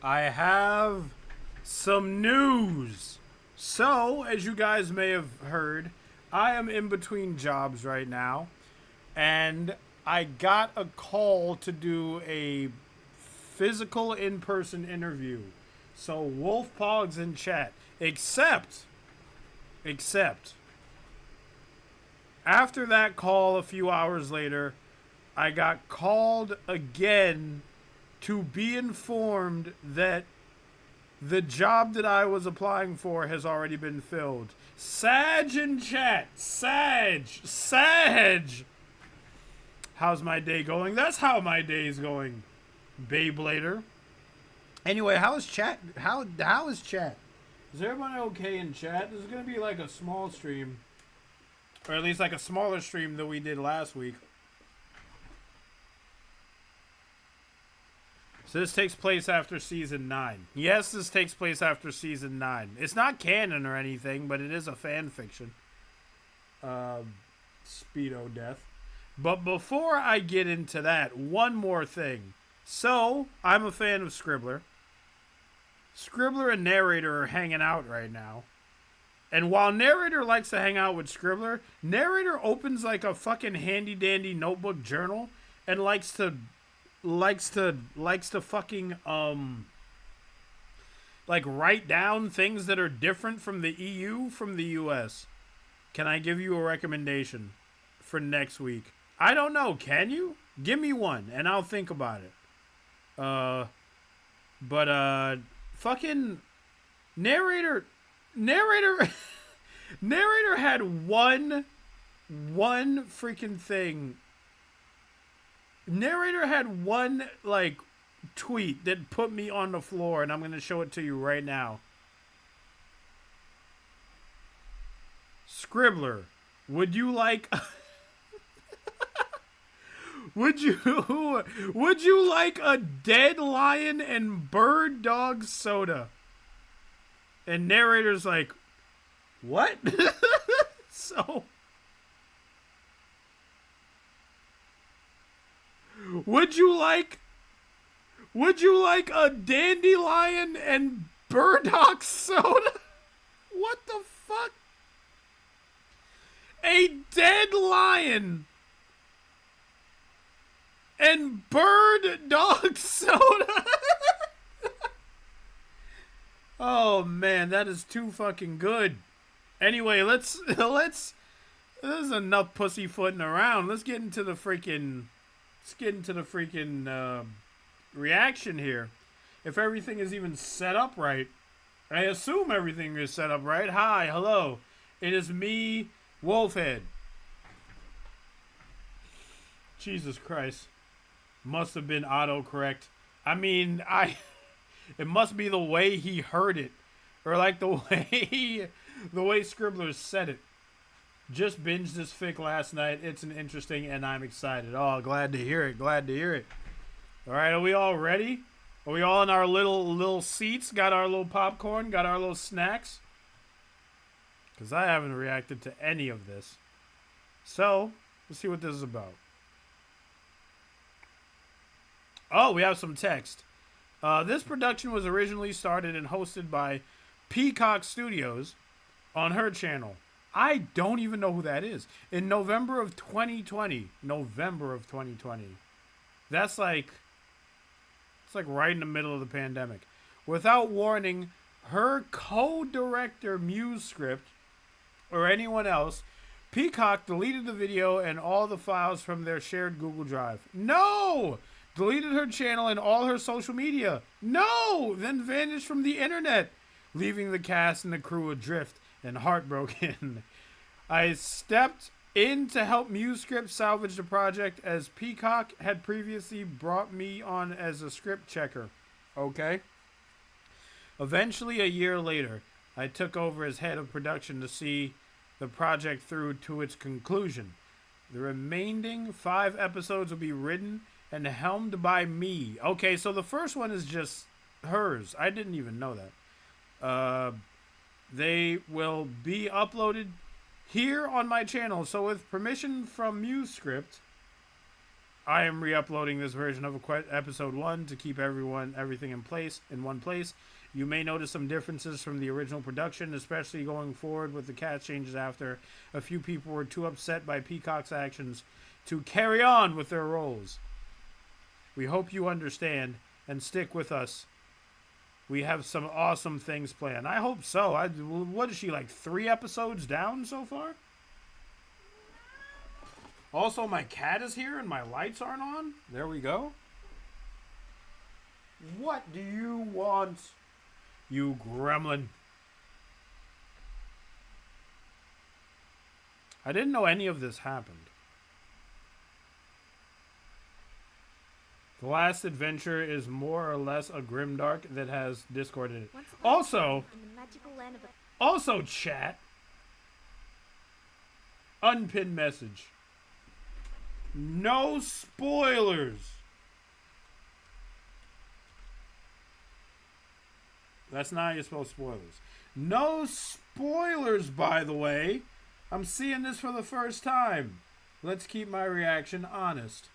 I have some news. So, as you guys may have heard, I am in between jobs right now, and I got a call to do a physical in-person interview. So, Wolf Pog's in chat. Except, after that call a few hours later, I got called again to be informed that the job that I was applying for has already been filled. Sag in chat. Sag. How's my day going? That's how my day's going, Beyblader. Anyway, how is chat? How is chat? Is everyone okay in chat? This is going to be like a small stream. Or at least like a smaller stream than we did last week. So this takes place after Season 9. Yes, this takes place after Season 9. It's not canon or anything, but it is a fan fiction. Speedo death. But before I get into that, one more thing. So, I'm a fan of Scribbler. Scribbler and Narrator are hanging out right now. And while Narrator likes to hang out with Scribbler, Narrator opens like a fucking handy dandy notebook journal and likes to fucking like write down things that are different from the EU from the US. Can I give you a recommendation for next week? I don't know, can you? Give me one and I'll think about it. Fucking Narrator had one freaking thing. Narrator had one, like, tweet that put me on the floor, and I'm going to show it to you right now. Scribbler, would you like... would you like a dead lion and bird dog soda? And Narrator's like, what? So... Would you like a dandelion and burdock soda? What the fuck? A dead lion and bird dog soda? Oh man, that is too fucking good. Anyway, let's there's enough pussyfooting around. Let's get into the freaking reaction here. If everything is even set up right. I assume everything is set up right. Hi, hello. It is me, Wolfhead. Jesus Christ. Must have been autocorrect. I mean, it must be the way he heard it. Or like the way Scribbler said it. Just binged this fic last night. It's an interesting and I'm excited. Oh, glad to hear it. Glad to hear it. All right, are we all ready? Are we all in our little seats? Got our little popcorn? Got our little snacks? Because I haven't reacted to any of this. So, let's see what this is about. Oh, we have some text. This production was originally started and hosted by Peacock Studios on her channel. I don't even know who that is. In November of 2020. That's like... It's like right in the middle of the pandemic. Without warning, her co-director MuseScript, or anyone else, Peacock deleted the video and all the files from their shared Google Drive. No! Deleted her channel and all her social media. No! Then vanished from the internet, leaving the cast and the crew adrift and heartbroken. I stepped in to help MuseScript salvage the project as Peacock had previously brought me on as a script checker. Okay. Eventually, a year later, I took over as head of production to see the project through to its conclusion. The remaining 5 episodes will be written and helmed by me. Okay, so the first one is just hers. I didn't even know that. They will be uploaded here on my channel. So with permission from MuseScript, I am re-uploading this version of episode 1 to keep everything in one place. You may notice some differences from the original production, especially going forward with the cast changes after a few people were too upset by Peacock's actions to carry on with their roles. We hope you understand and stick with us. We have some awesome things planned. I hope so. What is she, like 3 episodes down so far? Also, my cat is here and my lights aren't on. There we go. What do you want, you gremlin? I didn't know any of this happened. The last adventure is more or less a grimdark that has Discord in it. Also, chat. Unpinned message. No spoilers. That's not how you spell spoilers. No spoilers, by the way. I'm seeing this for the first time. Let's keep my reaction honest.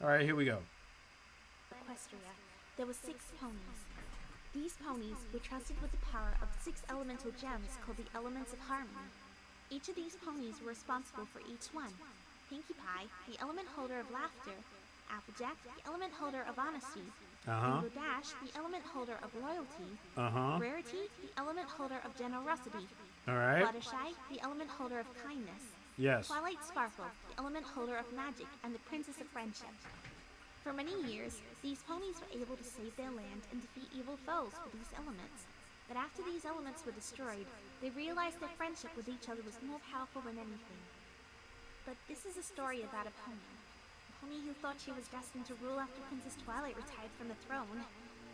Alright, here we go. Equestria, there were 6 ponies. These ponies were trusted with the power of 6 elemental gems called the Elements of Harmony. Each of these ponies were responsible for each one. Pinkie Pie, the element holder of laughter. Applejack, the element holder of honesty. Rainbow Dash, the element holder of loyalty. Rarity, the element holder of generosity. Alright. Fluttershy, the element holder of kindness. Yes. Twilight Sparkle, the element holder of magic and the princess of friendship. For many years, these ponies were able to save their land and defeat evil foes with these elements. But after these elements were destroyed, they realized their friendship with each other was more powerful than anything. But this is a story about a pony. A pony who thought she was destined to rule after Princess Twilight retired from the throne.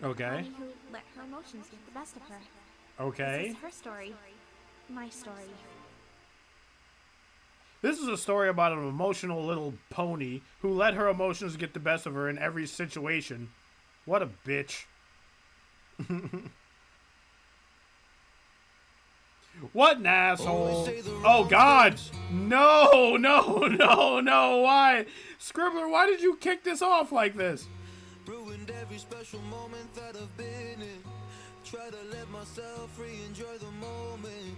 Okay. A pony who let her emotions get the best of her. Okay. This is her story. My story. This is a story about an emotional little pony who let her emotions get the best of her in every situation. What a bitch. What an asshole. Oh, God. No, no, no, no. Why? Scribbler, why did you kick this off like this? Ruined every special moment that I've been in. Try to let myself free, enjoy the moment.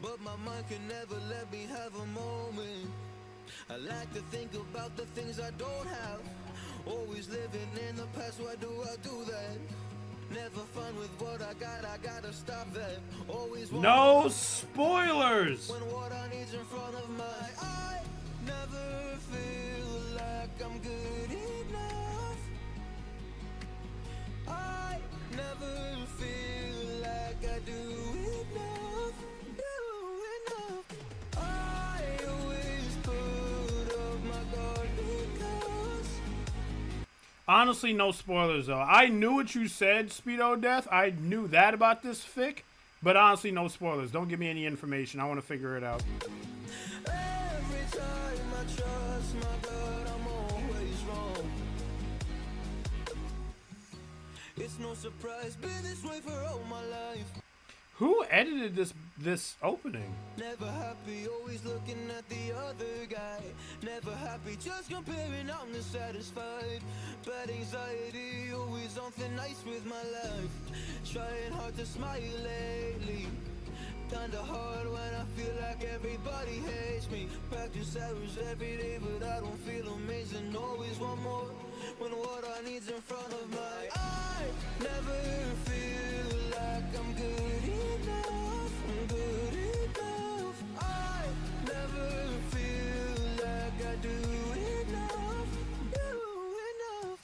But my mind can never let me have a moment. I like to think about the things I don't have. Always living in the past, why do I do that? Never fun with what I gotta stop that. Always no spoilers. When what I need's in front of my eye. Never feel like I'm good enough. I never feel like I do enough. I always put up my guard because. Honestly, no spoilers, though. I knew what you said, Speedo Death. I knew that about this fic. But honestly, no spoilers. Don't give me any information. I want to figure it out. Every time I trust my gut, I'm always wrong. It's no surprise, been this way for all my life. Who edited this opening? Never happy, always looking at the other guy. Never happy, just comparing, I'm dissatisfied. Bad anxiety, always on thin ice with my life. Trying hard to smile lately. Kinda hard when I feel like everybody hates me. Practice hours every day, but I don't feel amazing. Always want more when what I need's in front of my eye. Never feel like I'm good enough. I'm good enough. I never feel like I do enough. Do enough.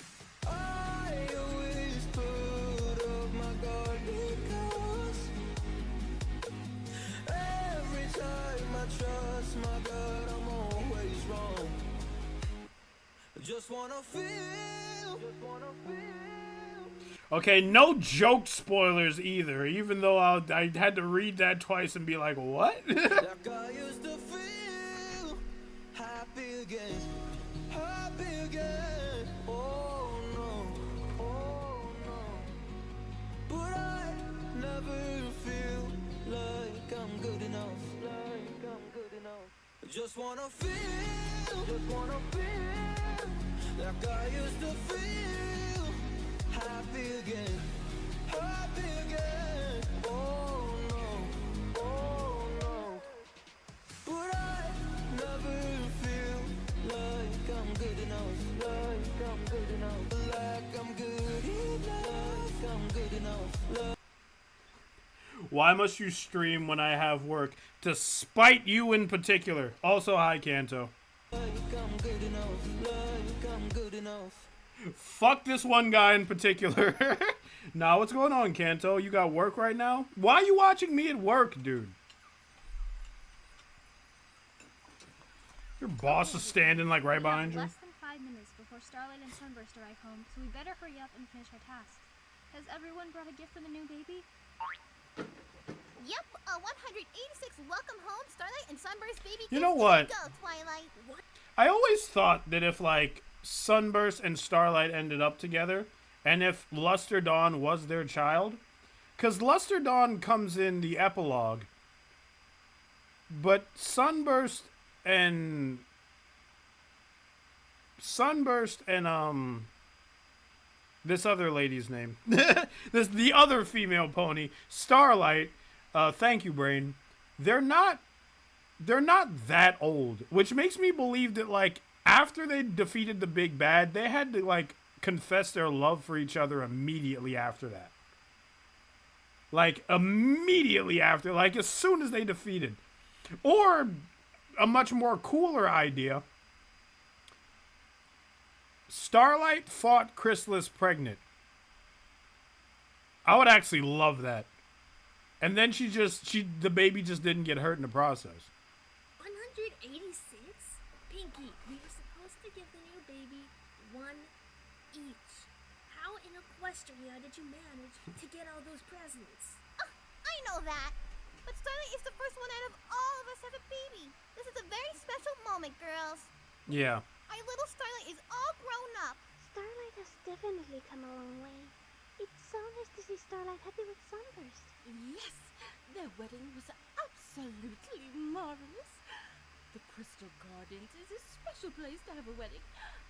I always put up my guard because every time I trust my gut, I'm always wrong. Just wanna feel. Okay, no joke spoilers either, even though I had to read that twice and be like, what? Like I used to feel happy again, happy again. Oh no, oh no. But I never feel like I'm good enough, like I'm good enough. Just wanna feel, just wanna feel. like I used to feel. Happy again, happy again. Oh no, oh no. But I never feel like I'm good enough, like I'm good enough, like I'm good enough, like I'm good enough. Why must you stream when I have work? To spite you in particular. Also, hi, Kanto. Like I'm good enough, like I'm good enough. Fuck this one guy in particular. Nah, what's going on, Kanto? You got work right now? Why are you watching me at work, dude? Your boss is standing like right behind you. Less than 5 minutes before Starlight and Sunburst arrive home, so we better hurry up and finish our task. Has everyone brought a gift for the new baby? Yep, 186 welcome home, Starlight and Sunburst baby. You know what? Go, Twilight. What? I always thought that if, like, Sunburst and Starlight ended up together, and if Luster Dawn was their child, because Luster Dawn comes in the epilogue, but Sunburst and this other lady's name, the other female pony, Starlight, thank you, Brain, they're not that old, which makes me believe that, like, after they defeated the big bad, they had to, like, confess their love for each other immediately after that. Like, immediately after, like, as soon as they defeated. Or, a much more cooler idea, Starlight fought Chrysalis pregnant. I would actually love that. And then the baby just didn't get hurt in the process. 186? Pinky, we were supposed to give the new baby one each. How in Equestria did you manage to get all those presents? I know that. But Starlight is the first one out of all of us to have a baby. This is a very special moment, girls. Yeah. Our little Starlight is all grown up. Starlight has definitely come a long way. It's so nice to see Starlight happy with Sunburst. Yes, their wedding was absolutely marvelous. The Crystal Gardens is a special place to have a wedding.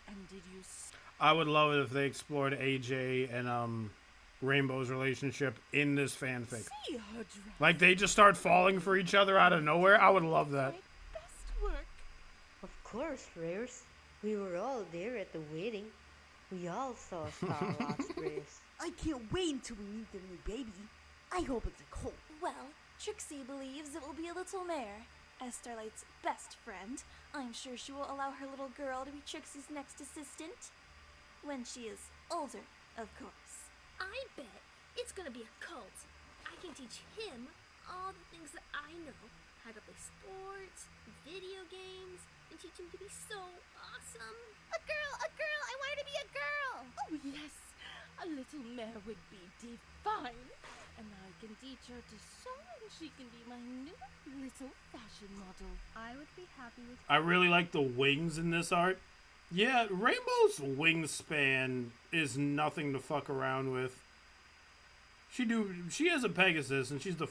And did you... I would love it if they explored AJ and Rainbow's relationship in this fanfic. See her dress. Like, they just start falling for each other out of nowhere. I would love that. My best work. Of course, Rares. We were all there at the wedding. We all saw Starlight's dress. I can't wait until we meet the new baby. I hope it's a colt. Well, Trixie believes it will be a little mare. As Starlight's best friend, I'm sure she will allow her little girl to be Trixie's next assistant. When she is older, of course. I bet it's gonna be a cult. I can teach him all the things that I know. How to play sports, video games, and teach him to be so awesome. A girl! I want her to be a girl! Oh, yes. A little mare would be divine. And I can teach her to sew, and she can be my new little fashion model. I would be happy with... I really like the wings in this art. Yeah, Rainbow's wingspan is nothing to fuck around with. She has a Pegasus, and she's the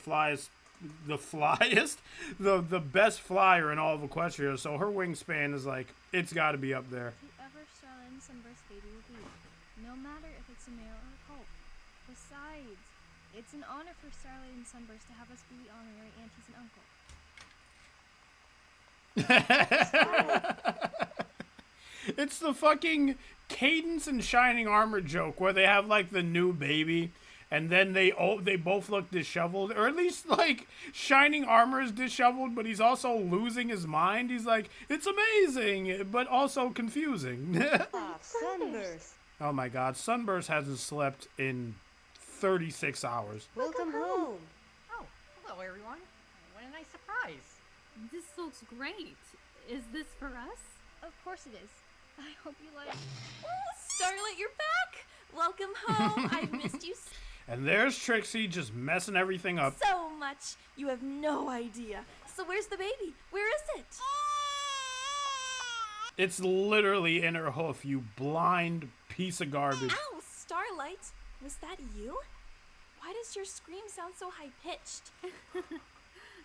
best flyer in all of Equestria, so her wingspan is like, it's gotta be up there. Whoever Starlight and Sunburst baby will be, no matter if it's a male or a colt. Besides, it's an honor for Starlight and Sunburst to have us be the honorary aunties and uncle. It's the fucking Cadence and Shining Armor joke where they have, like, the new baby, and then they both look disheveled, or at least, like, Shining Armor is disheveled, but he's also losing his mind. He's like, it's amazing, but also confusing. Sunburst. Oh my god, Sunburst hasn't slept in 36 hours. Welcome home. Oh, hello everyone. What a nice surprise. This looks great. Is this for us? Of course it is. I hope you like... Oh, Starlight, you're back! Welcome home. I've missed you And there's Trixie just messing everything up. so much. You have no idea. So where's the baby? Where is it? It's literally in her hoof, you blind piece of garbage. Ow, Starlight. Was that you? Why does your scream sound so high-pitched?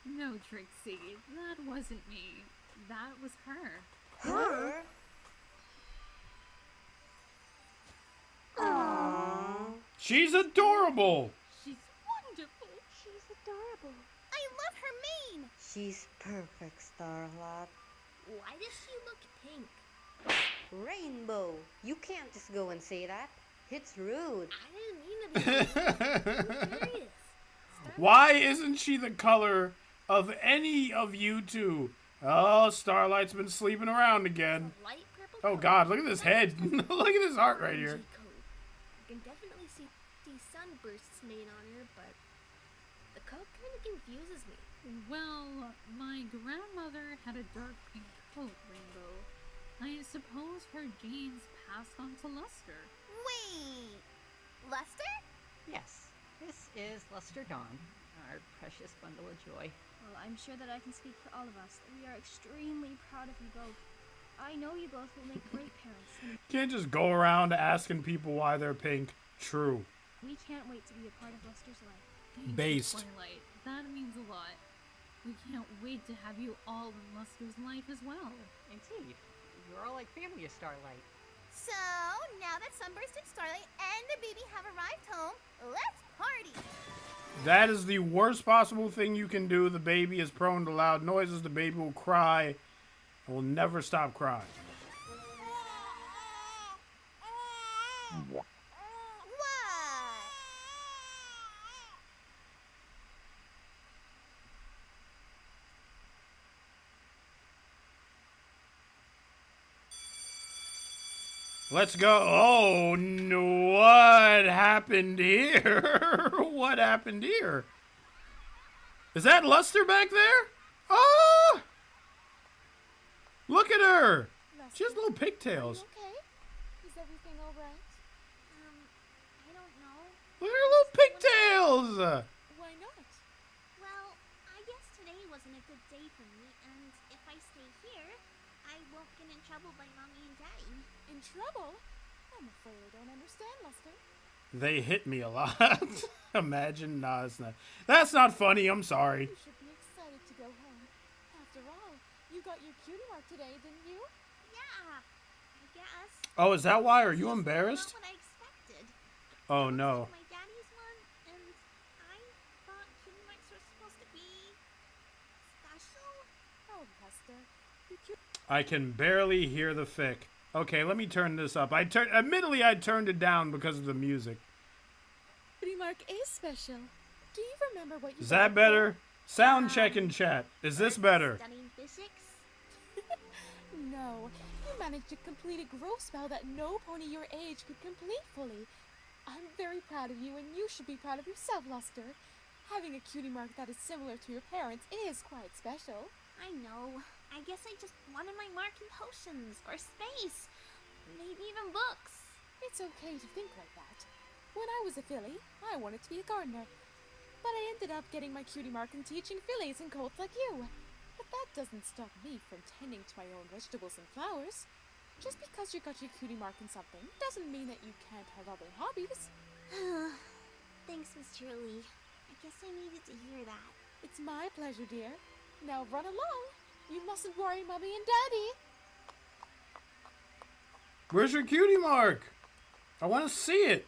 No, Trixie, that wasn't me. That was her. Her? She's adorable. She's wonderful. She's adorable. I love her mane. She's perfect, Starlight. Why does she look pink? Rainbow. You can't just go and say that. It's rude. I didn't mean to be rude. I'm curious. Why isn't she the color of any of you two? Oh, Starlight's been sleeping around again. Light purple Oh coat. God, look at this head. Look at this heart right here. Orangey coat. I can definitely see sunbursts made on her, but the coat kind of confuses me. Well, my grandmother had a dark pink coat, Rainbow. I suppose her genes passed on to Luster. Wait. Luster? Yes, this is Luster Dawn, our precious bundle of joy. Well, I'm sure that I can speak for all of us. We are extremely proud of you both. I know you both will make great parents, and Can't just go around asking people why they're pink. True. we can't wait to be a part of Luster's life. Thank you, Based. Twilight. That means a lot. We can't wait to have you all in Luster's life as well. Indeed, you're all like family of Starlight. So, now that Sunburst and Starlight and the baby have arrived home, let's party! That is the worst possible thing you can do. The baby is prone to loud noises. The baby will cry and will never stop crying. What? Let's go. Oh, no. What happened here? What happened here? Is that Luster back there? Oh! Look at her. She has little pigtails. Okay. Is everything alright? I don't know. Look at her little pigtails. Why not? Well, I guess today wasn't a good day for me, and if I stay here, I won't get in trouble by Mommy and Daddy. In trouble? I'm afraid I don't understand, Luster. They hit me a lot. Imagine. Nah, it's not. That's not funny. I'm sorry. You should be excited to go home. After all, you got your cutie mark today, didn't you? Yeah, I guess. Oh, is that why? Are you Not embarrassed? what I expected. Oh, no. My daddy's one, and I thought cutie marks were supposed to be special. Oh, Luster. I can barely hear the fic. Okay, let me turn this up. Admittedly, I turned it down because of the music. Cutie mark is special. Do you remember what you Is got that it better? Sound check in chat. Is this better? Studying physics. for? No. You managed to complete a growth spell that no pony your age could complete fully. I'm very proud of you, and you should be proud of yourself, Luster. Having a cutie mark that is similar to your parents is quite special. I know. I guess I just wanted my mark in potions, or space, maybe even books. It's okay to think like that. When I was a filly, I wanted to be a gardener. But I ended up getting my cutie mark and teaching fillies and colts like you. But that doesn't stop me from tending to my own vegetables and flowers. Just because you got your cutie mark in something doesn't mean that you can't have other hobbies. Thanks, Miss Truly. I guess I needed to hear that. It's my pleasure, dear. Now run along. You mustn't worry Mommy and Daddy. Where's your cutie mark? I want to see it.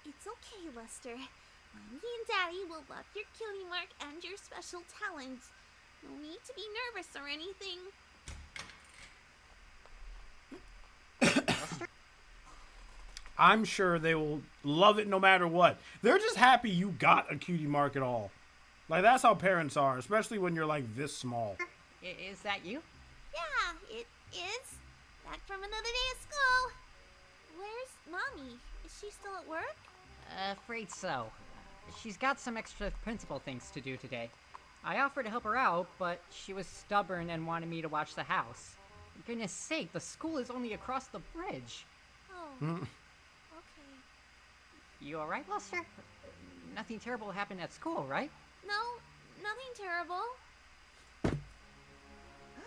It's okay, Luster. Mommy and Daddy will love your cutie mark and your special talents. No need to be nervous or anything. I'm sure they will love it no matter what. They're just happy you got a cutie mark at all. Like, that's how parents are, especially when you're like this small. Is that you? Yeah, it is. Back from another day at school. Where's Mommy? Is she still at work? Afraid so. She's got some extra principal things to do today. I offered to help her out, but she was stubborn and wanted me to watch the house. For goodness sake, the school is only across the bridge. Oh, okay. You alright, Luster? Nothing terrible happened at school, right? No, nothing terrible.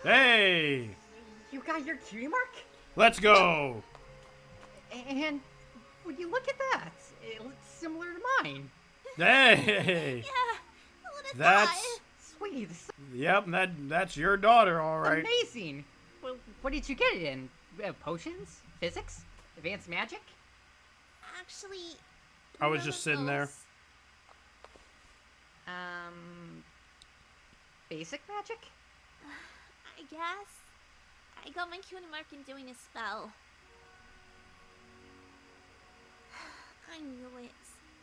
Hey! You got your cutie mark? Let's go! And would you look at that? It looks similar to mine. Hey! Yeah, who would have That's... thought? Sweetie, this is Yep, that's your daughter, all right. amazing. Well, what did you get it in? Potions? Physics? Advanced magic? Actually, I was none just of sitting there. those. Basic magic? I guess. I got my cutie mark in doing a spell. I knew it.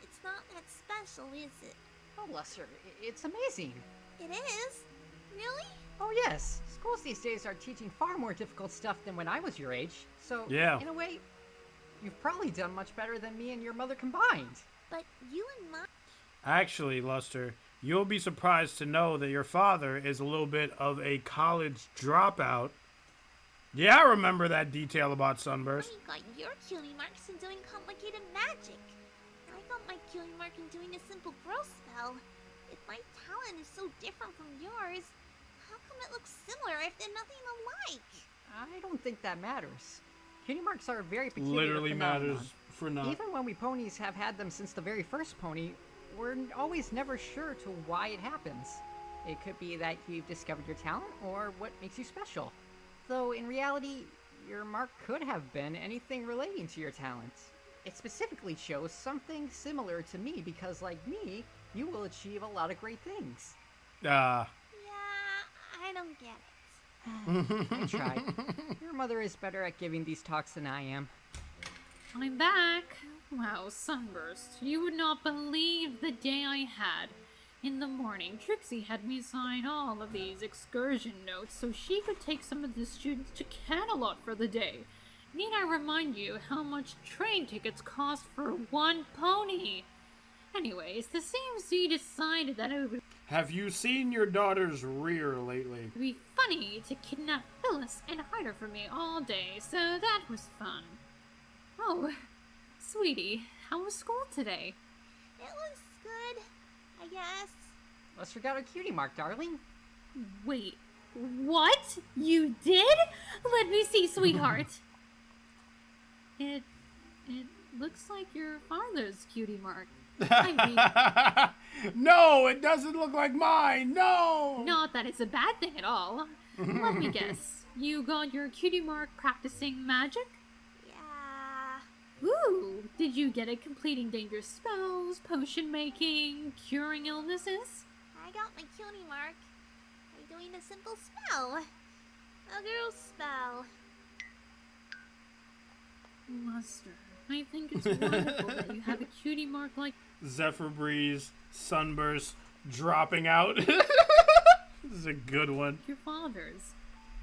It's not that special, is it? Oh, Lester, it's amazing. It is? Really? Oh, yes. Schools these days are teaching far more difficult stuff than when I was your age. So, Yeah. in a way, you've probably done much better than me and your mother combined. But you and Mom... Actually, Luster, you'll be surprised to know that your father is a little bit of a college dropout. Yeah, I remember that detail about Sunburst. I got your cutie marks in doing complicated magic. I got my cutie mark in doing a simple growth spell. If my talent is so different from yours, how come it looks similar if they're nothing alike? I don't think that matters. Cutie marks are a very peculiar Literally phenomenon. matters for not. Even when we ponies have had them since the very first pony, we're always never sure to why it happens. It could be that you've discovered your talent, or what makes you special. Though, in reality, your mark could have been anything relating to your talent. It specifically shows something similar to me because, like me, you will achieve a lot of great things. Yeah, I don't get it. I tried. Your mother is better at giving these talks than I am. I'm back. Wow, Sunburst, you would not believe the day I had. In the morning, Trixie had me sign all of these excursion notes so she could take some of the students to Camelot for the day. Need I remind you how much train tickets cost for one pony? Anyways, the CMC decided that it would Have you seen your daughter's rear lately? be funny to kidnap Phyllis and hide her from me all day, so that was fun. Oh, sweetie, how was school today? It was good, I guess. Lester got a cutie mark, darling. Wait, what? You did? Let me see, sweetheart. It looks like your father's cutie mark. I mean, No, it doesn't look like mine. No. not that it's a bad thing at all. Let me guess. You got your cutie mark practicing magic? Yeah. Ooh, did you get it completing dangerous spells, potion making, curing illnesses? I got my cutie mark by doing a simple spell. A girl spell. Luster, I think it's wonderful that you have a cutie mark like Zephyr Breeze, Sunburst, dropping out. This is a good one. your father's.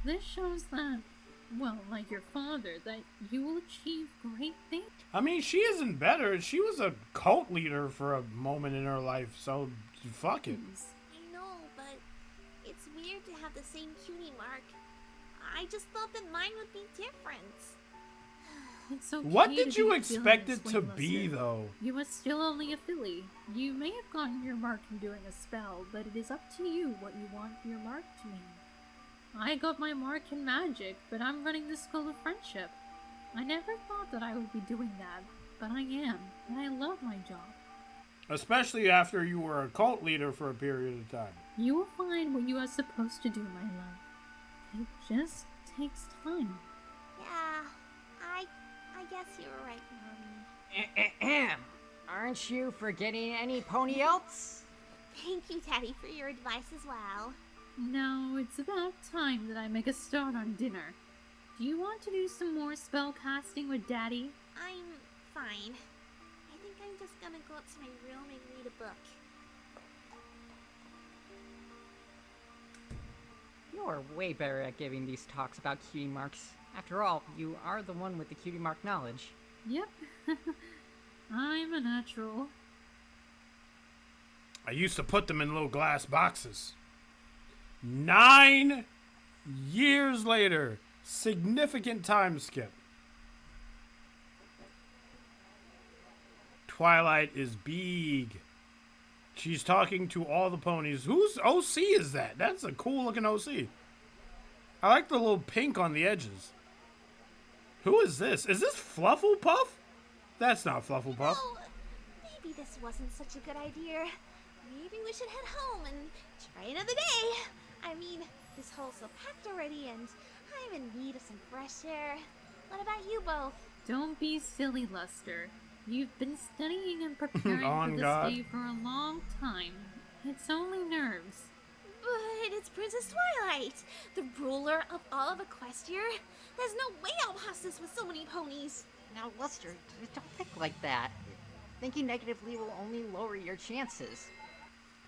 This shows that, well, like your father, that you will achieve great things. I mean, she isn't better. She was a cult leader for a moment in her life, so fuck it. I know, but it's weird to have the same cutie mark. I just thought that mine would be different. It's okay What to did you be expect feeling it this to way, be, Lester. though? You are still only a filly. You may have gotten your mark from doing a spell, but it is up to you what you want your mark to mean. I got my mark in magic, but I'm running the School of Friendship. I never thought that I would be doing that, but I am, and I love my job. Especially after you were a cult leader for a period of time. You will find what you are supposed to do, my love. It just takes time. Yeah, I guess you were right, Mommy. Aren't you forgetting any pony else? Thank you, Daddy, for your advice as well. Now it's about time that I make a start on dinner. Do you want to do some more spell casting with Daddy? I'm fine. I think I'm just gonna go up to my room and read a book. You're way better at giving these talks about cutie marks. After all, you are the one with the cutie mark knowledge. Yep. I'm a natural. I used to put them in little glass boxes. 9 years later. Significant time skip. Twilight is big. She's talking to all the ponies. Whose OC is that? That's a cool looking OC. I like the little pink on the edges. Who is this? Is this Flufflepuff? That's not Flufflepuff. Oh, maybe maybe this wasn't such a good idea. Maybe we should head home and try another day. I mean, this hall's so packed already, and I'm in need of some fresh air. What about you both? Don't be silly, Luster. You've been studying and preparing On for this God. day for a long time. It's only nerves. But it's Princess Twilight, the ruler of all of Equestria. There's no way I'll pass this with so many ponies. Now, Luster, don't think like that. Thinking negatively will only lower your chances.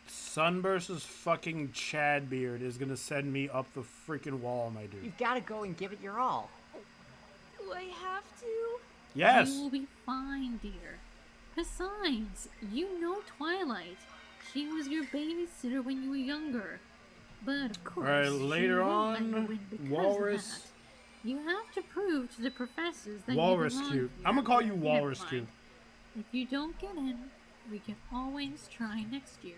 Sunburst's fucking Chad beard is gonna send me up the freaking wall, my dude. You've got to go and give it your all. Do I have to? Yes. You will be fine, dear. Besides, you know Twilight. She was your babysitter when you were younger. But of course, Alright, later she won't let on, you win because Walrus. of that. You have to prove to the professors that Walrus you belong cute. here. I'm gonna call you Never Walrus mind. cute. If you don't get in, we can always try next year.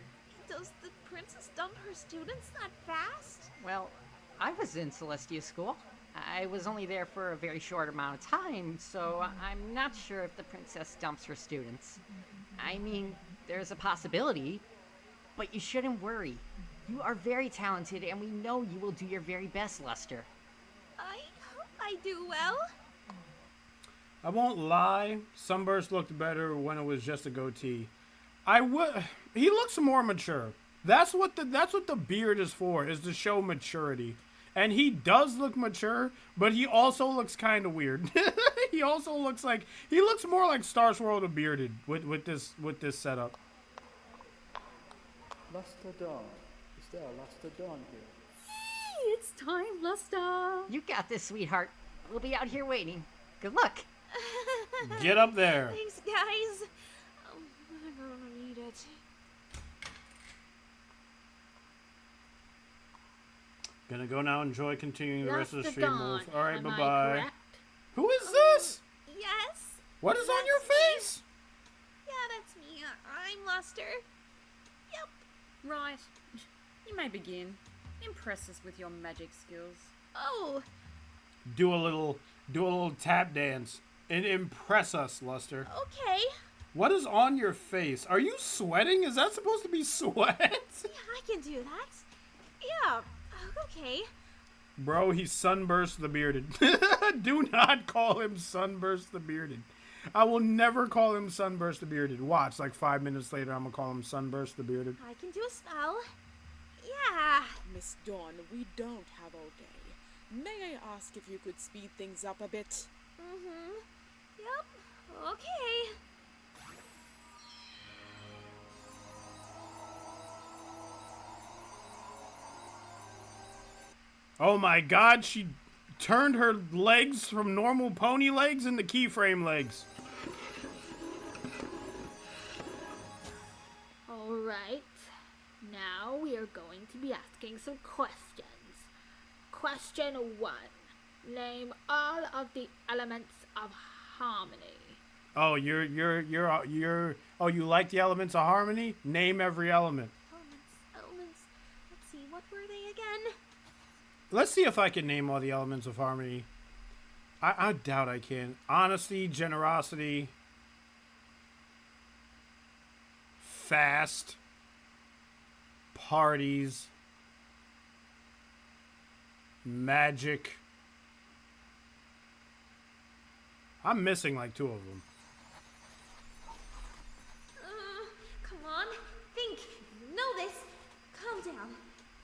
Does the princess dump her students that fast? Well, I was in Celestia School. I was only there for a very short amount of time, so I'm not sure if the princess dumps her students. I mean, there's a possibility, but you shouldn't worry. You are very talented, and we know you will do your very best, Luster. I hope I do well. I won't lie, Sunburst looked better when it was just a goatee. He looks more mature. That's what the beard is for, is to show maturity. And he does look mature, but he also looks kind of weird. He also looks more like Star Swirl the Bearded with this setup. Luster Dawn. Is there a Luster Dawn here? It's time, Luster. You got this, sweetheart. We'll be out here waiting. Good luck. Get up there. Thanks, guys. I'm gonna need it. Gonna go now. Enjoy continuing the rest of the Luster stream. Dawn, Wolf. All right, am I bye-bye. correct? Who is this? Yes. What is on your That's me. face? Yeah, that's me. I'm Luster. Yep. Right. You may begin. Impress us with your magic skills. Oh, Do a little tap dance and impress us, Luster. okay. What is on your face? Are you sweating? Is that supposed to be sweat? Yeah, I can do that. Yeah. Okay. Bro, he's Sunburst the Bearded. Do not call him Sunburst the Bearded. I will never call him Sunburst the Bearded. Watch, like 5 minutes later, I'm gonna call him Sunburst the Bearded. I can do a spell. Yeah. Miss Dawn, we don't have all day. May I ask if you could speed things up a bit? Mm-hmm. Yep. Okay. Oh my god, she turned her legs from normal pony legs into keyframe legs. Alright. Now we are going to be asking some questions. Question 1. Name all of the elements of harmony. Oh, you like the elements of harmony? Name every element. Elements. Let's see, what were they again? Let's see if I can name all the elements of harmony. I doubt I can. Honesty, generosity, fast, parties, magic. I'm missing like 2 of them. Come on. Think. You know this. Calm down.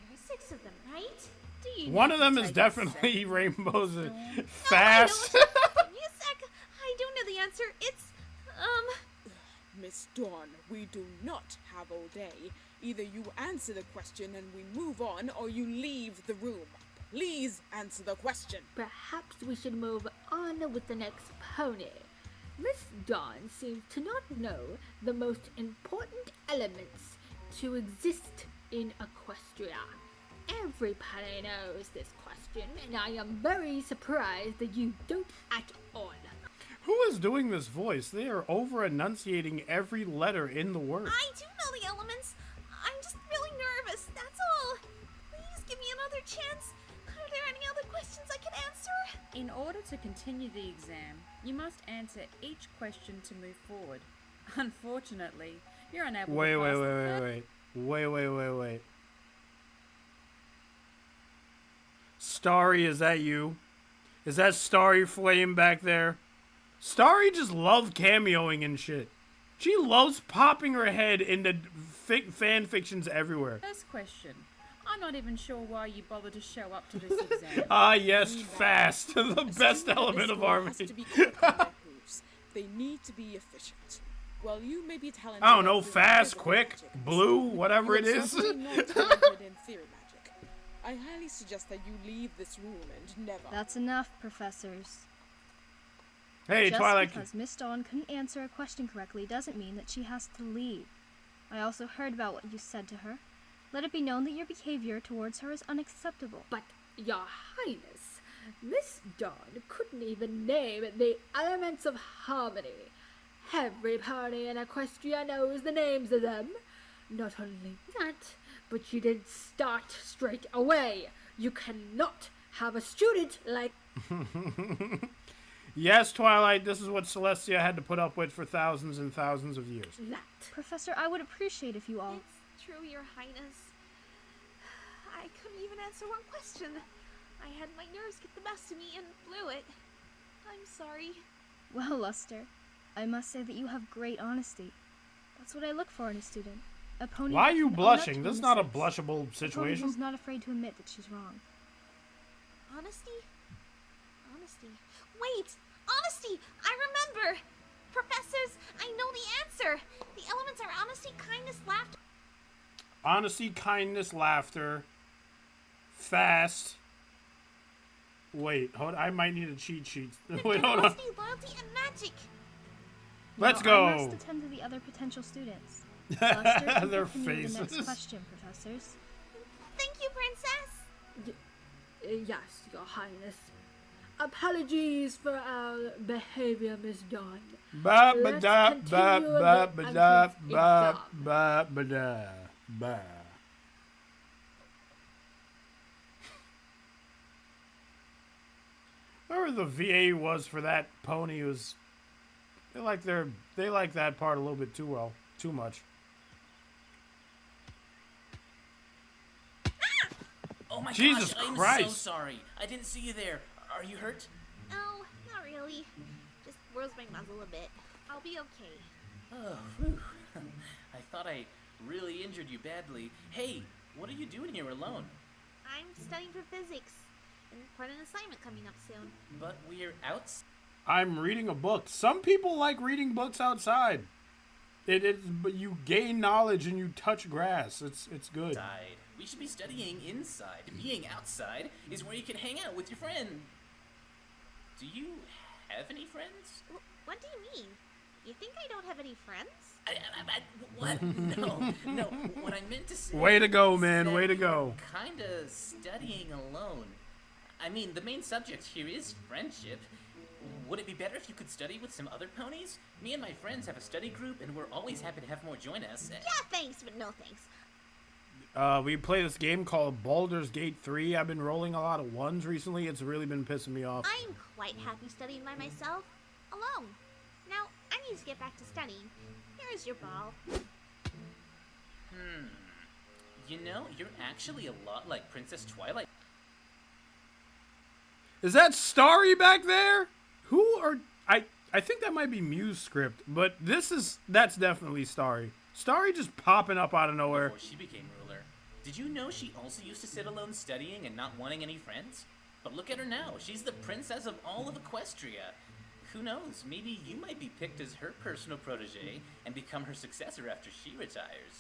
There are 6 of them, right? Do you One need of to them is take a definitely Rainbow's No, fast. I don't. Give me a sec. I do know the answer. It's, Miss Dawn, we do not have all day. Either you answer the question and we move on, or you leave the room. Please answer the question. Perhaps we should move on with the next pony. Miss Dawn seems to not know the most important elements to exist in Equestria. Everybody knows this question, and I am very surprised that you don't at all. Who is doing this voice? They are over enunciating every letter in the word. I do know the elements. I'm just really nervous, that's all. Please give me another chance. Are there any other questions I can answer? In order to continue the exam, you must answer each question to move forward. Unfortunately, you're unable Wait, to wait, pass wait, the wait, third- wait. Wait. Starry, is that you? Is that Starry Flame back there? Starry just loves cameoing and shit. She loves popping her head into fan fictions everywhere. First question. I'm not even sure why you bothered to show up to this exam. Ah, yes, fast. The best element of our has main. to be quick on their moves. They need to be efficient. Well, you may be talented. I don't know, at fast, physical quick, magic. blue, whatever it You are is. certainly not talented in theory magic. I highly suggest that you leave this room and never. That's enough, professors. Hey, Just Twilight. because Miss Dawn couldn't answer a question correctly doesn't mean that she has to leave. I also heard about what you said to her. Let it be known that your behavior towards her is unacceptable. But, Your Highness, Miss Dawn couldn't even name the elements of harmony. Every pony in Equestria knows the names of them. Not only that, but she didn't start straight away. You cannot have a student like... Yes, Twilight, this is what Celestia had to put up with for thousands and thousands of years. that. Professor, I would appreciate if you all... It's true, Your Highness. I couldn't even answer one question. I had my nerves get the best of me and blew it. I'm sorry. Well, Luster, I must say that you have great honesty. That's what I look for in a student. A pony. Why are that you can own up blushing? to This is her not a mistakes. blushable A pony situation. who's not afraid to admit that she's wrong. Honesty? Honesty. Wait! Honesty! I remember! Professors, I know the answer! The elements are honesty, kindness, laughter. Honesty, kindness, laughter. Fast. Wait, hold. I might need a cheat sheet. Wait, hold on. Honesty, loyalty, and magic! Let's Now, I go. must attend to the other potential students. Luster, can Their continue with the next faces. question, professors. Thank you, Princess! Yes, Your Highness. Apologies for our behavior, Miss Dawn. Ba ba Let's da ba continue ba the ba da entrance ba exam. ba ba da ba. Whoever the VA was for that pony was, they like that part a little bit too much. Oh my Jesus gosh, I'm Christ. so sorry. I didn't see you there. Are you hurt? No, not really. Just bruised my muzzle a bit. I'll be okay. Oh, whew. I thought I really injured you badly. Hey, what are you doing here alone? I'm studying for physics and for an assignment coming up soon. But we're out. I'm reading a book. Some people like reading books outside. But you gain knowledge and you touch grass. It's good. Outside. We should be studying inside. Being outside is where you can hang out with your friend. Do you have any friends? What do you mean? You think I don't have any friends? What? No. What I meant to say. Way to go, is man. that Way to go. you're kinda studying alone. I mean, the main subject here is friendship. Would it be better if you could study with some other ponies? Me and my friends have a study group, and we're always happy to have more join us. Yeah, thanks, but no thanks. We play this game called Baldur's Gate 3. I've been rolling a lot of ones recently. It's really been pissing me off. I'm quite happy studying by myself, alone. Now, I need to get back to studying. Here's your ball. You know, you're actually a lot like Princess Twilight. Is that Starry back there? Who are... I think that might be Muse script, but that's definitely Starry. Starry just popping up out of nowhere. Before she became ruler. Did you know she also used to sit alone studying and not wanting any friends? But look at her now. She's the princess of all of Equestria. Who knows? Maybe you might be picked as her personal protege and become her successor after she retires.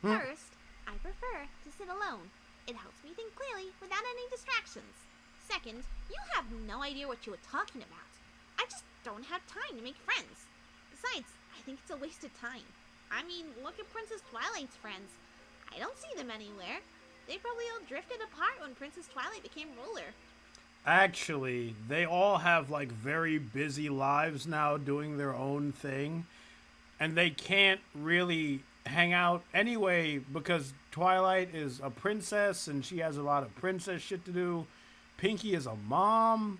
First, I prefer to sit alone. It helps me think clearly without any distractions. Second, you have no idea what you were talking about. I just don't have time to make friends. Besides, I think it's a waste of time. I mean, look at Princess Twilight's friends. I don't see them anywhere. They probably all drifted apart when Princess Twilight became ruler. Actually, they all have like very busy lives now doing their own thing. And they can't really hang out anyway because Twilight is a princess and she has a lot of princess shit to do. Pinkie is a mom.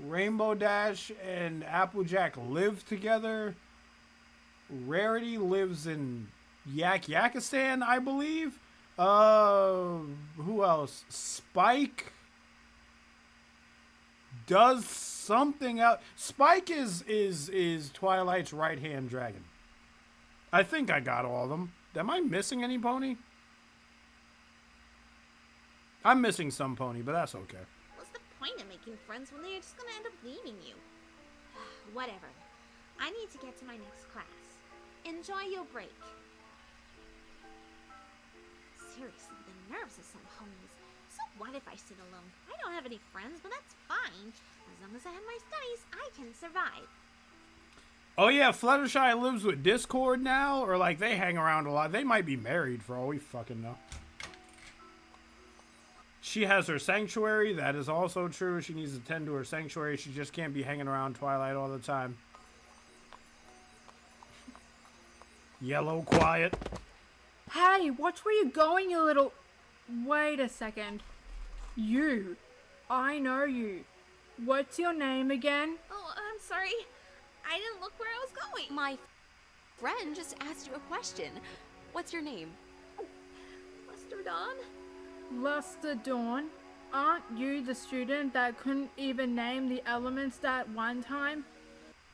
Rainbow Dash and Applejack live together. Rarity lives in Yakistan, I believe. Who else? Spike does something else. Spike is Twilight's right-hand dragon. I think I got all of them. Am I missing any pony? I'm missing some pony, but that's okay. What's the point of making friends when they're just gonna end up leaving you? Whatever. I need to get to my next class. Enjoy your break. Seriously, the nerves of some ponies. So what if I sit alone? I don't have any friends, but that's fine. As long as I have my studies, I can survive. Oh yeah, Fluttershy lives with Discord now, or like they hang around a lot. They might be married for all we fucking know. She has her sanctuary. That is also true. She needs to tend to her sanctuary. She just can't be hanging around Twilight all the time. Yellow, quiet. Hey, watch where you're going, you little... Wait a second. You. I know you. What's your name again? Oh, I'm sorry. I didn't look where I was going. My friend just asked you a question. What's your name? Luster Dawn? Luster Dawn? Aren't you the student that couldn't even name the elements that one time?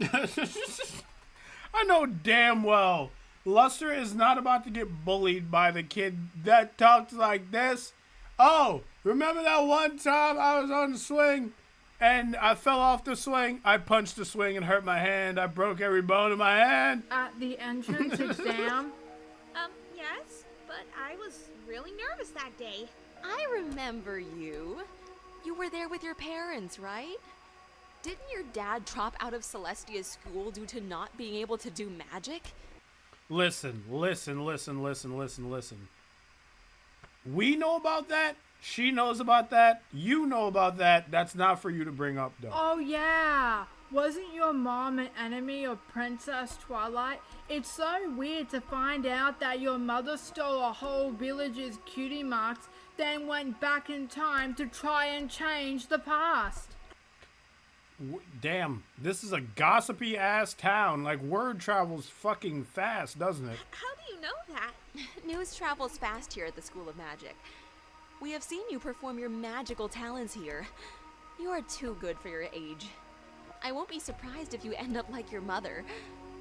I know damn well Luster is not about to get bullied by the kid that talks like this. Oh, remember that one time I was on the swing and I fell off the swing? I punched the swing and hurt my hand. I broke every bone in my hand. At the entrance exam? Yes, but I was really nervous that day. I remember you. You were there with your parents, right? Didn't your dad drop out of Celestia's school due to not being able to do magic? Listen. We know about that. She knows about that. You know about that. That's not for you to bring up, though. Oh, yeah. Wasn't your mom an enemy of Princess Twilight? It's so weird to find out that your mother stole a whole village's cutie marks, then went back in time to try and change the past. Damn, this is a gossipy ass town. Like, word travels fucking fast, doesn't it? How do you know that? News travels fast here at the School of Magic. We have seen you perform your magical talents here. You are too good for your age. I won't be surprised if you end up like your mother,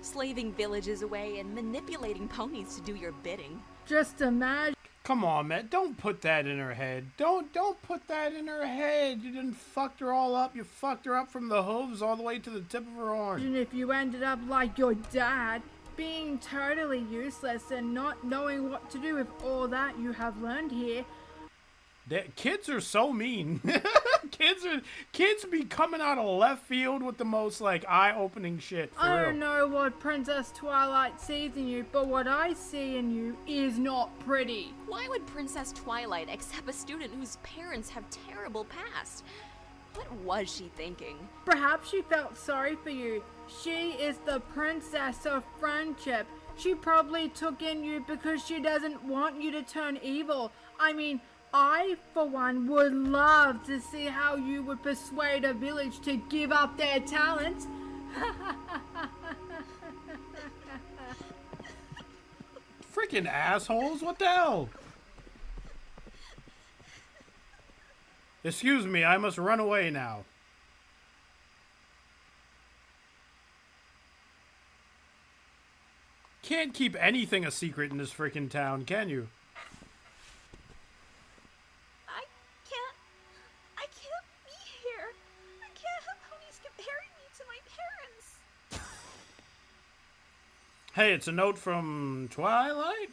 slaving villages away and manipulating ponies to do your bidding. Just imagine. Come on, man. Don't put that in her head. Don't put that in her head. You didn't fuck her all up. You fucked her up from the hooves all the way to the tip of her arm. Imagine if you ended up like your dad, being totally useless and not knowing what to do with all that you have learned here. Kids are so mean. Kids be coming out of left field with the most like eye-opening shit. I don't know what Princess Twilight sees in you, but what I see in you is not pretty. Why would Princess Twilight accept a student whose parents have terrible past? What was she thinking? Perhaps she felt sorry for you. She is the princess of friendship. She probably took in you because she doesn't want you to turn evil. I mean, I, for one, would love to see how you would persuade a village to give up their talent. Freaking assholes, what the hell? Excuse me, I must run away now. Can't keep anything a secret in this freaking town, can you? I can't be here. I can't have ponies comparing me to my parents. Hey, it's a note from Twilight?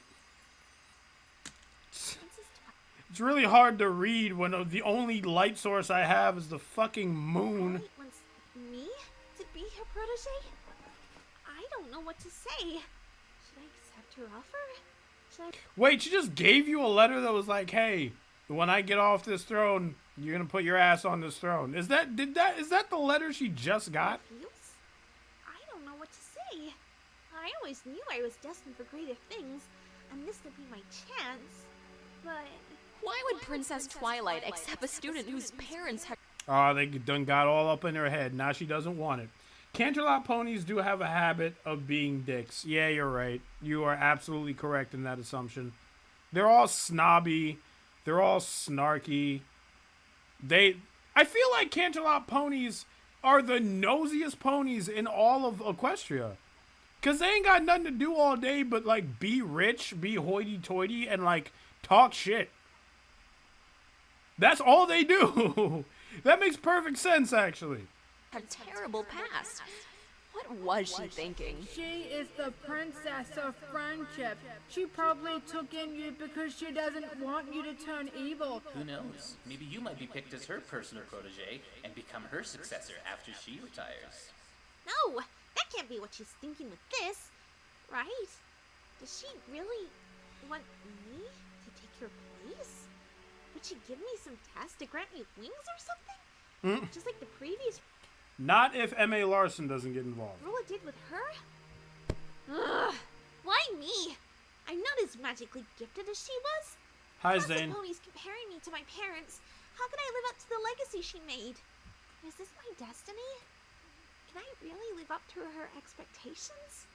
It's really hard to read when the only light source I have is the fucking moon. Twilight wants me to be her protege? I don't know what to say. Should I accept her offer? Wait, she just gave you a letter that was like, hey, when I get off this throne, you're gonna put your ass on this throne. Is that the letter she just got? I don't know what to say. I always knew I was destined for greater things, and this would be my chance. But why would Princess Twilight accept a student whose parents have... Oh, they done got all up in her head. Now she doesn't want it. Canterlot ponies do have a habit of being dicks. Yeah, you're right. You are absolutely correct in that assumption. They're all snobby. They're all snarky. I feel like Canterlot ponies are the nosiest ponies in all of Equestria. Because they ain't got nothing to do all day but, like, be rich, be hoity-toity, and, like, talk shit. That's all they do. That makes perfect sense, actually. A terrible past. What was she thinking? She is the princess of friendship. She probably took in you because she doesn't want you to turn evil. Who knows? Maybe you might be picked as her personal protege and become her successor after she retires. No, that can't be what she's thinking with this, right? Does she really want me to take her place? Would she give me some tasks to grant me wings or something? Just like the previous... Not if M.A. Larson doesn't get involved. Rula did with her? Ugh, why me? I'm not as magically gifted as she was. Hi, Plus, Zane. the pony's comparing me to my parents. How could I live up to the legacy she made? Is this my destiny? Can I really live up to her expectations?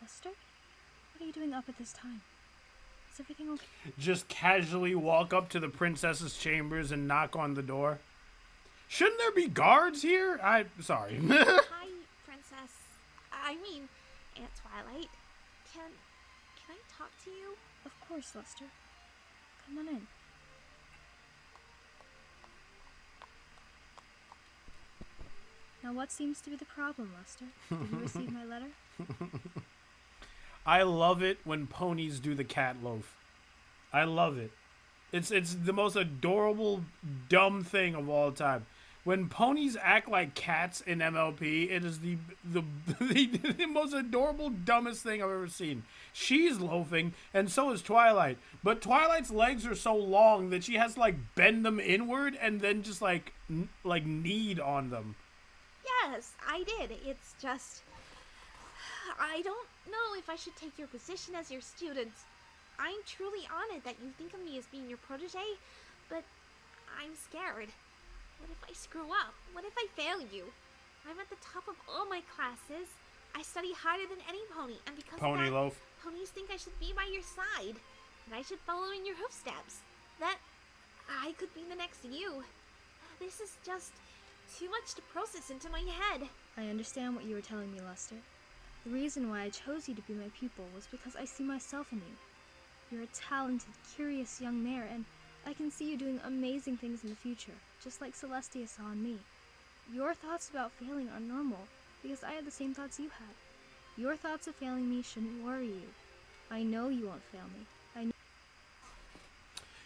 Lester? What are you doing up at this time? Is everything okay? Just casually walk up to the princess's chambers and knock on the door. Shouldn't there be guards here? Sorry. Hi, Princess. I mean, Aunt Twilight. Can I talk to you? Of course, Lester. Come on in. Now, what seems to be the problem, Lester? Did you receive my letter? I love it when ponies do the cat loaf. I love it. It's the most adorable, dumb thing of all time. When ponies act like cats in MLP, it is the most adorable, dumbest thing I've ever seen. She's loafing, and so is Twilight. But Twilight's legs are so long that she has to, like, bend them inward and then just, like knead on them. Yes, I did. It's just... I don't know if I should take your position as your student. I'm truly honored that you think of me as being your protege, but I'm scared. What if I screw up? What if I fail you? I'm at the top of all my classes. I study harder than any pony, and because Pony of that, loaf. ponies think I should be by your side. That I should follow in your footsteps. That I could be the next you. This is just too much to process into my head. I understand what you were telling me, Lester. The reason why I chose you to be my pupil was because I see myself in you. You're a talented, curious young mare, and I can see you doing amazing things in the future, just like Celestia saw in me. Your thoughts about failing are normal, because I had the same thoughts you had. Your thoughts of failing me shouldn't worry you. I know you won't fail me.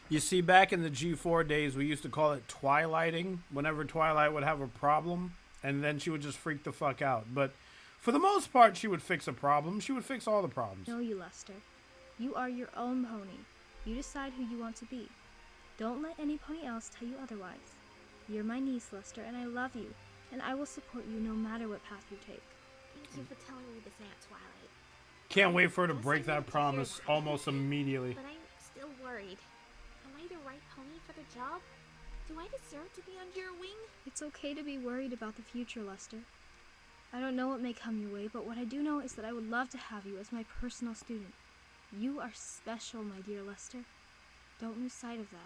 You see, back in the G4 days, we used to call it twilighting, whenever Twilight would have a problem, and then she would just freak the fuck out. But for the most part, she would fix a problem. She would fix all the problems. I know you, Lester. You are your own pony. You decide who you want to be. Don't let any pony else tell you otherwise. You're my niece, Lester, and I love you, and I will support you no matter what path you take. Thank you for telling me this, Aunt Twilight. Can't wait for her to break that promise almost immediately. But I'm still worried. Am I the right pony for the job? Do I deserve to be under your wing? It's okay to be worried about the future, Lester. I don't know what may come your way, but what I do know is that I would love to have you as my personal student. You are special, my dear Lester. Don't lose sight of that.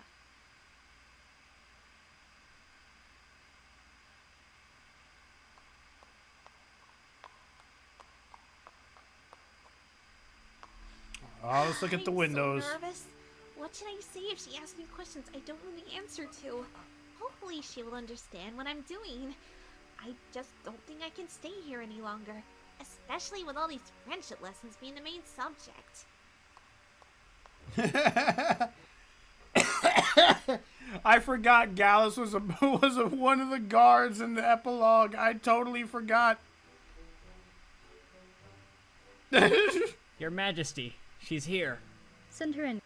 Oh, let's look at the windows. I'm so nervous. What should I say if she asks me questions I don't know the answer to? Hopefully she will understand what I'm doing. I just don't think I can stay here any longer, especially with all these friendship lessons being the main subject. I forgot Gallus was one of the guards in the epilogue. I totally forgot. Your Majesty, she's here. Send her in.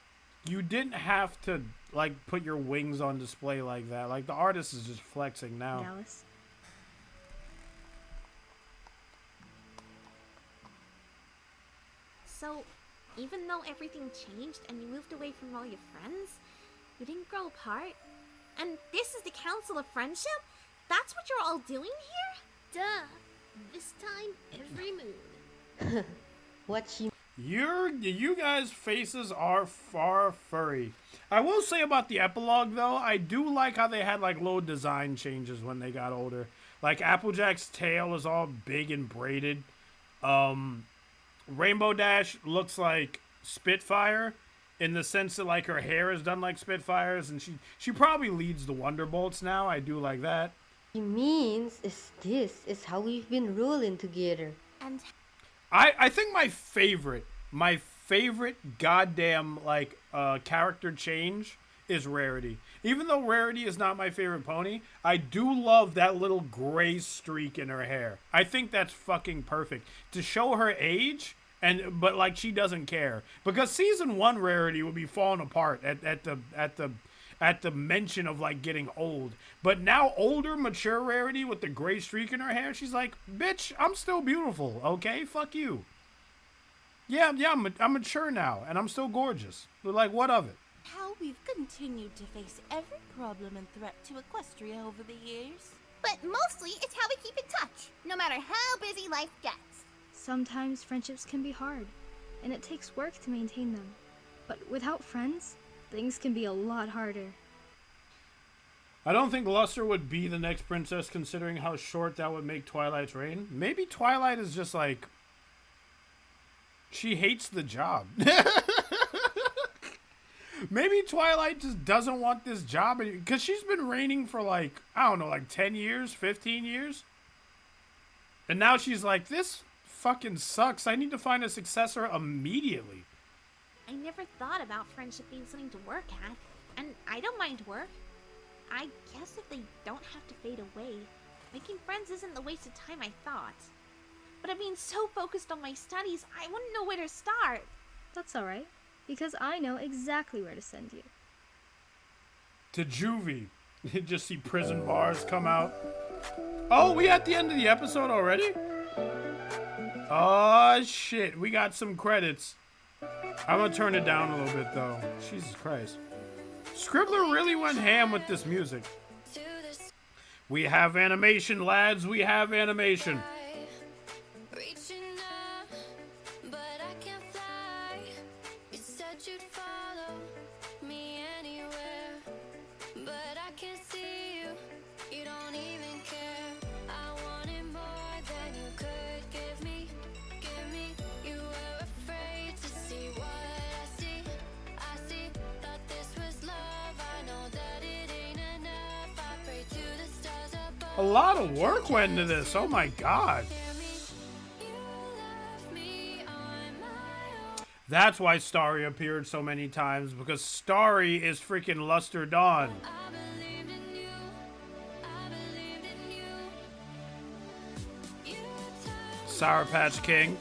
You didn't have to, like, put your wings on display like that. Like, the artist is just flexing now. Gallus. So, even though everything changed and you moved away from all your friends, We didn't grow apart. And this is the Council of Friendship? That's what you're all doing here? Duh. This time, every moon. What she... You guys' faces are far furry. I will say about the epilogue, though, I do like how they had, like, little design changes when they got older. Like, Applejack's tail is all big and braided. Rainbow Dash looks like Spitfire in the sense that, like, her hair is done like Spitfire's, and she probably leads the Wonderbolts now. I do like that. He means is this is how we've been rolling together. And I think my favorite goddamn, like, character change is Rarity. Even though Rarity is not my favorite pony, I do love that little gray streak in her hair. I think that's fucking perfect. To show her age, but, like, she doesn't care. Because season 1 Rarity would be falling apart at the mention of, like, getting old. But now older, mature Rarity with the gray streak in her hair, she's like, bitch, I'm still beautiful, okay? Fuck you. Yeah, I'm mature now, and I'm still gorgeous. But, like, what of it? How we've continued to face every problem and threat to Equestria over the years. But mostly, it's how we keep in touch, no matter how busy life gets. Sometimes friendships can be hard, and it takes work to maintain them. But without friends, things can be a lot harder. I don't think Luster would be the next princess, considering how short that would make Twilight's reign. Maybe Twilight is just like... she hates the job. Maybe Twilight just doesn't want this job. Because she's been reigning for, like, I don't know, like 10 years, 15 years? And now she's like, this fucking sucks. I need to find a successor immediately. I never thought about friendship being something to work at. And I don't mind work. I guess if they don't have to fade away, making friends isn't the waste of time I thought. But I'm being so focused on my studies, I wouldn't know where to start. That's alright, because I know exactly where to send you. To Juvie. You just see prison bars come out. Oh, we at the end of the episode already? Oh, shit. We got some credits. I'm gonna turn it down a little bit, though. Jesus Christ. Scribbler really went ham with this music. We have animation, lads. We have animation. A lot of work went into this. Oh my god. That's why Starry appeared so many times, because Starry is freaking Luster Dawn. Sour Patch King.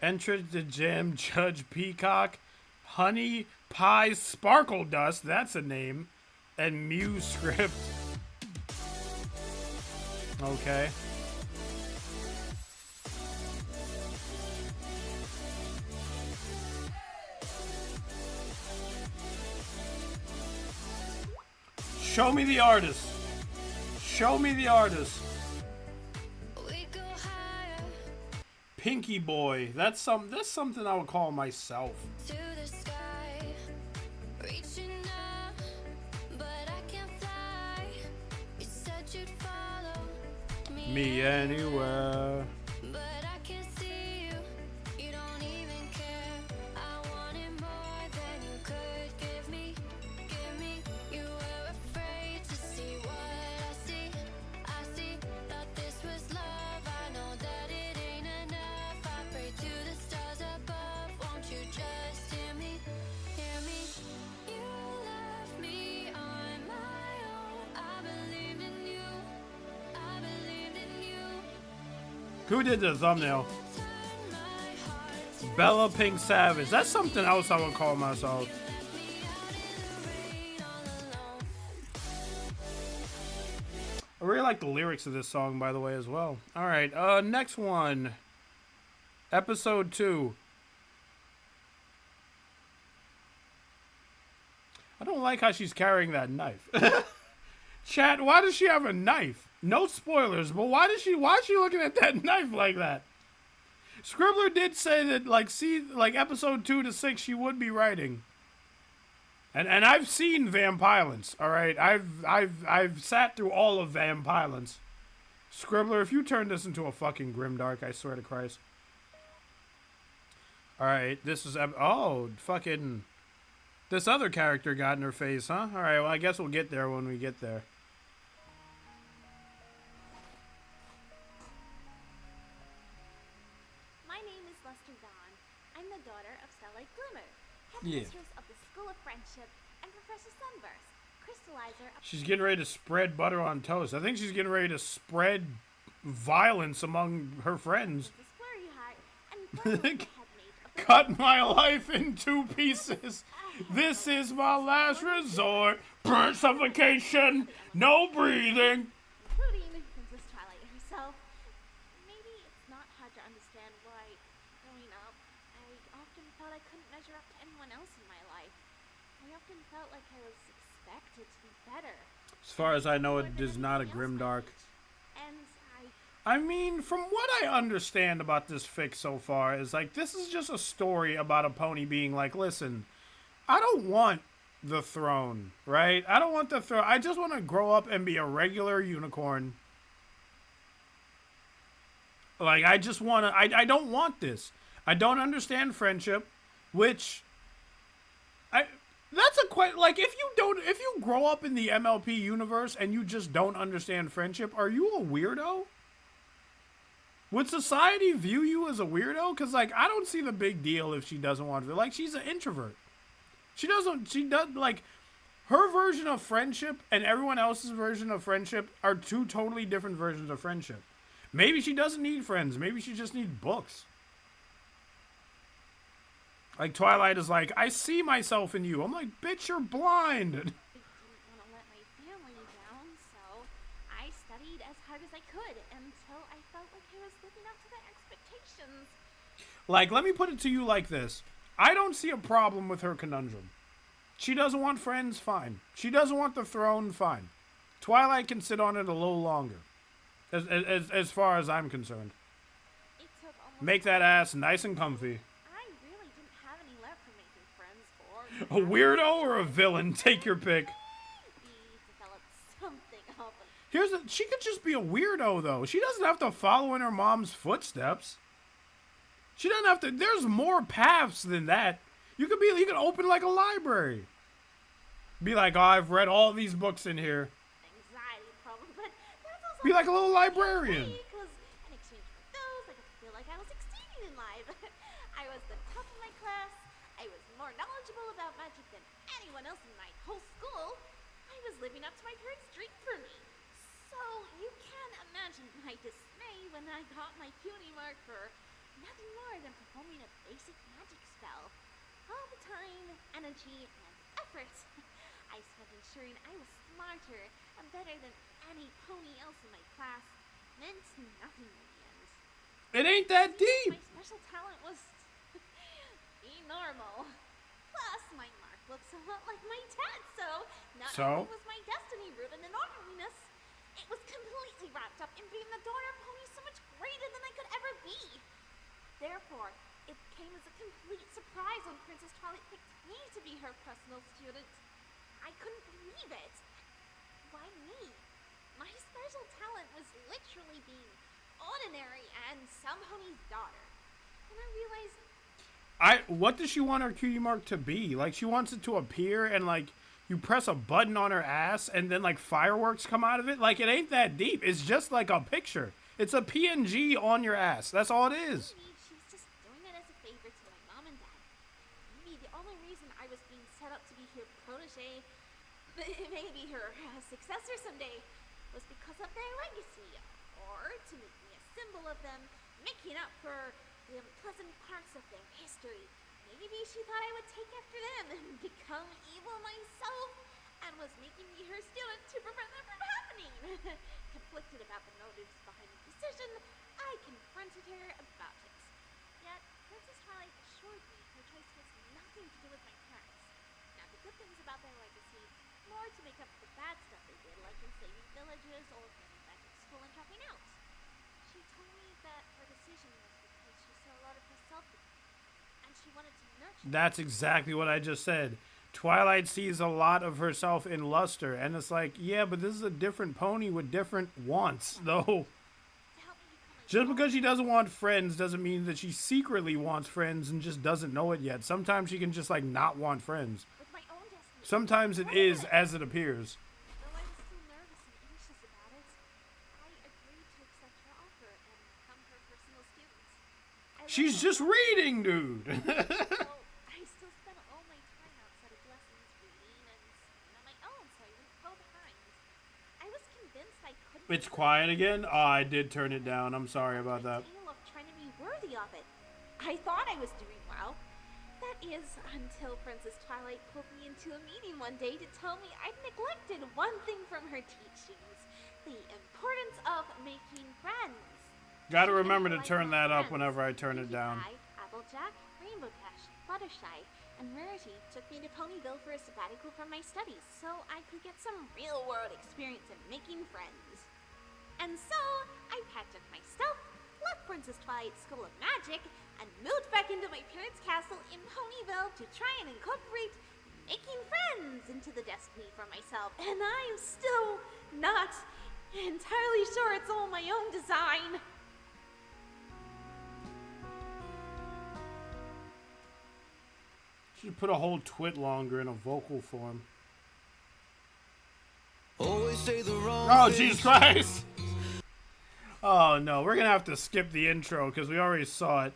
Entrance to Gym, Judge Peacock, Honey Pie Sparkle Dust, that's a name, and Mew Script. Okay. Show me the artist. Show me the artist. Pinky Boy. That's something I would call myself. Me anywhere. Who did the thumbnail? Bella Pink Savage. That's something else I would call myself. I really like the lyrics of this song, by the way, as well. All right, next one. Episode 2. I don't like how she's carrying that knife. Chat, why does she have a knife? No spoilers, but why is she looking at that knife like that? Scribbler did say that, like, episode 2 to 6 she would be writing. And I've seen Vampilance, all right? I've sat through all of Vampilance. Scribbler, if you turn this into a fucking grimdark, I swear to Christ. All right, this is fucking this other character got in her face, huh? All right, well, I guess we'll get there when we get there. My name is Luster Dawn. I'm the daughter of Starlight Glimmer, Yeah. headmistress of the School of Friendship, and Professor Sunburst, crystallizer of... She's getting ready to spread butter on toast. I think she's getting ready to spread violence among her friends. Flurry Heart, and Brony, the headmate of the... Cut my life in 2 pieces. This is my last resort. Burnt suffocation. No breathing. Including Princess Twilight herself. Maybe it's not hard to understand why, growing up, I often felt I couldn't measure up to anyone else in my life. I often felt like I was expected to be better. As far as I know, it is not a grimdark. And I mean, from what I understand about this fic so far, is like, this is just a story about a pony being like, listen, I don't want the throne, right? I don't want the throne. I just want to grow up and be a regular unicorn. Like, I just want to, I don't want this. I don't understand friendship, which, that's a quite, like, if you grow up in the MLP universe and you just don't understand friendship, are you a weirdo? Would society view you as a weirdo? Because, like, I don't see the big deal if she doesn't want to. Like, she's an introvert. She does, like, her version of friendship and everyone else's version of friendship are 2 totally different versions of friendship. Maybe she doesn't need friends. Maybe she just needs books. Like, Twilight is like, I see myself in you. I'm like, bitch, you're blind. I didn't want to let my family down, so I studied as hard as I could until I felt like I was living up to their expectations. Like, let me put it to you like this. I don't see a problem with her conundrum. She doesn't want friends, fine. She doesn't want the throne, fine. Twilight can sit on it a little longer. As far as I'm concerned. Make that ass nice and comfy. I really didn't have any left for making friends or... A weirdo or a villain? Take your pick. She could just be a weirdo, though. She doesn't have to follow in her mom's footsteps. She doesn't have to. There's more paths than that. You could open like a library. Be like, oh, I've read all these books in here. Anxiety problem, but that's also... Be like a little librarian. Because in exchange for those, I could feel like I was succeeding in life. I was the top of my class. I was more knowledgeable about magic than anyone else in my whole school. I was living up to my parents' dream for me. So you can imagine my dismay when I got my Cutie mark for nothing more than performing a basic magic spell. All the time, energy, and effort I spent ensuring I was smarter and better than any pony else in my class meant nothing in the end. It ain't that deep. My special talent was being normal. Plus, my mark looks a lot like my dad, so not only was my destiny rooted in orderliness, it was completely wrapped up in being the daughter of ponies so much greater than I could ever be. Therefore, it came as a complete surprise when Princess Twilight picked me to be her personal student. I couldn't believe it. Why me? My special talent was literally being ordinary and some pony's daughter. And I realized... What does she want her Cutie mark to be? Like, she wants it to appear and, like, you press a button on her ass and then, like, fireworks come out of it? Like, it ain't that deep. It's just like a picture. It's a PNG on your ass. That's all it is. She's just doing it as a favor to my mom and dad. Maybe the only reason I was being set up to be her protege, maybe her successor someday, was because of their legacy. Or to make me a symbol of them, making up for the unpleasant parts of their history. Maybe she thought I would take after them and become evil myself, and was making me her student to prevent that from happening. Conflicted about the motives behind the decision, I confronted her about it. Yet, Princess Twilight assured me her choice has nothing to do with my parents. Now, the good things about their legacy, more to make up for the bad stuff they did, like enslaving villages or getting back to school and dropping out. She told me that her decision was because she saw a lot of herself in me, and she wanted to nurture me. That's exactly what I just said. Twilight sees a lot of herself in Luster, and it's like, yeah, but this is a different pony with different wants, though. Just because she doesn't want friends doesn't mean that she secretly wants friends and just doesn't know it yet. Sometimes she can just, like, not want friends. Sometimes it is as it appears. Though I was still nervous and anxious about it, I agreed to accept her offer and become her personal student. She's just reading, dude. I still spent all my time outside of lessons reading and studying on my own, so I wouldn't fall behind. I was convinced I couldn't. It's quiet again? Oh, I did turn it down. I'm sorry about that. Of trying to be worthy of it. I thought I was doing well. That is, until Princess Twilight pulled me into a meeting one day to tell me I'd neglected one thing from her teachings: the importance of making friends. Gotta remember to turn that up whenever I turn it down. Applejack, Rainbow Dash, Fluttershy, and Rarity took me to Ponyville for a sabbatical from my studies so I could get some real-world experience in making friends. And so, I packed up my stuff, left Princess Twilight's School of Magic, and moved back into my parents' castle in Ponyville to try and incorporate making friends into the destiny for myself. And I'm still not entirely sure it's all my own design. Should put a whole twit longer in a vocal form. Always say the wrong Oh, thing. Jesus Christ! Oh, no. We're going to have to skip the intro because we already saw it.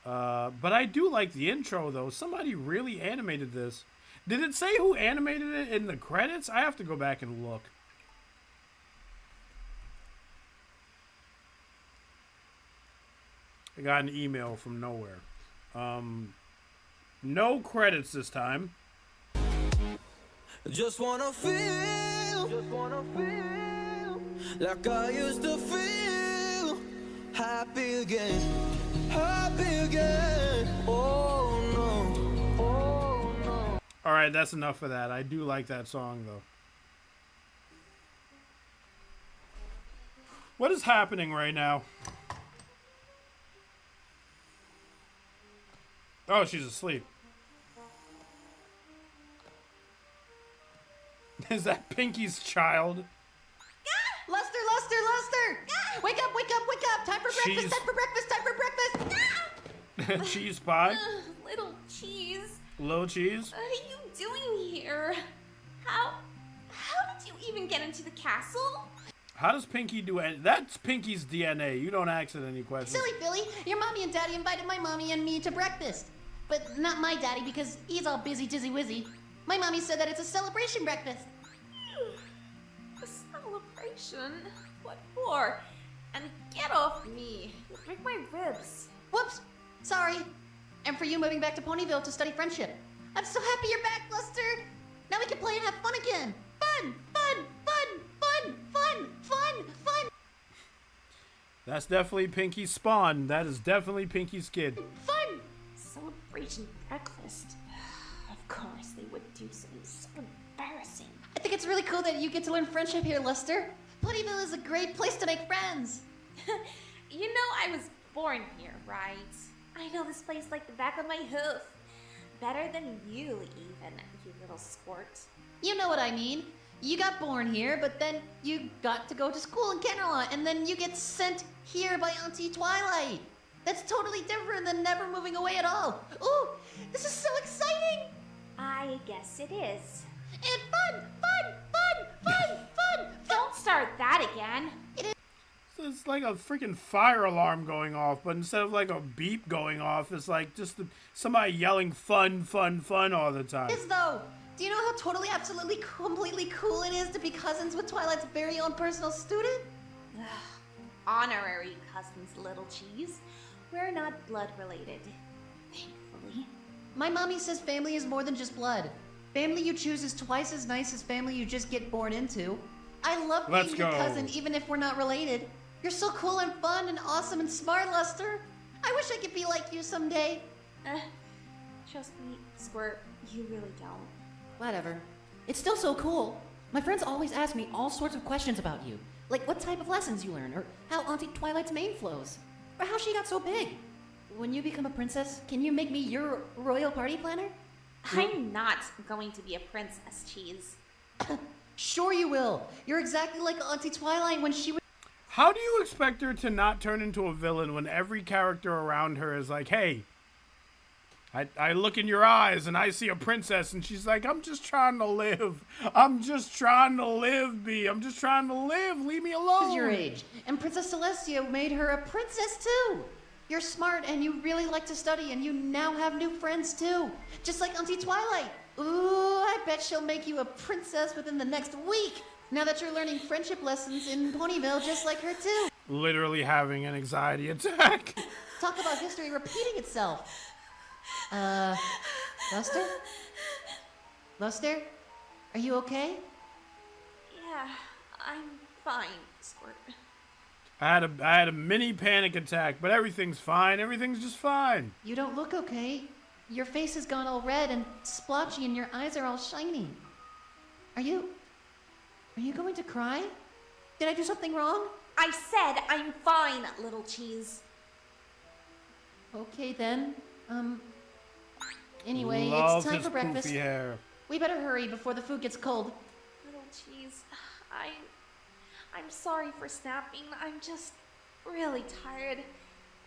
But I do like the intro, though. Somebody really animated this. Did it say who animated it in the credits? I have to go back and look. I got an email from nowhere. No credits this time. Just wanna feel like I used to feel. Happy again, happy again. Oh no, oh no. Alright, that's enough of that. I do like that song, though. What is happening right now? Oh, she's asleep. Is that Pinky's child? Luster, Luster, Luster! Wake up, wake up, wake up! Time for breakfast, time for breakfast, time for breakfast! Cheese pie? Little cheese. Little cheese? What are you doing here? How did you even get into the castle? How does Pinky do it? That's Pinky's DNA. You don't ask it any questions. Silly Billy, your mommy and daddy invited my mommy and me to breakfast. But not my daddy because he's all busy, dizzy, wizzy. My mommy said that it's a celebration breakfast. A celebration? What for? And get off me. You'll break my ribs. Whoops. Sorry. And for you moving back to Ponyville to study friendship. I'm so happy you're back, Luster. Now we can play and have fun again. Fun, fun, fun, fun, fun, fun, fun. That's definitely Pinky's spawn. That is definitely Pinky's kid. Fun. Celebration breakfast. Of course they would do something so embarrassing. I think it's really cool that you get to learn friendship here, Luster. Ponyville is a great place to make friends. You know I was born here, right? I know this place like the back of my hoof. Better than you, even, you little squirt. You know what I mean. You got born here, but then you got to go to school in Canterlot, and then you get sent here by Auntie Twilight. That's totally different than never moving away at all. Ooh, this is so exciting! I guess it is. And fun, fun, fun, fun, fun! Don't start that again. It's like a freaking fire alarm going off, but instead of like a beep going off, it's like just somebody yelling fun, fun, fun all the time. It is though. Do you know how totally, absolutely, completely cool it is to be cousins with Twilight's very own personal student? Honorary cousins, little cheese. We're not blood related, thankfully. My mommy says family is more than just blood. Family you choose is twice as nice as family you just get born into. I love being your cousin even if we're not related. You're so cool and fun and awesome and smart, Luster. I wish I could be like you someday. Trust me, Squirt, you really don't. Whatever. It's still so cool. My friends always ask me all sorts of questions about you. Like what type of lessons you learn, or how Auntie Twilight's mane flows, or how she got so big. When you become a princess, can you make me your royal party planner? I'm not going to be a princess, Cheese. Sure you will. You're exactly like Auntie Twilight when she was... How do you expect her to not turn into a villain when every character around her is like, hey, I look in your eyes and I see a princess, and she's like, I'm just trying to live. I'm just trying to live, B. I'm just trying to live. Leave me alone. Your age. And Princess Celestia made her a princess too. You're smart and you really like to study, and you now have new friends too. Just like Auntie Twilight. Ooh, I bet she'll make you a princess within the next week. Now that you're learning friendship lessons in Ponyville just like her too. Literally having an anxiety attack. Talk about history repeating itself. Luster? Luster? Are you okay? Yeah, I'm fine, Squirt. I had a mini panic attack, but everything's fine. Everything's just fine. You don't look okay. Your face has gone all red and splotchy and your eyes are all shiny. Are you going to cry? Did I do something wrong? I said I'm fine, little cheese. Okay then. Anyway, Love it's time his for breakfast. poofy hair. We better hurry before the food gets cold. Little cheese, I'm sorry for snapping. I'm just really tired.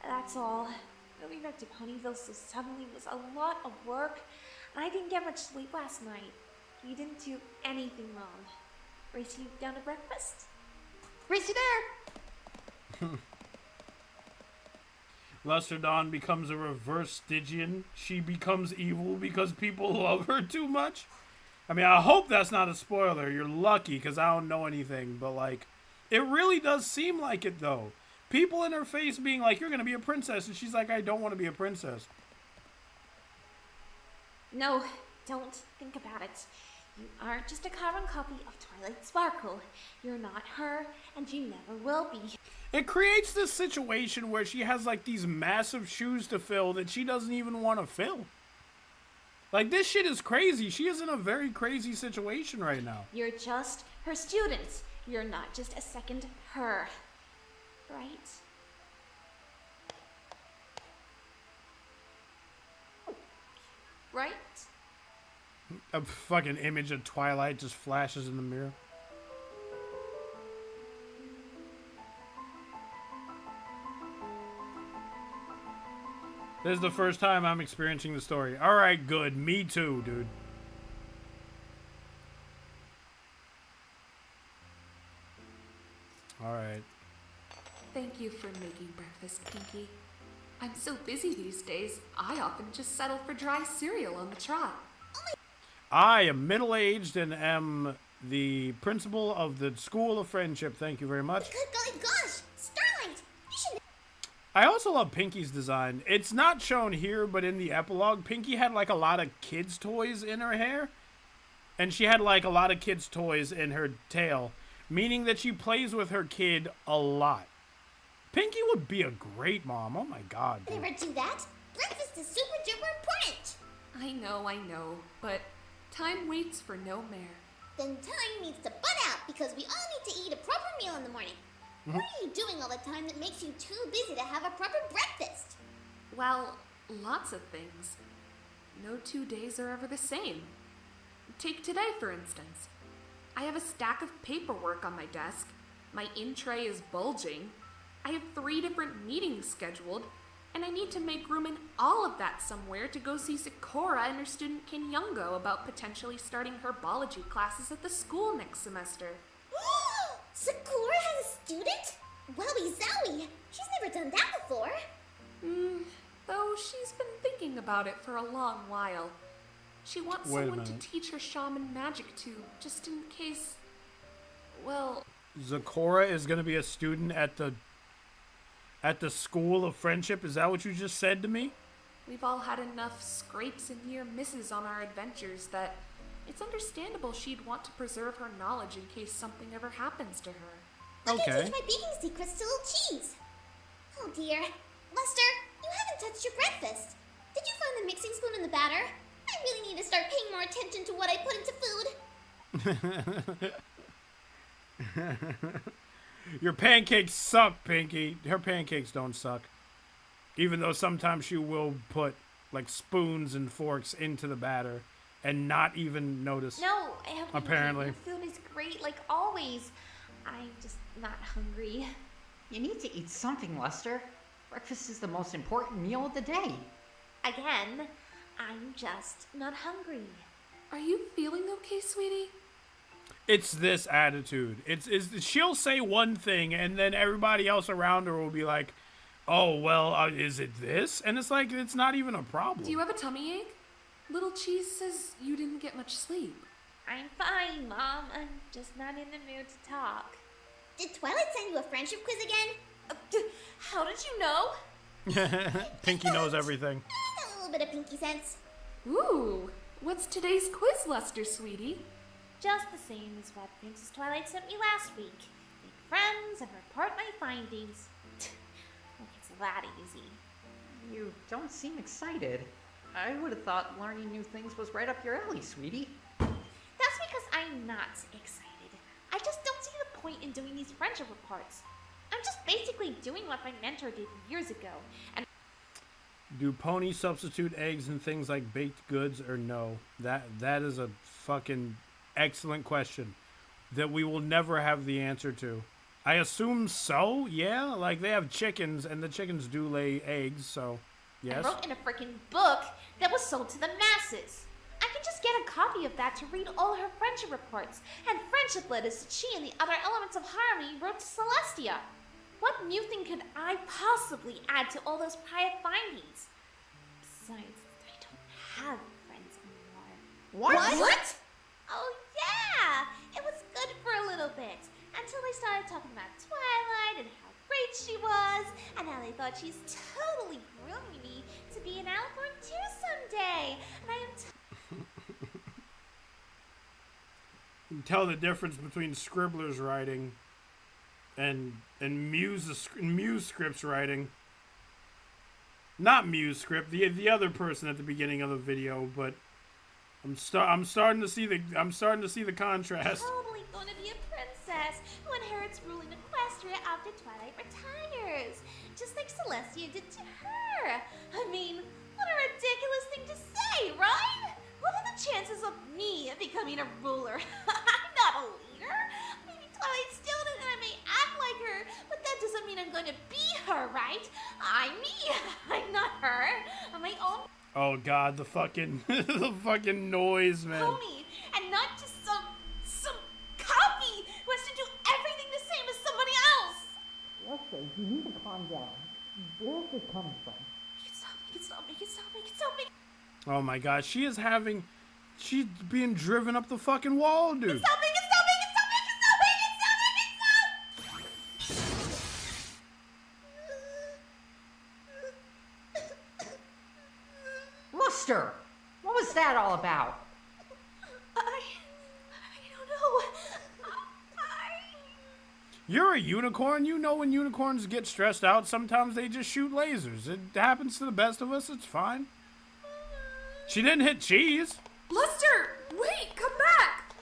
That's all. Moving back to Ponyville so suddenly was a lot of work, and I didn't get much sleep last night. You didn't do anything wrong. Race you down to breakfast? Race you there! Luster Dawn becomes a reverse Stygian. She becomes evil because people love her too much. I mean, I hope that's not a spoiler. You're lucky because I don't know anything. But, like, it really does seem like it, though. People in her face being like, you're going to be a princess. And she's like, I don't want to be a princess. No, don't think about it. You are just a carbon copy of Twilight Sparkle. You're not her, and you never will be. It creates this situation where she has, like, these massive shoes to fill that she doesn't even want to fill. Like, this shit is crazy. She is in a very crazy situation right now. You're just her student. You're not just a second her. Right? Right? A fucking image of Twilight just flashes in the mirror. This is the first time I'm experiencing the story. Alright, good. Me too, dude. Alright. Thank you for making breakfast, Pinky. I'm so busy these days, I often just settle for dry cereal on the trot. I am middle-aged and am the principal of the School of Friendship. Thank you very much. Good gosh, Starlight! You should... I also love Pinky's design. It's not shown here, but in the epilogue, Pinky had like a lot of kids' toys in her hair. And she had like a lot of kids' toys in her tail, meaning that she plays with her kid a lot. Pinky would be a great mom. Oh my god. Dude. Never do that. Breakfast is super duper important. I know, but time waits for no mare. Then time needs to butt out because we all need to eat a proper meal in the morning. What are you doing all the time that makes you too busy to have a proper breakfast? Well, lots of things. No 2 days are ever the same. Take today, for instance. I have a stack of paperwork on my desk. My in tray is bulging. I have 3 different meetings scheduled, and I need to make room in all of that somewhere to go see Sakura and her student Kinyungo about potentially starting herbology classes at the school next semester. Sakura has a student? Wowie zowie! She's never done that before. Though she's been thinking about it for a long while. She wants someone to teach her shaman magic to, just in case, well... Sakura is going to be a student at the at the school of friendship? Is that what you just said to me? We've all had enough scrapes and near misses on our adventures that it's understandable she'd want to preserve her knowledge in case something ever happens to her. I can teach my baking secrets to little cheese. Oh dear. Lester, you haven't touched your breakfast. Did you find the mixing spoon in the batter? I really need to start paying more attention to what I put into food. Your pancakes suck, Pinky. Her pancakes don't suck. Even though sometimes she will put, like, spoons and forks into the batter and not even notice. No, I haven't. Apparently. Your food is great, like always. I'm just not hungry. You need to eat something, Lester. Breakfast is the most important meal of the day. Again, I'm just not hungry. Are you feeling okay, sweetie? It's this attitude. It's she'll say one thing and then everybody else around her will be like, oh, well, is it this? And it's like, it's not even a problem. Do you have a tummy ache? Little Cheese says you didn't get much sleep. I'm fine, Mom. I'm just not in the mood to talk. Did Twilight send you a friendship quiz again? How did you know? Pinky knows everything. A little bit of Pinky sense. Ooh, what's today's quiz, Lester, sweetie? Just the same as what Princess Twilight sent me last week. Make friends and report my findings. Like it's that easy. You don't seem excited. I would have thought learning new things was right up your alley, sweetie. That's because I'm not excited. I just don't see the point in doing these friendship reports. I'm just basically doing what my mentor did years ago. And Do ponies substitute eggs in things like baked goods or no? That is a fucking excellent question that we will never have the answer to. I assume so, yeah. Like, they have chickens, and the chickens do lay eggs, so yes. I wrote in a freaking book that was sold to the masses. I could just get a copy of that to read all her friendship reports and friendship letters that she and the other elements of harmony wrote to Celestia. What new thing could I possibly add to all those prior findings? Besides, I don't have friends anymore. What? Oh yeah! It was good for a little bit. Until they started talking about Twilight and how great she was, and how they thought she's totally grooming me to be an Alicorn too someday. And I am You can tell the difference between Scribbler's writing and Muse Script's writing. Not Muse Script, the other person at the beginning of the video, but I'm starting to see the contrast. probably gonna be a princess who inherits ruling Equestria after Twilight retires, just like Celestia did to her. I mean, what a ridiculous thing to say, right? What are the chances of me becoming a ruler? I'm not a leader. Maybe Twilight still and I may act like her, but that doesn't mean I'm gonna be her, right? I'm me. I'm not her. I'm my own Oh god, the fucking noise, man. pony, and not just some copy who has to do everything the same as somebody else. Lester, you need to calm down. Where is this coming from? Make it stop. Oh my god, she's being driven up the fucking wall, dude. Stop. Lester, what was that all about? I don't know. You're a unicorn. You know when unicorns get stressed out, sometimes they just shoot lasers. It happens to the best of us. It's fine. She didn't hit cheese. Lester, wait, come back!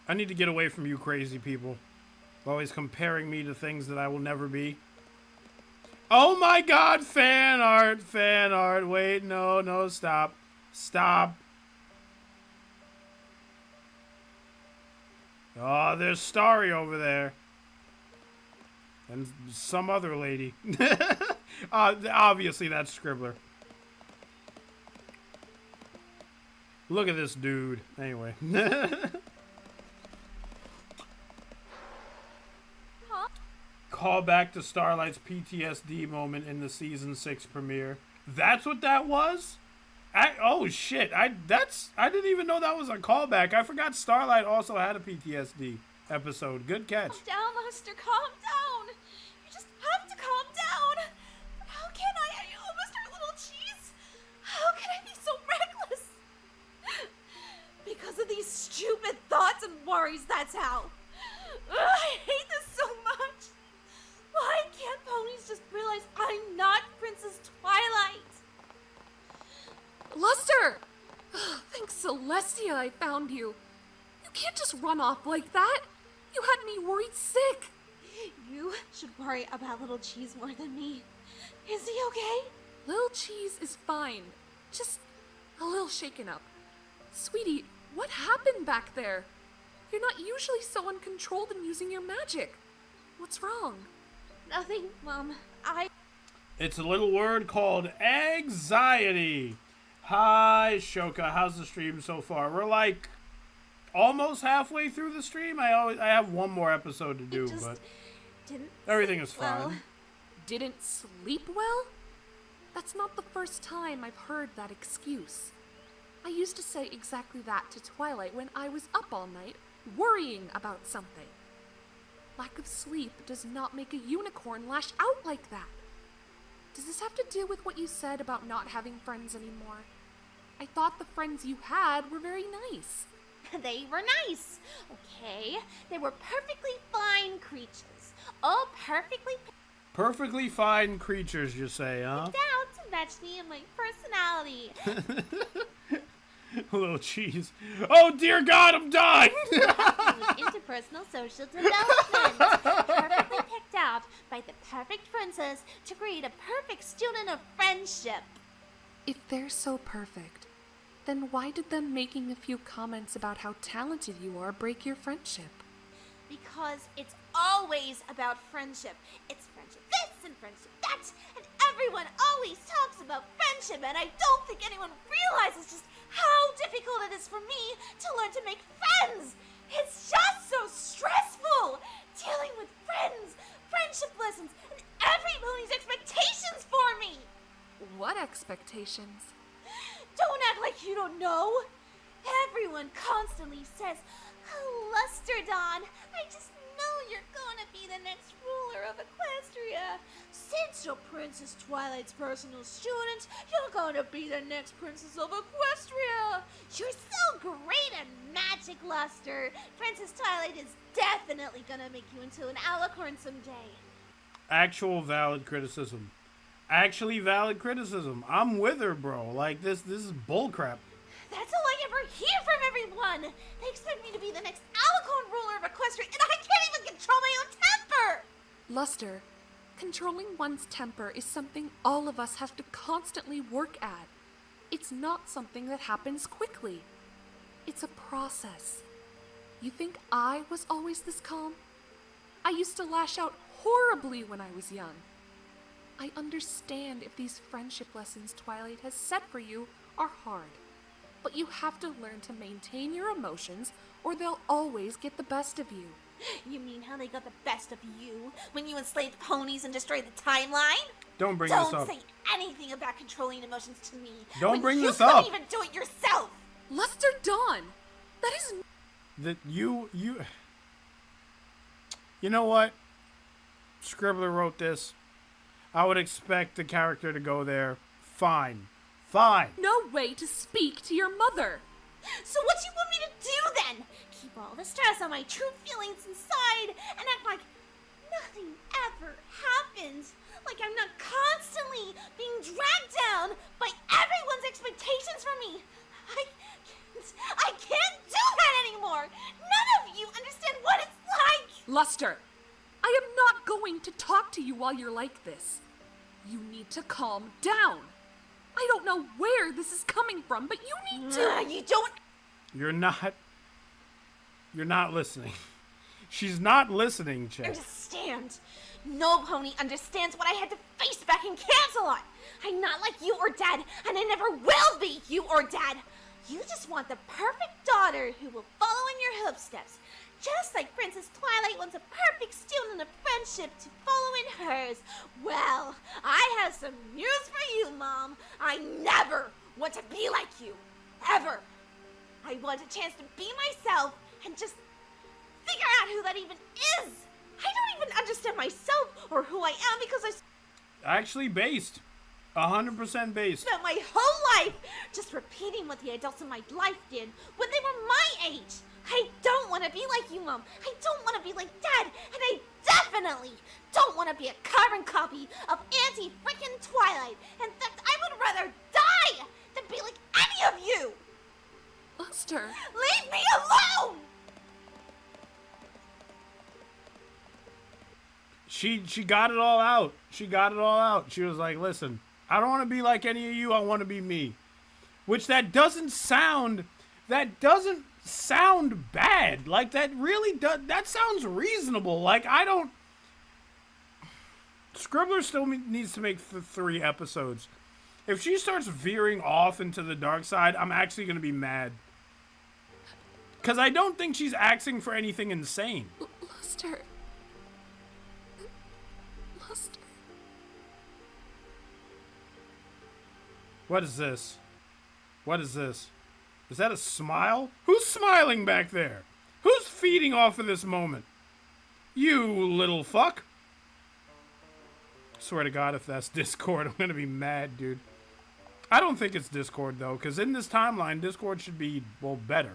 I need to get away from you crazy people. Always comparing me to things that I will never be. Oh my god, fan art. Wait, no, stop. Oh, there's Starry over there. And some other lady. Obviously, that's Scribbler. Look at this dude. Anyway. Call back to Starlight's PTSD moment in the season 6 premiere. That's what that was? Oh shit! I didn't even know that was a callback. I forgot Starlight also had a PTSD. episode. Good catch. Calm down, Lester, calm down. You just have to calm down. How can I? Oh, Mr. Little Cheese. How can I be so reckless? Because of these stupid thoughts and worries, that's how. I hate this so much. Why can't ponies just realize I'm not Princess Twilight? Luster! Thanks Celestia I found you. You can't just run off like that. You had me worried sick. You should worry about Little Cheese more than me. Is he okay? Little Cheese is fine. Just a little shaken up. Sweetie, what happened back there? You're not usually so uncontrolled in using your magic. What's wrong? Nothing, Mom. It's a little word called anxiety. Hi, Shoka. How's the stream so far? We're like almost halfway through the stream. I have one more episode to do, but everything is fine. Didn't sleep well? That's not the first time I've heard that excuse. I used to say exactly that to Twilight when I was up all night, worrying about something. Lack of sleep does not make a unicorn lash out like that. Does this have to do with what you said about not having friends anymore? I thought the friends you had were very nice. They were nice, okay? They were perfectly fine creatures. Oh, Perfectly fine creatures, you say, huh? down to match me and my personality. A little cheese. Oh, dear God, I'm dying! With interpersonal social development. Perfectly picked out by the perfect princess to create a perfect student of friendship. If they're so perfect, then why did them making a few comments about how talented you are break your friendship? Because it's always about friendship. It's friendship this and friendship that, and everyone always talks about friendship, and I don't think anyone realizes just how difficult it is for me to learn to make friends. It's just so stressful dealing with friends, friendship lessons, and everybody's expectations for me. What expectations? Don't act like you don't know. Everyone constantly says, "Oh, Lusterdon, I just know you're gonna be the next ruler of Equestria. Since you're Princess Twilight's personal student, you're gonna be the next Princess of Equestria. You're so great at magic, Luster. Princess Twilight is definitely gonna make you into an alicorn someday." Actual valid criticism. Actually valid criticism. I'm with her, bro. Like, this is bullcrap. That's all I ever hear from everyone. They expect me to be the next alicorn ruler of Equestria, and I can't even control my own temper. Luster, controlling one's temper is something all of us have to constantly work at. It's not something that happens quickly. It's a process. You think I was always this calm? I used to lash out horribly when I was young. I understand if these friendship lessons Twilight has set for you are hard, but you have to learn to maintain your emotions or they'll always get the best of you. You mean how they got the best of you when you enslaved ponies and destroyed the timeline? Don't bring this up. Don't say anything about controlling emotions to me. Don't bring this You up. couldn't even do it yourself. Luster Dawn, that is... That you know what? Scribbler wrote this. I would expect the character to go there. Fine. No way to speak to your mother. So what do you want me to do then? Keep all the stress on my true feelings inside and act like nothing ever happened? Like I'm not constantly being dragged down by everyone's expectations for me? I can't do that anymore. None of you understand what it's like. Luster, I am not going to talk to you while you're like this. You need to calm down. I don't know where this is coming from, but you need to... You don't... You're not listening. She's not listening, Chet. Understand. No pony understands what I had to face back in Cancelot. I'm not like you or Dad, and I never will be you or Dad. You just want the perfect daughter who will follow in your footsteps. Just like Princess Twilight wants a perfect student of friendship to follow in hers. Well, I have some news for you, Mom. I never want to be like you. Ever. I want a chance to be myself and just figure out who that even is. I don't even understand myself or who I am because I Actually based. 100% based. spent my whole life just repeating what the adults in my life did when they were my age. I don't want to be like you, Mom. I don't want to be like Dad. And I definitely don't want to be a carbon copy of anti-frickin' Twilight. In fact, I would rather die than be like any of you. Luster. Leave me alone! She got it all out. She got it all out. She was like, listen, I don't want to be like any of you. I want to be me. Which that doesn't sound bad. Like, that really does. That sounds reasonable. Like, I don't. Scribbler still needs to make 3 episodes. If she starts veering off into the dark side, I'm actually going to be mad. Because I don't think she's asking for anything insane. Luster. Luster. What is this? What is this? Is that a smile? Who's smiling back there? Who's feeding off of this moment? You little fuck. Swear to God, if that's Discord, I'm gonna be mad, dude. I don't think it's Discord, though, because in this timeline, Discord should be, well, better.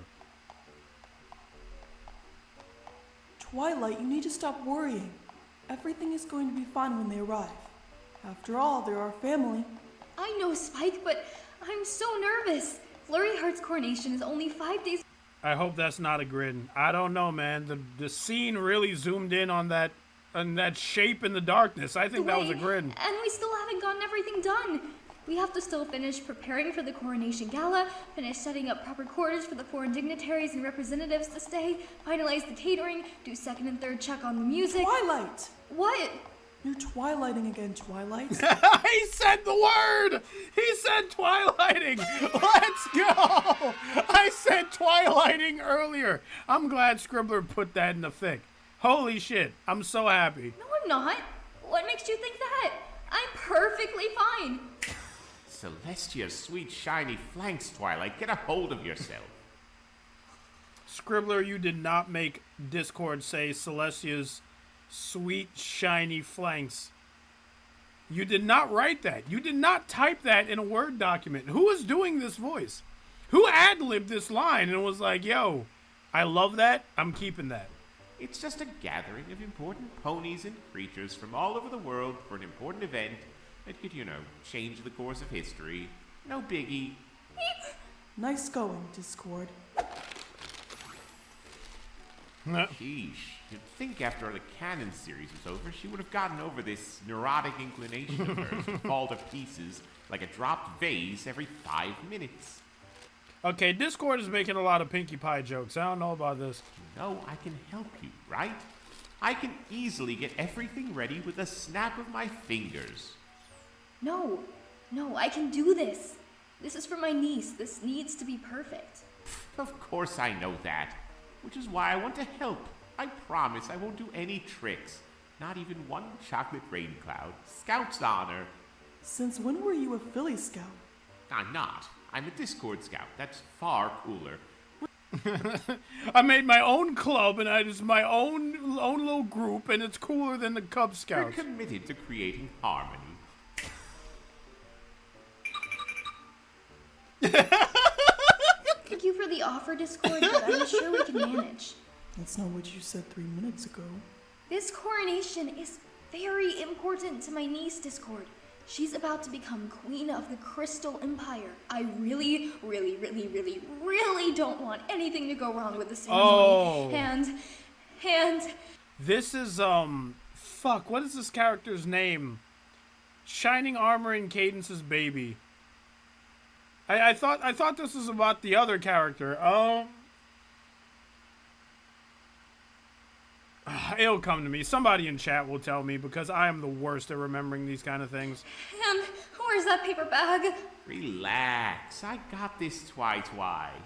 Twilight, you need to stop worrying. Everything is going to be fine when they arrive. After all, they're our family. I know, Spike, but I'm so nervous. Flurry Heart's coronation is only 5 days. I hope that's not a grid. I don't know, man. The scene really zoomed in on that shape in the darkness. I think that was a grid. And we still haven't gotten everything done. We have to still finish preparing for the coronation gala, finish setting up proper quarters for the foreign dignitaries and representatives to stay, finalize the catering, do second and third check on the music. Twilight! What? You're twilighting again, Twilight. He said the word! He said twilighting! Let's go! I said twilighting earlier. I'm glad Scribbler put that in the fic. Holy shit, I'm so happy. No, I'm not. What makes you think that? I'm perfectly fine. Celestia's sweet shiny flanks, Twilight. Get a hold of yourself. Scribbler, you did not make Discord say Celestia's sweet shiny flanks. You did not write that. You did not type that in a Word document. Who is doing this voice? Who ad-libbed this line and was like, yo, I love that. I'm keeping that. It's just a gathering of important ponies and creatures from all over the world for an important event that could, change the course of history. No biggie. Nice going, Discord. Sheesh. You'd think after the Canon series was over, she would have gotten over this neurotic inclination of hers to fall to pieces like a dropped vase every 5 minutes. Okay, Discord is making a lot of Pinkie Pie jokes. I don't know about this. No, I can help you, right? I can easily get everything ready with a snap of my fingers. No, I can do this. This is for my niece. This needs to be perfect. Of course I know that, which is why I want to help. I promise I won't do any tricks. Not even one chocolate rain cloud. Scout's honor. Since when were you a Philly Scout? I'm not. I'm a Discord Scout. That's far cooler. I made my own club and I just my own little group, and it's cooler than the Cub Scouts. We're committed to creating harmony. Thank you for the offer, Discord, but I'm sure we can manage. That's not what you said 3 minutes ago. This coronation is very important to my niece, Discord. She's about to become queen of the Crystal Empire. I really, really, really, really, really don't want anything to go wrong with the ceremony. Oh. And... This is, fuck, what is this character's name? Shining Armor and Cadence's baby. I thought this was about the other character. It'll come to me. Somebody in chat will tell me, because I am the worst at remembering these kind of things. And where's that paper bag? Relax. I got this, Twi.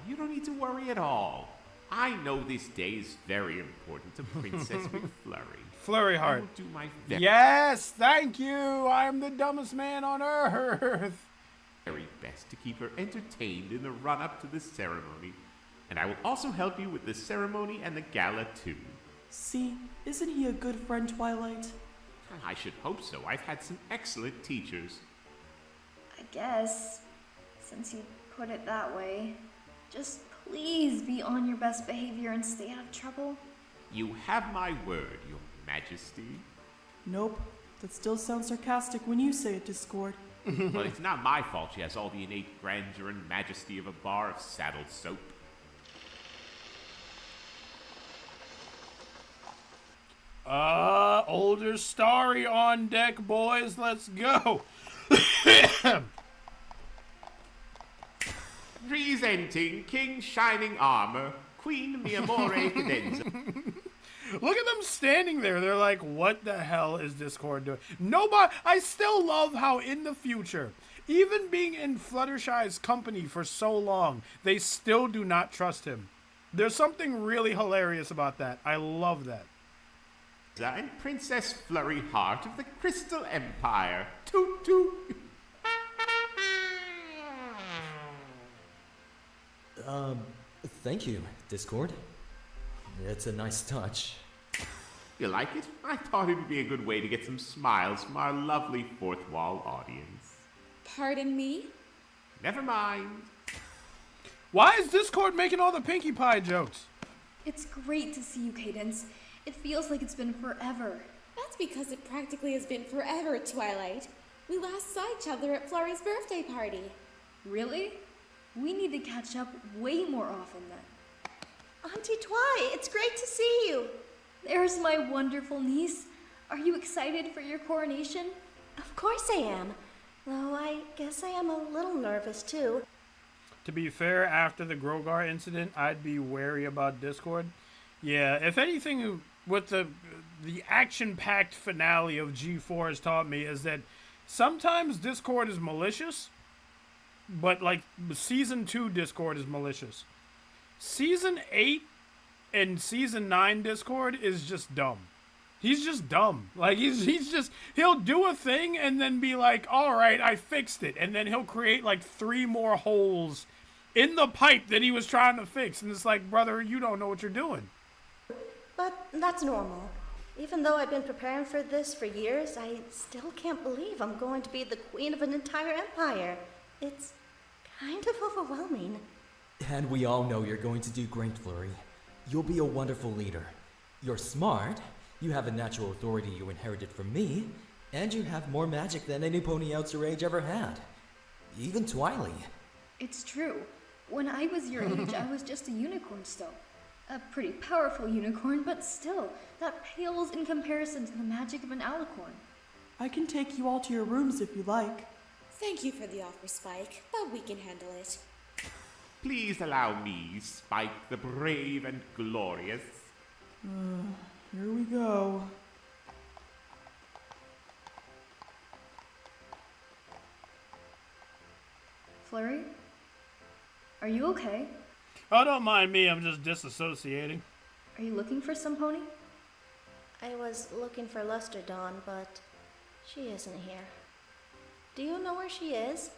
You don't need to worry at all. I know this day is very important to Princess McFlurry. Flurry I Heart. will do my very Yes, thank you. I am the dumbest man on earth. best to keep her entertained in the run-up to the ceremony. And I will also help you with the ceremony and the gala, too. See, isn't he a good friend, Twilight? I should hope so. I've had some excellent teachers. I guess, since you put it that way. Just please be on your best behavior and stay out of trouble. You have my word, Your Majesty. Nope. That still sounds sarcastic when you say it, Discord. Well, it's not my fault she has all the innate grandeur and majesty of a bar of saddled soap. Older Starry on deck, boys. Let's go. Presenting King Shining Armor, Queen mi amore Cadence. Look at them standing there. They're like, what the hell is Discord doing? Nobody. I still love how in the future, even being in Fluttershy's company for so long, they still do not trust him. There's something really hilarious about that. I love that. And Princess Flurry Heart of the Crystal Empire. Toot toot. Thank you, Discord. It's a nice touch. You like it? I thought it would be a good way to get some smiles from our lovely fourth wall audience. Pardon me? Never mind. Why is Discord making all the Pinkie Pie jokes? It's great to see you, Cadence. It feels like it's been forever. That's because it practically has been forever, Twilight. We last saw each other at Flurry's birthday party. Really? We need to catch up way more often then. Auntie Twi, it's great to see you. There's my wonderful niece. Are you excited for your coronation? Of course I am. Though I guess I am a little nervous too. To be fair, after the Grogar incident, I'd be wary about Discord. Yeah, if anything, what the action-packed finale of G4 has taught me is that sometimes Discord is malicious, but like Season 2 Discord is malicious. Season 8 and Season 9 Discord is just dumb. He's just dumb. Like, he'll do a thing and then be like, all right, I fixed it. And then he'll create like 3 more holes in the pipe that he was trying to fix. And it's like, brother, you don't know what you're doing. But that's normal. Even though I've been preparing for this for years, I still can't believe I'm going to be the queen of an entire empire. It's kind of overwhelming. And we all know you're going to do great, Flurry. You'll be a wonderful leader. You're smart, you have a natural authority you inherited from me, and you have more magic than any pony else your age ever had. Even Twilight. It's true. When I was your age, I was just a unicorn still. A pretty powerful unicorn, but still, that pales in comparison to the magic of an alicorn. I can take you all to your rooms if you like. Thank you for the offer, Spike, but we can handle it. Please allow me, Spike the brave and glorious. Here we go. Flurry? Are you okay? Oh, don't mind me, I'm just disassociating. Are you looking for some pony? I was looking for Luster Dawn, but she isn't here. Do you know where she is?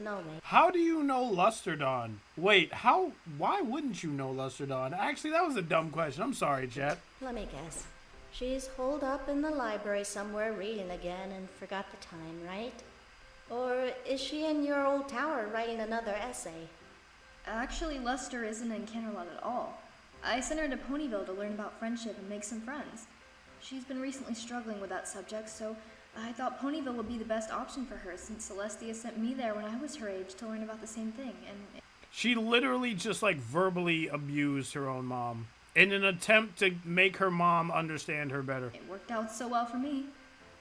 No, mate. How do you know Lusterdon? Wait, why wouldn't you know Lusterdon? Actually, that was a dumb question. I'm sorry, chat. Let me guess. She's holed up in the library somewhere reading again and forgot the time, right? Or is she in your old tower writing another essay? Actually, Luster isn't in Canterlot at all. I sent her to Ponyville to learn about friendship and make some friends. She's been recently struggling with that subject, so I thought Ponyville would be the best option for her since Celestia sent me there when I was her age to learn about the same thing, and... She literally just like verbally abused her own mom in an attempt to make her mom understand her better. It worked out so well for me.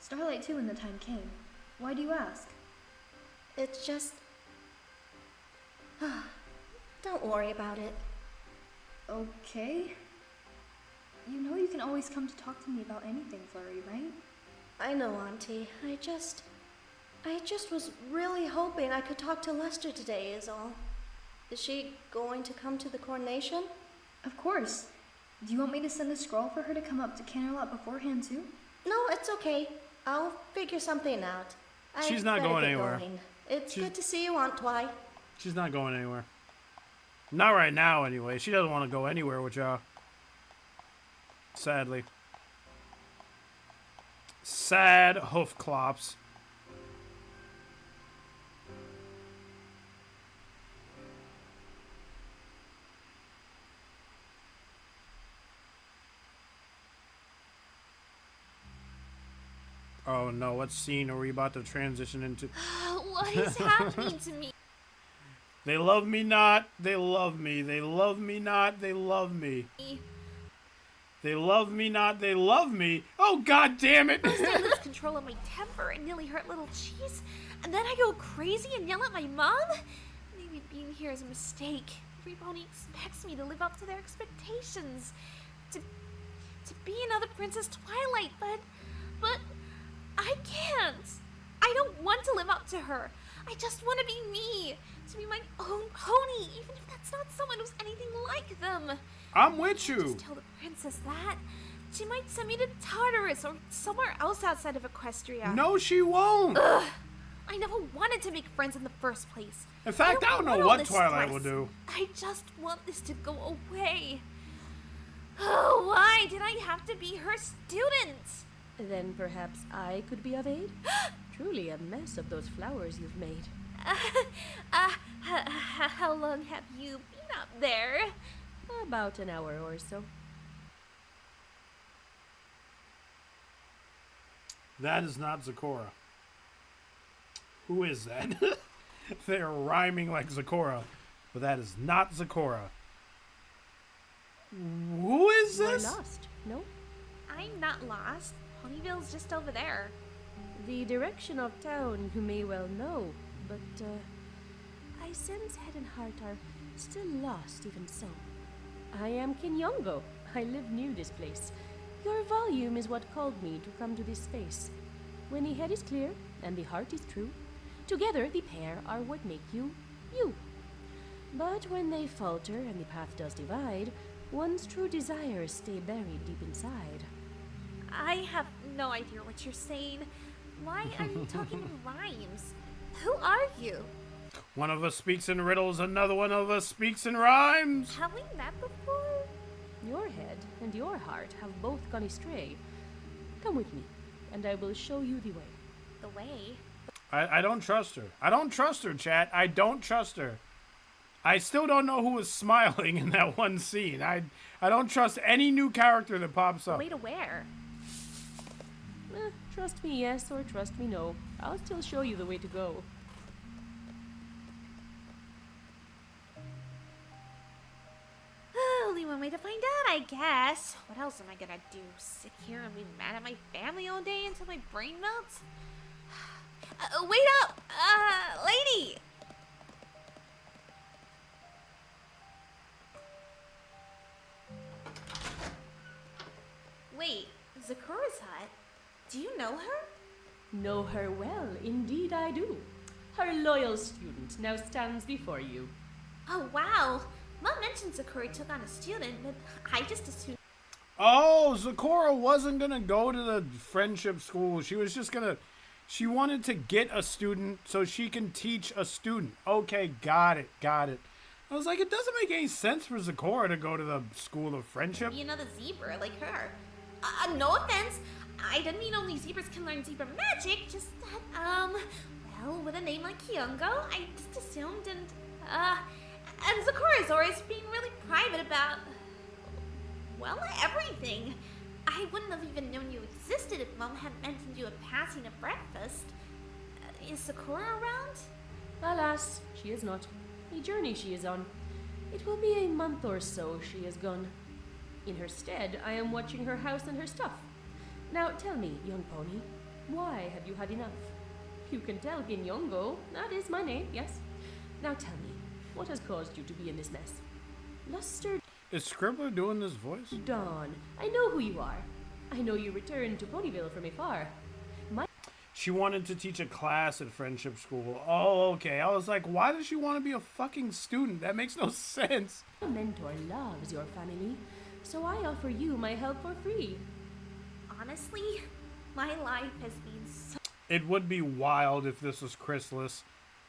Starlight too when the time came. Why do you ask? It's just... Don't worry about it. Okay. You know you can always come to talk to me about anything, Flurry, right? I know, Auntie. I just was really hoping I could talk to Lester today, is all. Is she going to come to the coronation? Of course. Do you want me to send a scroll for her to come up to Canterlot beforehand, too? No, it's okay. I'll figure something out. She's not going anywhere. It's good to see you, Aunt Twi. She's not going anywhere. Not right now, anyway. She doesn't want to go anywhere with y'all. Sadly. Sad hoof clops. Oh no, what scene are we about to transition into? What is happening to me? They love me not, they love me. They love me not, they love me. They love me not, they love me. Oh, god damn it! First I lose control of my temper and nearly hurt little Cheese, and then I go crazy and yell at my mom? Maybe being here is a mistake. Everybody expects me to live up to their expectations. To be another Princess Twilight, but I can't. I don't want to live up to her. I just want to be me. To be my own pony, even if that's not someone who's anything like them. I'm with you. Just tell the princess that. She might send me to Tartarus or somewhere else outside of Equestria. No, she won't. Ugh. I never wanted to make friends in the first place. In fact, I don't know what Twilight will do. I just want this to go away. Oh, why did I have to be her student? Then perhaps I could be of aid? Truly a mess of those flowers you've made. How long have you been up there? About an hour or so. That is not Zecora. Who is that? They're rhyming like Zecora, but that is not Zecora. Who is this? You're lost, no? I'm not lost. Ponyville's just over there. The direction of town you may well know, but I sense head and heart are still lost even so. I am Kinyongo. I live near this place. Your volume is what called me to come to this space. When the head is clear and the heart is true, together the pair are what make you, you. But when they falter and the path does divide, one's true desires stay buried deep inside. I have no idea what you're saying. Why are you talking rhymes? Who are you? One of us speaks in riddles, another one of us speaks in rhymes. Have we met before? Your head and your heart have both gone astray. Come with me, and I will show you the way. The way? I don't trust her. I don't trust her, chat. I don't trust her. I still don't know who was smiling in that one scene. I don't trust any new character that pops up. Way to where? Trust me yes or trust me no. I'll still show you the way to go. Only one way to find out, I guess. What else am I gonna do? Sit here and be mad at my family all day until my brain melts? Wait up! Lady! Wait, Zecura's hut? Do you know her? Know her well, indeed I do. Her loyal student now stands before you. Oh, wow. Mom mentioned Zecora took on a student, but I just assumed... Oh, Zecora wasn't gonna go to the friendship school. She was just gonna... She wanted to get a student so she can teach a student. Okay, got it. I was like, it doesn't make any sense for Zecora to go to the school of friendship. Be another zebra like her. No offense. I didn't mean only zebras can learn zebra magic, just that, well, with a name like Kyungo, I just assumed, and Zecora is always being really private about, well, everything. I wouldn't have even known you existed if Mom hadn't mentioned you in passing at breakfast. Is Zecora around? Alas, she is not. The journey she is on. It will be a month or so she is gone. In her stead, I am watching her house and her stuff. Now tell me, young pony, why have you had enough? You can tell Ginyongo, that is my name, yes. Now tell me, what has caused you to be in this mess? Luster... Is Scribbler doing this voice? Dawn, I know who you are. I know you returned to Ponyville from afar. She wanted to teach a class at friendship school. Oh, okay. I was like, why does she want to be a fucking student? That makes no sense. My mentor loves your family, so I offer you my help for free. Honestly, my life has been so... It would be wild if this was Chrysalis.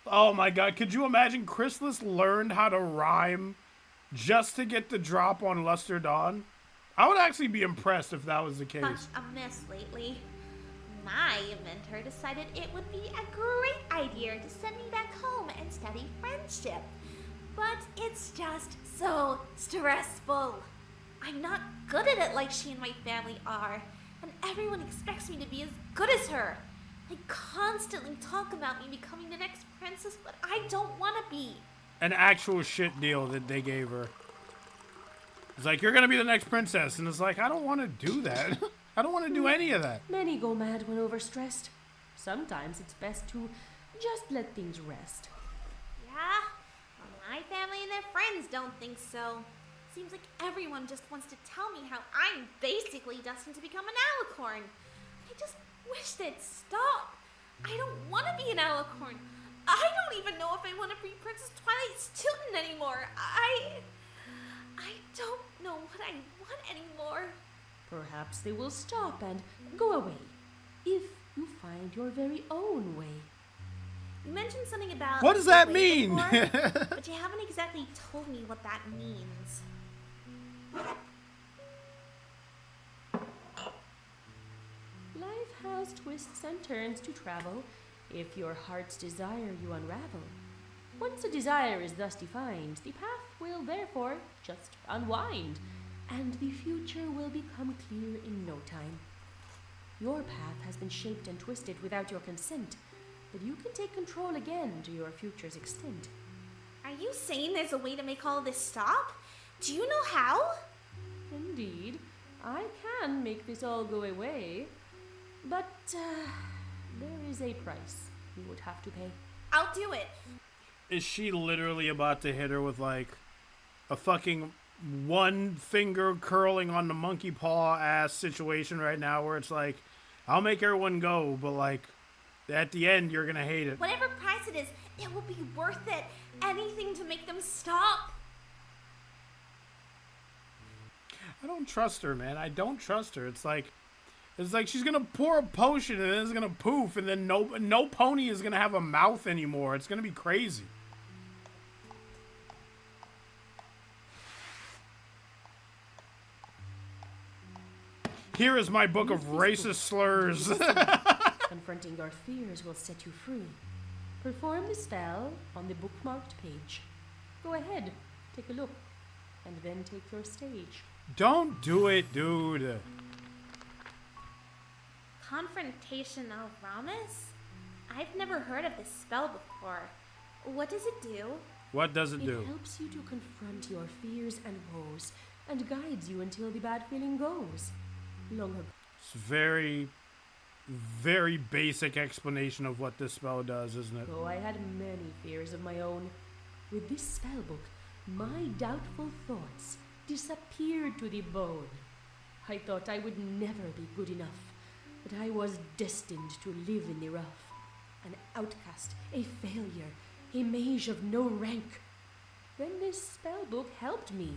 Oh my god, could you imagine Chrysalis learned how to rhyme just to get the drop on Luster Dawn? I would actually be impressed if that was the case. Much amiss lately. My mentor decided it would be a great idea to send me back home and study friendship. But it's just so stressful. I'm not good at it like she and my family are, and everyone expects me to be as good as her. They constantly talk about me becoming the next princess, but I don't want to be. An actual shit deal that they gave her. It's like, you're gonna be the next princess, and it's like, I don't want to do that. I don't want to do any of that. Many go mad when overstressed. Sometimes it's best to just let things rest. Yeah? Well, my family and their friends don't think so. Seems like everyone just wants to tell me how I'm basically destined to become an alicorn. I just wish they'd stop. I don't want to be an alicorn. I don't even know if I want to be Princess Twilight's student anymore. I don't know what I want anymore. Perhaps they will stop and go away if you find your very own way. You mentioned something about what does that mean? Before, but you haven't exactly told me what that means. Life has twists and turns to travel. If your heart's desire you unravel. Once a desire is thus defined, the path will therefore just unwind, and the future will become clear in no time. Your path has been shaped and twisted without your consent, but you can take control again to your future's extent. Are you saying there's a way to make all this stop? Do you know how? Indeed, I can make this all go away, but there is a price you would have to pay. I'll do it. Is she literally about to hit her with like a fucking one finger curling on the monkey paw ass situation right now where it's like, I'll make everyone go, but like at the end you're gonna hate it. Whatever price it is, it will be worth it. Anything to make them stop. I don't trust her, man. I don't trust her. It's like she's gonna pour a potion and then it's gonna poof, and then no pony is gonna have a mouth anymore. It's gonna be crazy. Here is my book of racist slurs. Confronting your fears will set you free. Perform the spell on the bookmarked page. Go ahead, take a look, and then take your stage. Don't do it, dude. Confrontation of Ramus? I've never heard of this spell before. What does it do? What does it do? It helps you to confront your fears and woes, and guides you until the bad feeling goes. Long ago. It's very, very basic explanation of what this spell does, isn't it? Oh, I had many fears of my own. With this spellbook, my doubtful thoughts disappeared to the bone. I thought I would never be good enough, that I was destined to live in the rough. An outcast, a failure, a mage of no rank. Then this spellbook helped me,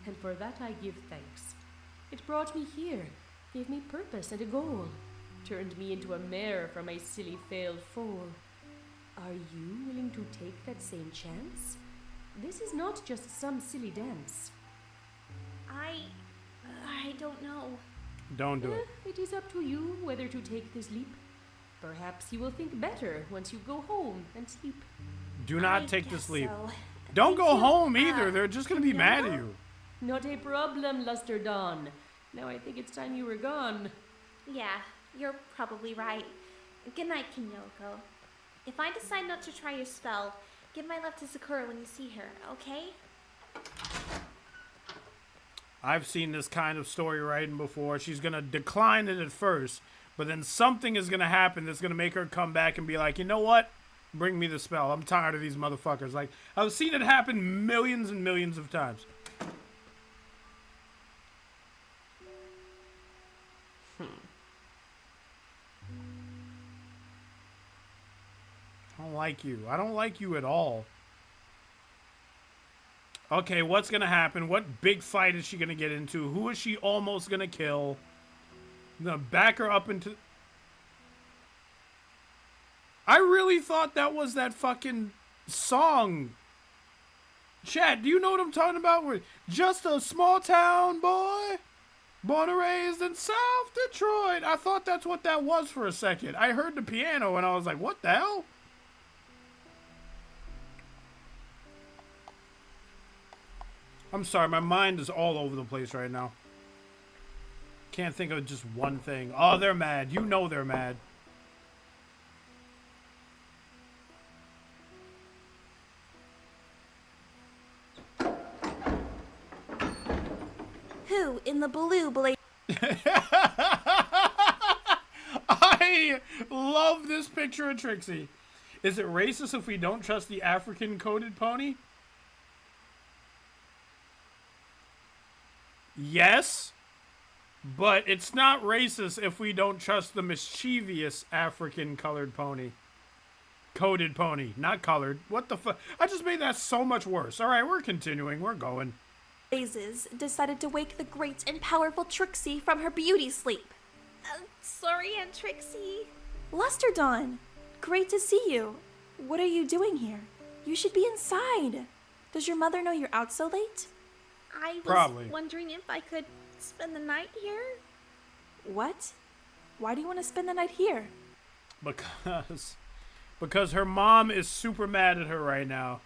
and for that I give thanks. It brought me here, gave me purpose and a goal, turned me into a mare from a silly failed foal. Are you willing to take that same chance? This is not just some silly dance. I don't know. Don't do it. It is up to you whether to take this leap. Perhaps you will think better once you go home and sleep. Do not take this leap. So. Don't go home either. They're just going to be mad at you. Not a problem, Luster Dawn. Now I think it's time you were gone. Yeah, you're probably right. Good night, Kinyoko. If I decide not to try your spell, give my love to Sakura when you see her, okay? I've seen this kind of story writing before. She's going to decline it at first, but then something is going to happen that's going to make her come back and be like, you know what? Bring me the spell. I'm tired of these motherfuckers. Like, I've seen it happen millions and millions of times. I don't like you. I don't like you at all. Okay, what's going to happen? What big fight is she going to get into? Who is she almost going to kill? I'm going to back her up into... I really thought that was that fucking song. Chat, do you know what I'm talking about? We're just a small town boy. Born and raised in South Detroit. I thought that's what that was for a second. I heard the piano and I was like, what the hell? I'm sorry, my mind is all over the place right now. Can't think of just one thing. Oh, they're mad. You know they're mad. Who in the blue blaze? I love this picture of Trixie. Is it racist if we don't trust the African-coded pony? Yes, but it's not racist if we don't trust the mischievous African-colored pony. Coded pony, not colored. What the fuck? I just made that so much worse. All right, we're continuing. We're going. Blazes decided to wake the great and powerful Trixie from her beauty sleep. Sorry, Aunt Trixie. Luster Dawn, great to see you. What are you doing here? You should be inside. Does your mother know you're out so late? I was Probably. wondering if I could spend the night here. What? Why do you want to spend the night here? Because her mom is super mad at her right now.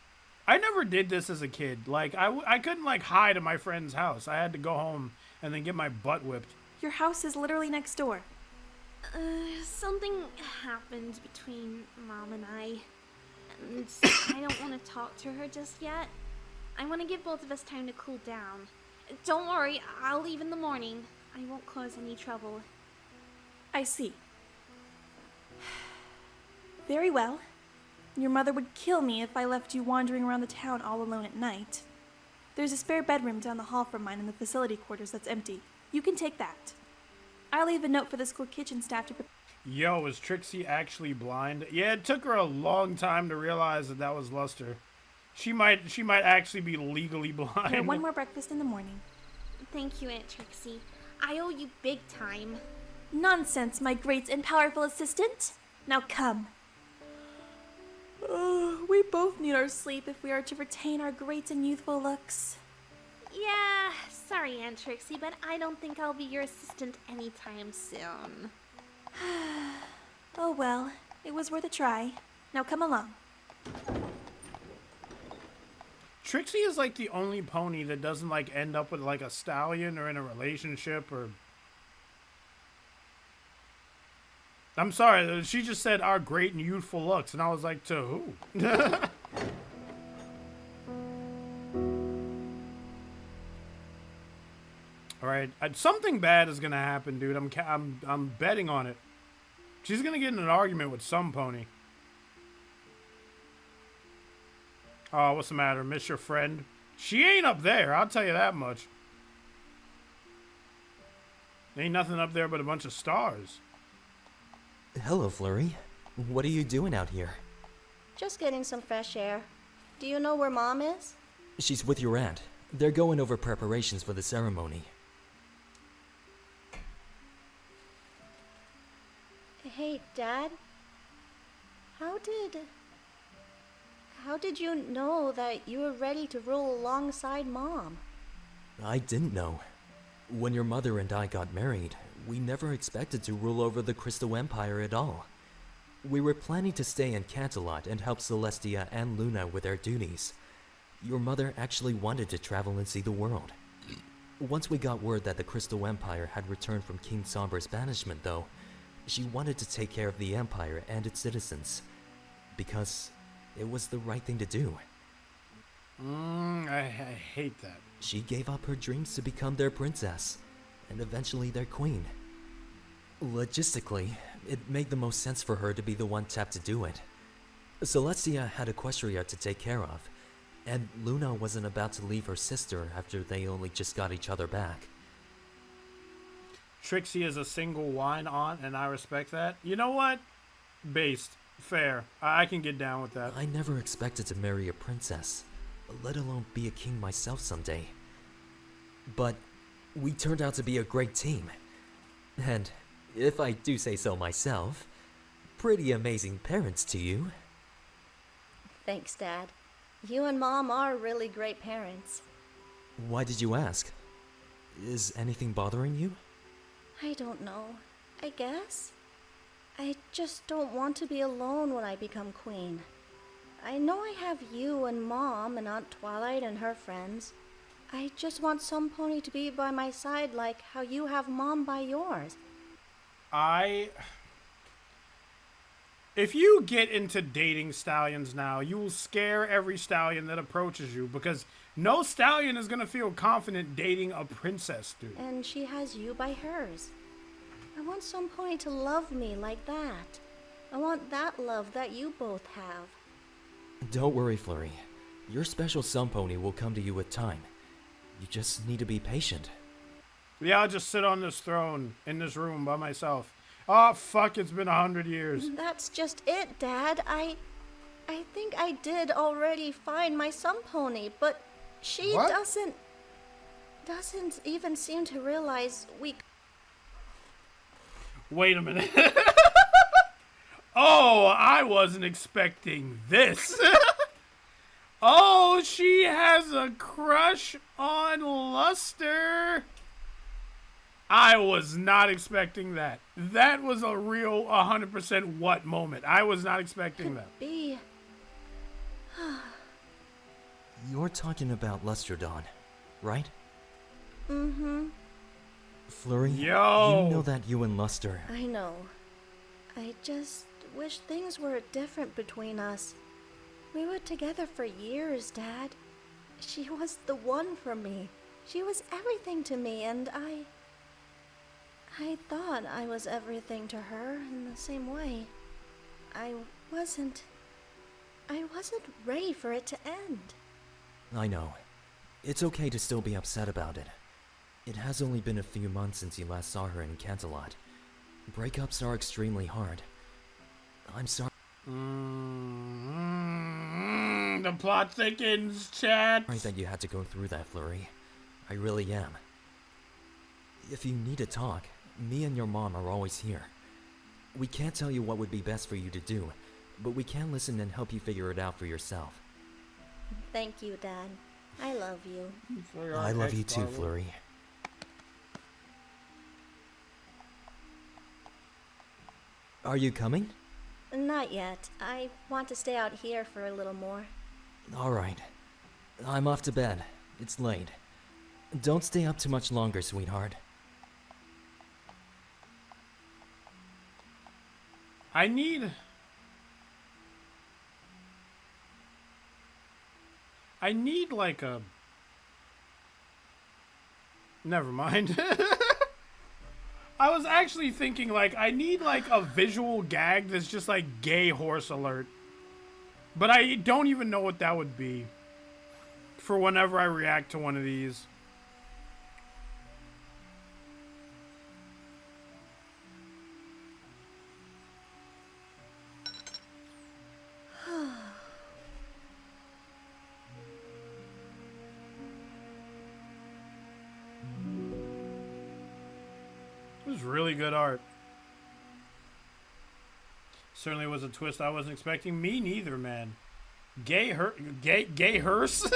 I never did this as a kid. Like, I couldn't, like, hide at my friend's house. I had to go home and then get my butt whipped. Your house is literally next door. Something happened between Mom and I. And I don't want to talk to her just yet. I want to give both of us time to cool down. Don't worry, I'll leave in the morning. I won't cause any trouble. I see. Very well. Your mother would kill me if I left you wandering around the town all alone at night. There's a spare bedroom down the hall from mine in the facility quarters that's empty. You can take that. I'll leave a note for the school kitchen staff to prepare. Yo, is Trixie actually blind? Yeah, it took her a long time to realize that that was Luster. She might actually be legally blind. One more breakfast in the morning. Thank you, Aunt Trixie. I owe you big time. Nonsense, my great and powerful assistant. Now come. We both need our sleep if we are to retain our great and youthful looks. Yeah, sorry, Aunt Trixie, but I don't think I'll be your assistant anytime soon. Oh well, it was worth a try. Now come along. Trixie is like the only pony that doesn't like end up with like a stallion or in a relationship or... I'm sorry, she just said our great and youthful looks, and I was like, to who? All right, something bad is gonna happen, dude. I'm betting on it. She's gonna get in an argument with some pony. Oh, what's the matter? Miss your friend? She ain't up there, I'll tell you that much. Ain't nothing up there but a bunch of stars. Hello, Flurry. What are you doing out here? Just getting some fresh air. Do you know where Mom is? She's with your aunt. They're going over preparations for the ceremony. Hey, Dad. How did you know that you were ready to rule alongside Mom? I didn't know. When your mother and I got married, we never expected to rule over the Crystal Empire at all. We were planning to stay in Canterlot and help Celestia and Luna with their duties. Your mother actually wanted to travel and see the world. Once we got word that the Crystal Empire had returned from King Somber's banishment, though, she wanted to take care of the Empire and its citizens, because it was the right thing to do. I hate that. She gave up her dreams to become their princess, and eventually their queen. Logistically, it made the most sense for her to be the one tapped to do it. Celestia had Equestria to take care of, and Luna wasn't about to leave her sister after they only just got each other back. Trixie is a single wine aunt, and I respect that. You know what? Based. Fair. I can get down with that. I never expected to marry a princess, let alone be a king myself someday. But we turned out to be a great team. And, if I do say so myself, pretty amazing parents to you. Thanks, Dad. You and Mom are really great parents. Why did you ask? Is anything bothering you? I don't know. I guess. I just don't want to be alone when I become queen. I know I have you and Mom and Aunt Twilight and her friends. I just want some pony to be by my side like how you have Mom by yours. If you get into dating stallions now, you will scare every stallion that approaches you because no stallion is going to feel confident dating a princess, dude. And she has you by hers. I want some pony to love me like that. I want that love that you both have. Don't worry, Flurry. Your special sun pony will come to you with time. You just need to be patient. Yeah, I'll just sit on this throne in this room by myself. Oh, fuck, it's been 100 years. That's just it, Dad. I think I did already find my sun pony, but she doesn't even seem to realize we... Wait a minute. Oh, I wasn't expecting this. Oh, she has a crush on Luster. I was not expecting that. That was a real 100% what moment. I was not expecting that. You're talking about Luster Dawn, right? Mm-hmm. Flurry, Yo! You know that you and Luster... I know. I just wish things were different between us. We were together for years, Dad. She was the one for me. She was everything to me, and I thought I was everything to her in the same way. I wasn't ready for it to end. I know. It's okay to still be upset about it. It has only been a few months since you last saw her in Canterlot. Breakups are extremely hard. I'm sorry. The plot thickens, chat. Sorry that you had to go through that, Flurry. I really am. If you need to talk, me and your mom are always here. We can't tell you what would be best for you to do, but we can listen and help you figure it out for yourself. Thank you, Dad. I love you. I love you too, Flurry. Are you coming? Not yet. I want to stay out here for a little more. Alright. I'm off to bed. It's late. Don't stay up too much longer, sweetheart. I need like a... Never mind. I was actually thinking like I need like a visual gag that's just like gay horse alert. But I don't even know what that would be for whenever I react to one of these. It was really good art. Certainly was a twist I wasn't expecting. Me neither, man. Gay hearse?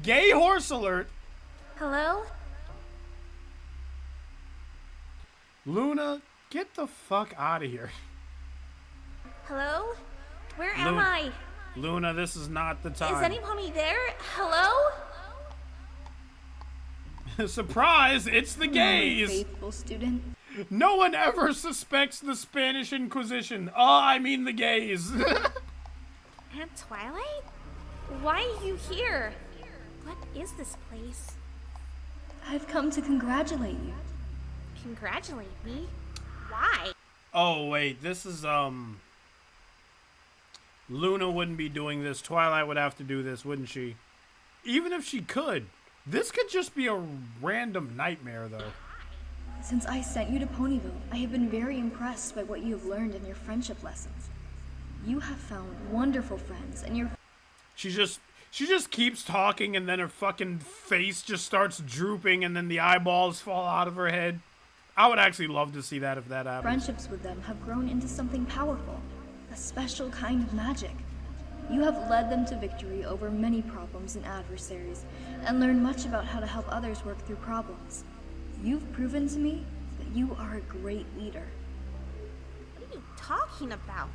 Gay horse alert. Hello? Luna, get the fuck out of here. Hello? Where am I? Luna, this is not the time. Is anybody there? Hello? Surprise, it's the gays. Faithful student. No one ever suspects the Spanish Inquisition. Oh, I mean the gays. Aunt Twilight? Why are you here? What is this place? I've come to congratulate you. Congratulate me? Why? Oh, wait, this is, Luna wouldn't be doing this. Twilight would have to do this, wouldn't she? Even if she could. This could just be a random nightmare, though. Since I sent you to Ponyville, I have been very impressed by what you have learned in your friendship lessons. You have found wonderful friends, and your... She just keeps talking, and then her fucking face just starts drooping, and then the eyeballs fall out of her head. I would actually love to see that if that happened. Friendships with them have grown into something powerful, a special kind of magic. You have led them to victory over many problems and adversaries, and learned much about how to help others work through problems. You've proven to me that you are a great leader. What are you talking about?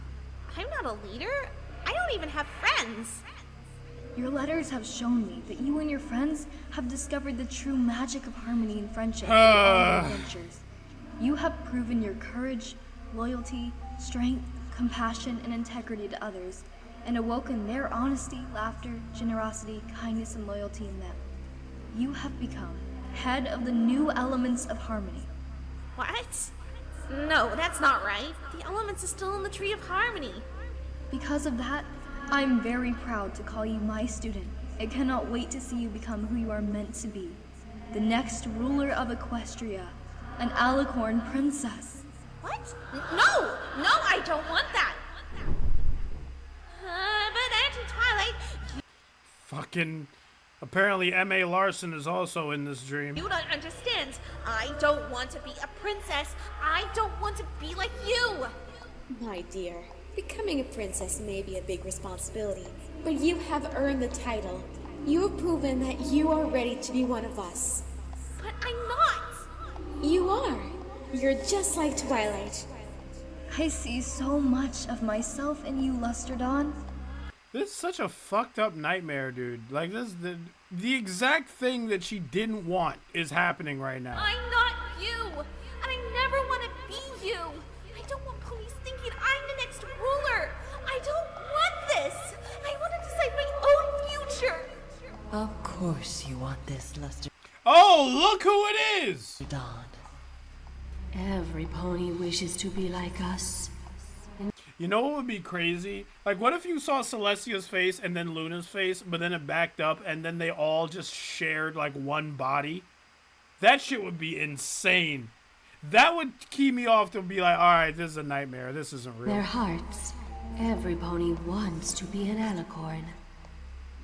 I'm not a leader. I don't even have friends. Your letters have shown me that you and your friends have discovered the true magic of harmony and friendship through all your adventures. You have proven your courage, loyalty, strength, compassion, and integrity to others, and awoken their honesty, laughter, generosity, kindness, and loyalty in them. You have become head of the new elements of harmony. What? No, that's not right. The elements are still in the Tree of Harmony. Because of that, I'm very proud to call you my student. I cannot wait to see you become who you are meant to be. The next ruler of Equestria, an alicorn princess. What? No! No, I don't want that! But Auntie Twilight... Fucking... Apparently M.A. Larson is also in this dream. You don't understand. I don't want to be a princess. I don't want to be like you. My dear, becoming a princess may be a big responsibility, but you have earned the title. You have proven that you are ready to be one of us. But I'm not. You are. You're just like Twilight. I see so much of myself in you, Luster Dawn. This is such a fucked up nightmare, dude. Like, this the exact thing that she didn't want is happening right now. I'm not you. And I never want to be you. I don't want police thinking I'm the next ruler. I don't want this. I want to decide my own future. Of course you want this, Luster. Oh, look who it is! Dawn. Every pony wishes to be like us. You know what would be crazy? Like, what if you saw Celestia's face and then Luna's face, but then it backed up and then they all just shared, like, one body? That shit would be insane. That would keep me off to be like, alright, this is a nightmare. This isn't real. Their hearts. Every pony wants to be an alicorn.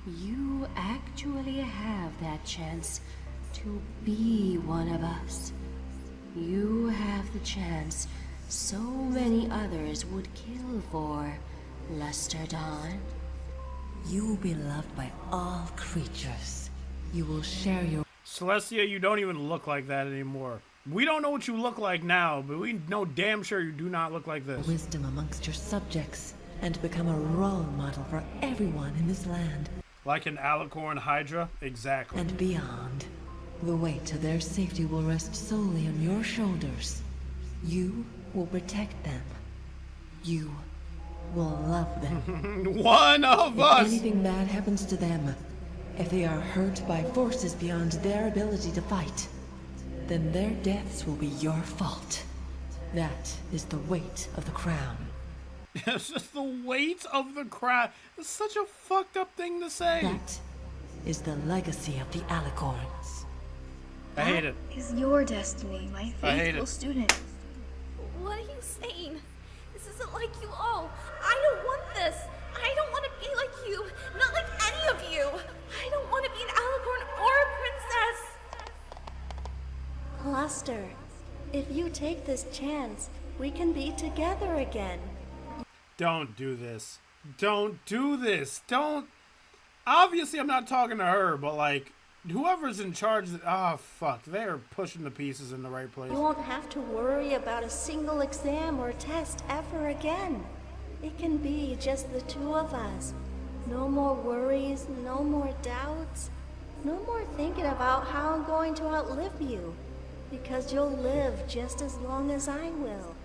You actually have that chance to be one of us. You have the chance so many others would kill for, Luster Dawn. You will be loved by all creatures. You will share your... Celestia, you don't even look like that anymore. We don't know what you look like now, but we know damn sure you do not look like this. Wisdom amongst your subjects, and become a role model for everyone in this land. Like an alicorn hydra? Exactly. And beyond. The weight of their safety will rest solely on your shoulders. You will protect them. You will love them. One of us! If anything bad happens to them, if they are hurt by forces beyond their ability to fight, then their deaths will be your fault. That is the weight of the crown. It's just the weight of the crown. It's such a fucked up thing to say. That is the legacy of the alicorns. I hate it. Is your destiny, my faithful student. What are you saying? This isn't like you all. I don't want this. I don't want to be like you. Not like any of you. I don't want to be an alicorn or a princess. Luster, if you take this chance, we can be together again. Don't do this. Don't do this. Don't. Obviously, I'm not talking to her, but like, whoever's in charge, fuck, they're pushing the pieces in the right place. You won't have to worry about a single exam or test ever again. It can be just the two of us. No more worries, no more doubts, no more thinking about how I'm going to outlive you. Because you'll live just as long as I will.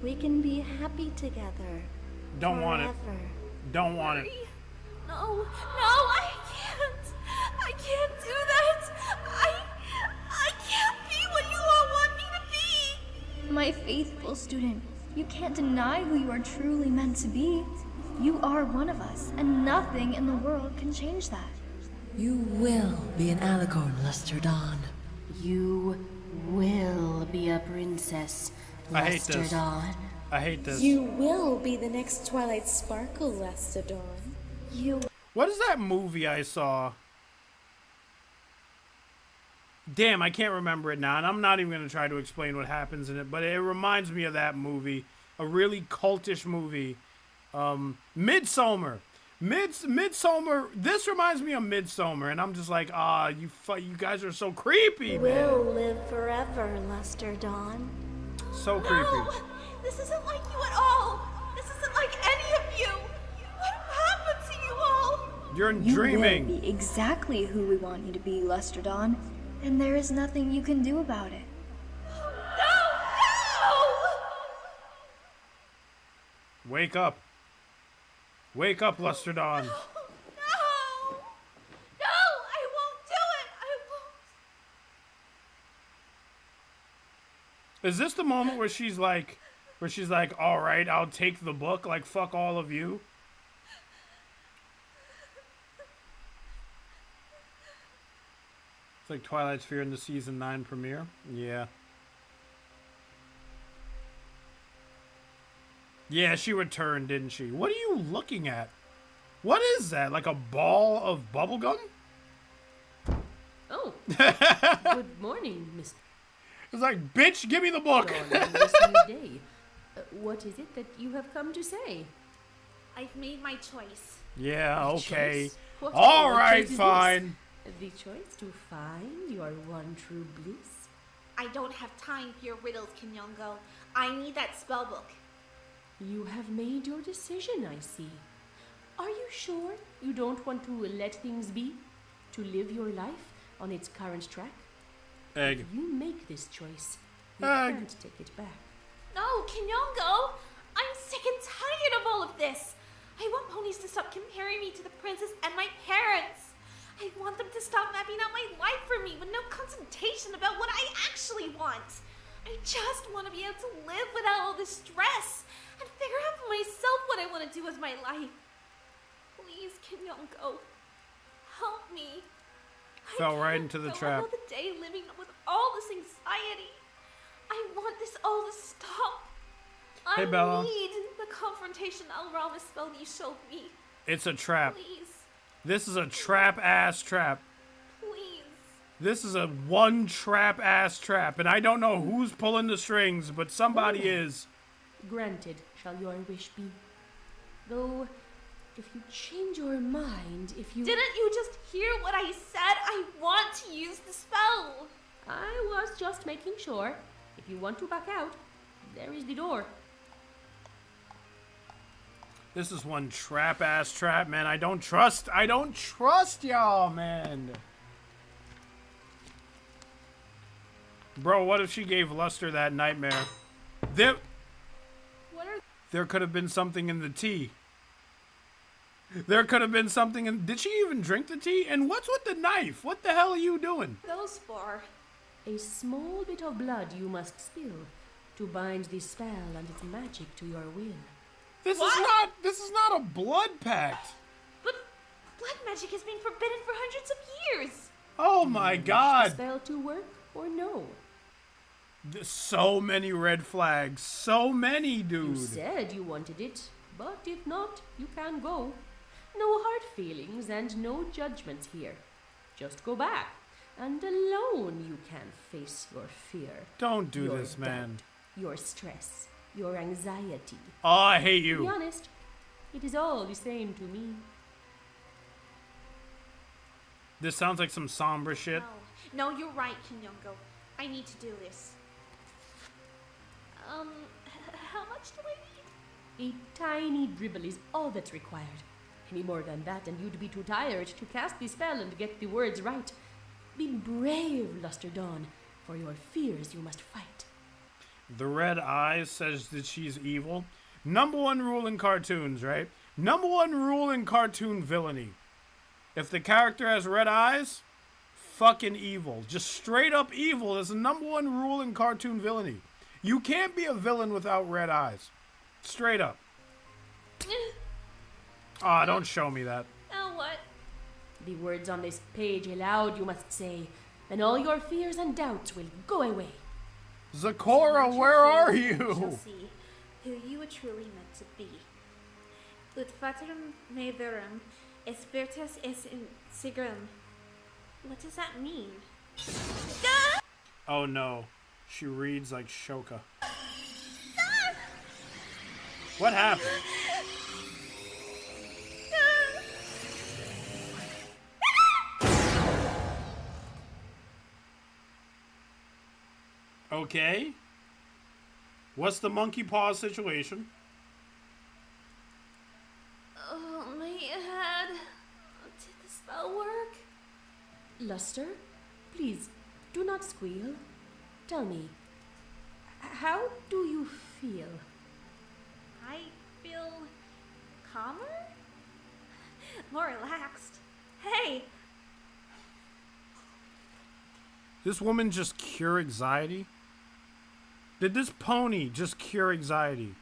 We can be happy together. Don't want it. Don't want it. No, I can't. I can't do that. I can't be what you all want me to be. My faithful student, you can't deny who you are truly meant to be. You are one of us, and nothing in the world can change that. You will be an alicorn, Luster Dawn. You will be a princess, I hate Luster this. Dawn. I hate this. You will be the next Twilight Sparkle, Luster Dawn. You... What is that movie I saw? Damn, I can't remember it now, and I'm not even going to try to explain what happens in it, but it reminds me of that movie. A really cultish movie. Midsommar. Midsummer. This reminds me of Midsummer, and I'm just like, you guys are so creepy, man. We'll live forever, Luster Dawn. So creepy. No! This isn't like you at all! This isn't like any of you! What happened to you all? You're You dreaming. will be exactly who we want you to be, Luster Dawn, and there is nothing you can do about it. Wake up. Wake up, Luster Dawn. No! No! I won't do it! I won't. Is this the moment where she's like, all right, I'll take the book, like, fuck all of you? It's like Twilight's Fear in the season 9 premiere. Yeah. Yeah, she returned, didn't she? What are you looking at? What is that? Like a ball of bubblegum? Oh. Good morning, Miss. It's like, bitch, give me the book. On this new day. What is it that you have come to say? I've made my choice. Yeah, okay. Choice? What All right, choice is fine. this? The choice to find your one true bliss? I don't have time for your riddles, Kinyongo. I need that spell book. You have made your decision, I see. Are you sure you don't want to let things be? To live your life on its current track? Egg. If you make this choice, you Egg. can't take it back. No, Kinyongo! I'm sick and tired of all of this. I want ponies to stop comparing me to the princess and my parents. I want them to stop mapping out my life for me with no consultation about what I actually want. I just want to be able to live without all this stress and figure out for myself what I want to do with my life. Please, Kinyongo, help me. Fell right into the trap. Another day living with all this anxiety. I want this all to stop. Hey, I Bella. need the confrontation Alrama spell you showed me. It's a trap. Please, This is a trap-ass trap. please. This is a one trap-ass trap, and I don't know who's pulling the strings, but somebody is. Granted shall your wish be. Though, if you change your mind, if you... Didn't you just hear what I said? I want to use the spell. I was just making sure. If you want to back out, there is the door. This is one trap-ass trap, man. I don't trust y'all, man. Bro, what if she gave Luster that nightmare? There could have been something in the tea. There could have been something in... Did she even drink the tea? And what's with the knife? What the hell are you doing? Those for? A small bit of blood you must spill to bind the spell and its magic to your will. This is not a blood pact. But blood magic has been forbidden for hundreds of years. Oh my The god. spell to work or no? So many red flags. So many, dude. You said you wanted it, but if not, you can go. No hard feelings and no judgments here. Just go back, and alone you can face your fear. Don't do your this, man. doubt, your stress, your anxiety. Oh, I hate To you. be honest, it is all the same to me. This sounds like some somber shit. No, you're right, Kinyongo. I need to do this. How much do I need? A tiny dribble is all that's required. Any more than that, and you'd be too tired to cast the spell and get the words right. Be brave, Luster Dawn. For your fears you must fight. The red eyes says that she's evil. Number one rule in cartoons, right? Number one rule in cartoon villainy. If the character has red eyes, fucking evil. Just straight up evil is the number one rule in cartoon villainy. You can't be a villain without red eyes. Straight up. Ah, don't show me that. Now what? The words on this page aloud you must say, and all your fears and doubts will go away. Zakora, where are We shall you? see who you are truly meant to be. Ut faterum me verum, espiritus es in sigrum. What does that mean? Oh no. She reads like Shoka. What happened? Okay. What's the monkey paw situation? Oh, my head. Did the spell work? Luster, please, do not squeal. Tell me, how do you feel? I feel calmer? More relaxed. Hey! This woman just cure anxiety? Did this pony just cure anxiety?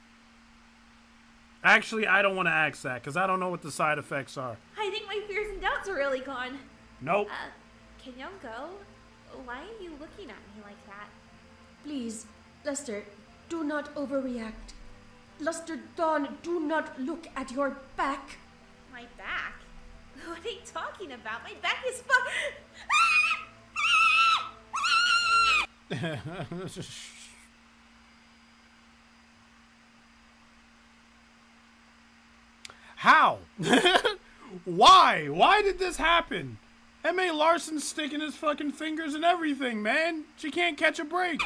Actually, I don't want to ask that, because I don't know what the side effects are. I think my fears and doubts are really gone. Nope. Kinyongo, why are you looking at me like that? Please, Luster, do not overreact. Luster Dawn, do not look at your back. My back? What are you talking about? My back is How? Why? Why did this happen? M.A. Larson's sticking his fucking fingers in everything, man. She can't catch a break.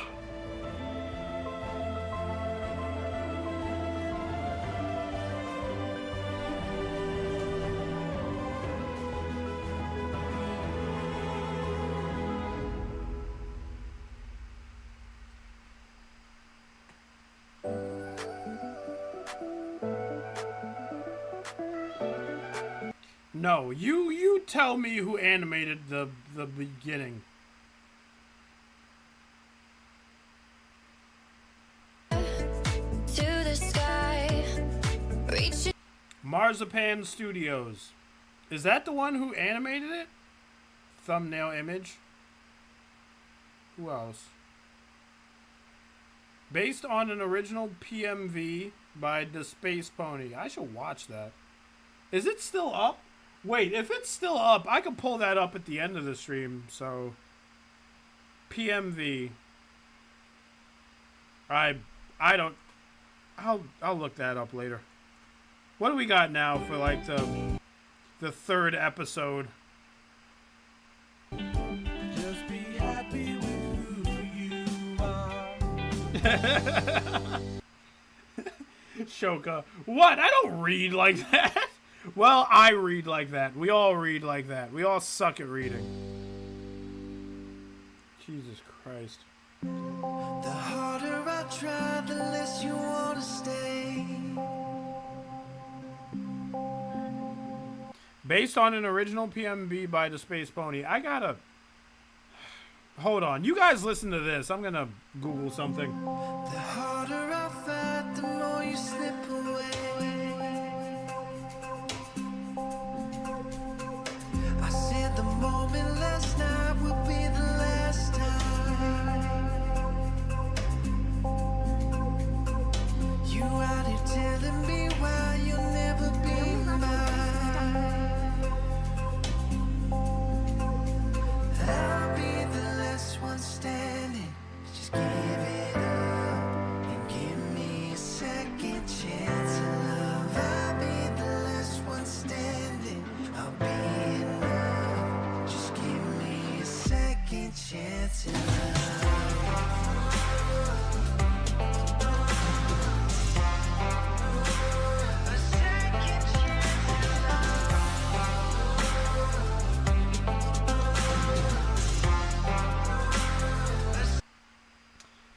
No, you tell me who animated the beginning. To the sky, reach. Marzipan Studios. Is that the one who animated it? Thumbnail image. Who else? Based on an original PMV by the Space Pony. I should watch that. Is it still up? Wait, if it's still up, I can pull that up at the end of the stream, so... PMV. I don't... I'll look that up later. What do we got now for, like, the third episode? Just be happy with who you are. Shoka. What? I don't read like that. Well, I read like that. We all read like that. We all suck at reading. Jesus Christ. The harder I try, the less you want to stay. Based on an original PMV by the Space Pony. I gotta... Hold on. You guys listen to this. I'm gonna Google something. The harder I fight, the more you slip away. I said the moment last night will be the last time. You out here telling me why you'll never be mine. I'll be the last one standing. Just give it up and give me a second chance of love. I'll be the last one standing. I'll be enough. Just give me a second chance of love. A second chance of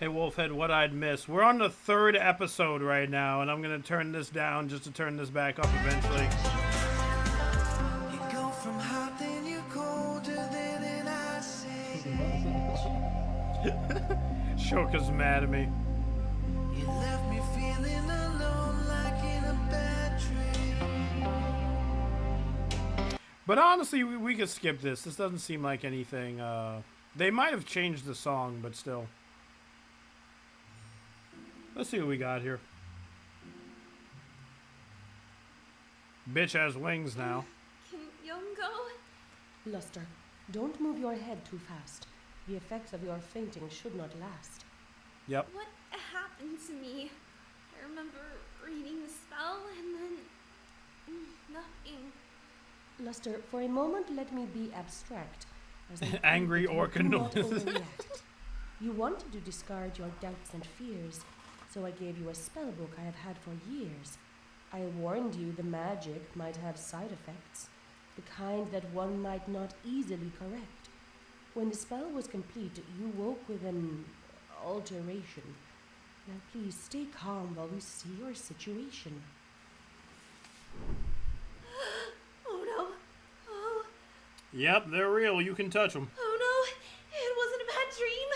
Hey, Wolfhead, what I'd miss. We're on the third episode right now, and I'm gonna turn this down just to turn this back up eventually. You go from hot, then you colder, then an ice age. Shoka's mad at me. You left me feeling alone like in a bad dream. But honestly, we could skip this. This doesn't seem like anything. They might have changed the song, but still. Let's see what we got here. Bitch has wings now. Kinyongo? Luster, don't move your head too fast. The effects of your fainting should not last. Yep. What happened to me? I remember reading the spell and then... nothing. Luster, for a moment let me be abstract. As I Angry think that orca you do not noise. overreact. You wanted to discard your doubts and fears, so I gave you a spell book I have had for years. I warned you the magic might have side effects, the kind that one might not easily correct. When the spell was complete, you woke with an alteration. Now please stay calm while we see your situation. Oh no. Oh. Yep, they're real. You can touch them. Oh no. It wasn't a bad dream.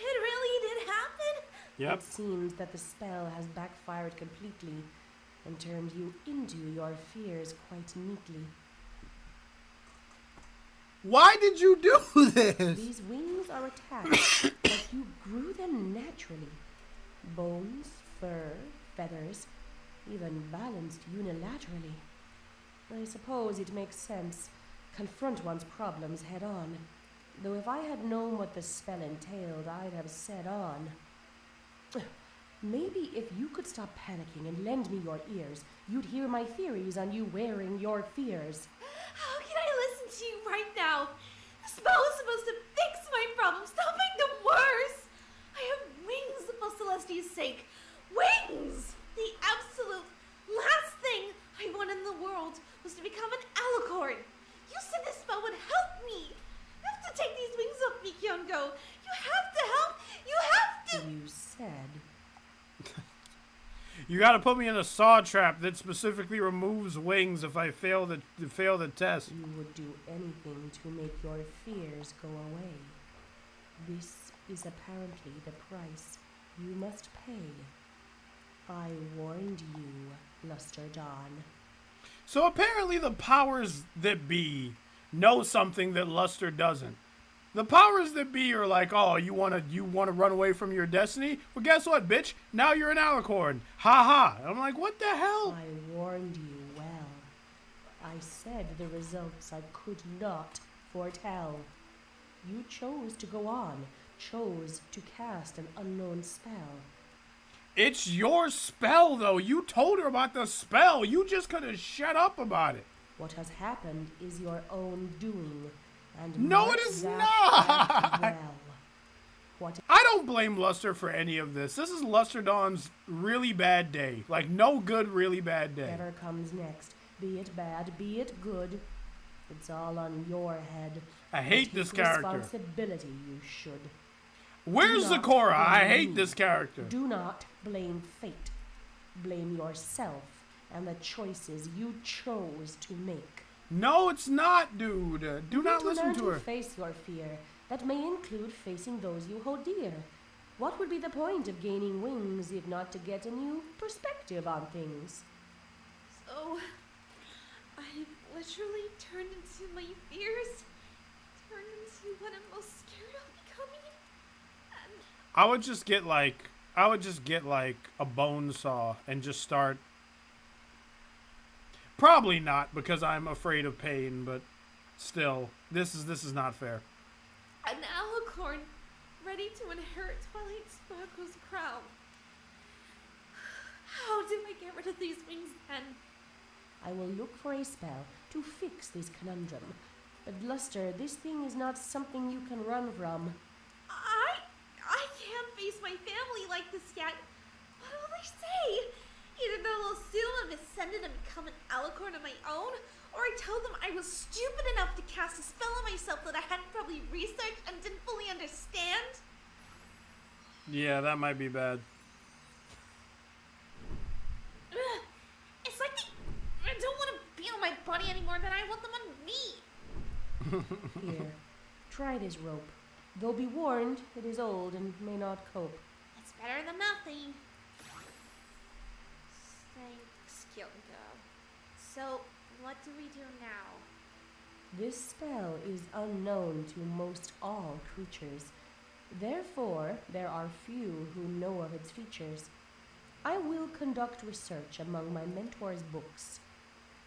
It really did happen. Yep. It seems that the spell has backfired completely and turned you into your fears quite neatly. Why did you do this? These wings are attached, but you grew them naturally. Bones, fur, feathers, even balanced unilaterally. I suppose it makes sense. Confront one's problems head on. Though if I had known what the spell entailed, I'd have said on. Maybe if you could stop panicking and lend me your ears, you'd hear my theories on you wearing your fears. How can I listen to you right now? The spell is supposed to fix my problems, not make them worse. I have wings for Celestia's sake. Wings! The absolute last thing I wanted in the world was to become an alicorn. You said this spell would help me. You have to take these wings off me, Kyongo. You have to help. You have to. You said. You gotta put me in a saw trap that specifically removes wings if I fail the test. You would do anything to make your fears go away. This is apparently the price you must pay. I warned you, Luster Dawn. So apparently the powers that be know something that Luster doesn't. The powers that be are like, oh, you wanna run away from your destiny? Well, guess what, bitch? Now you're an alicorn. Ha ha. I'm like, what the hell? I warned you well. I said the results I could not foretell. You chose to go on, chose to cast an unknown spell. It's your spell, though. You told her about the spell. You just could have shut up about it. What has happened is your own doing. And no, it is not. Well. What? I don't blame Luster for any of this. This is Luster Dawn's really bad day. Like, no good, really bad day. Whatever comes next, be it bad, be it good, it's all on your head. I hate this character. Responsibility, you should. Where's Zakora? I hate this character. Do not blame fate. Blame yourself and the choices you chose to make. No, it's not, dude. Do not listen to her. Face your fear. That may include facing those you hold dear. What would be the point of gaining wings if not to get a new perspective on things? So, I've literally turned into my fears, turned into what I'm most scared of becoming. And I would just get like a bone saw and just start. Probably not, because I'm afraid of pain, but still, this is not fair. An alicorn, ready to inherit Twilight Sparkle's crown. How do I get rid of these wings then? I will look for a spell to fix this conundrum. But Luster, this thing is not something you can run from. I can't face my family like this yet. What will they say? Either they'll assume I'm ascended and become an alicorn of my own, or I tell them I was stupid enough to cast a spell on myself that I hadn't probably researched and didn't fully understand. Yeah, that might be bad. It's like I don't want to be on my body anymore than I want them on me. Here, try this rope. Though be warned, it is old and may not cope. It's better than nothing. Thanks, Kyoko. So, what do we do now? This spell is unknown to most all creatures. Therefore, there are few who know of its features. I will conduct research among my mentor's books.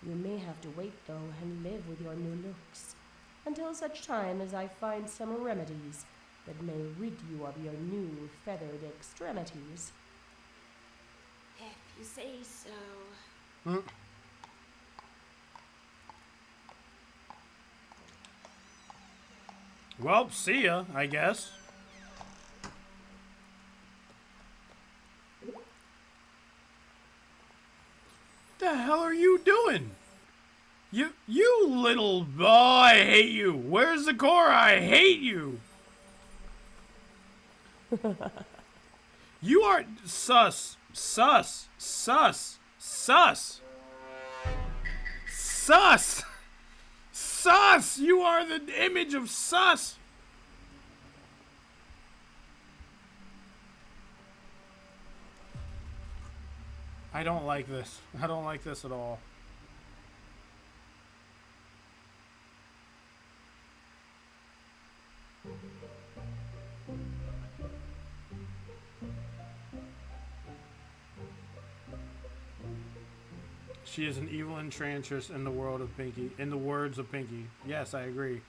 You may have to wait, though, and live with your new looks, until such time as I find some remedies that may rid you of your new feathered extremities. If you say so. Well, see ya, I guess. The hell are you doing? You little... Oh, I hate you. Where's the core? I hate you. You are sus. Sus. Sus. Sus. Sus. Sus. You are the image of sus. I don't like this. I don't like this at all. She is an evil enchantress in the world of Pinky. In the words of Pinky. Yes, I agree.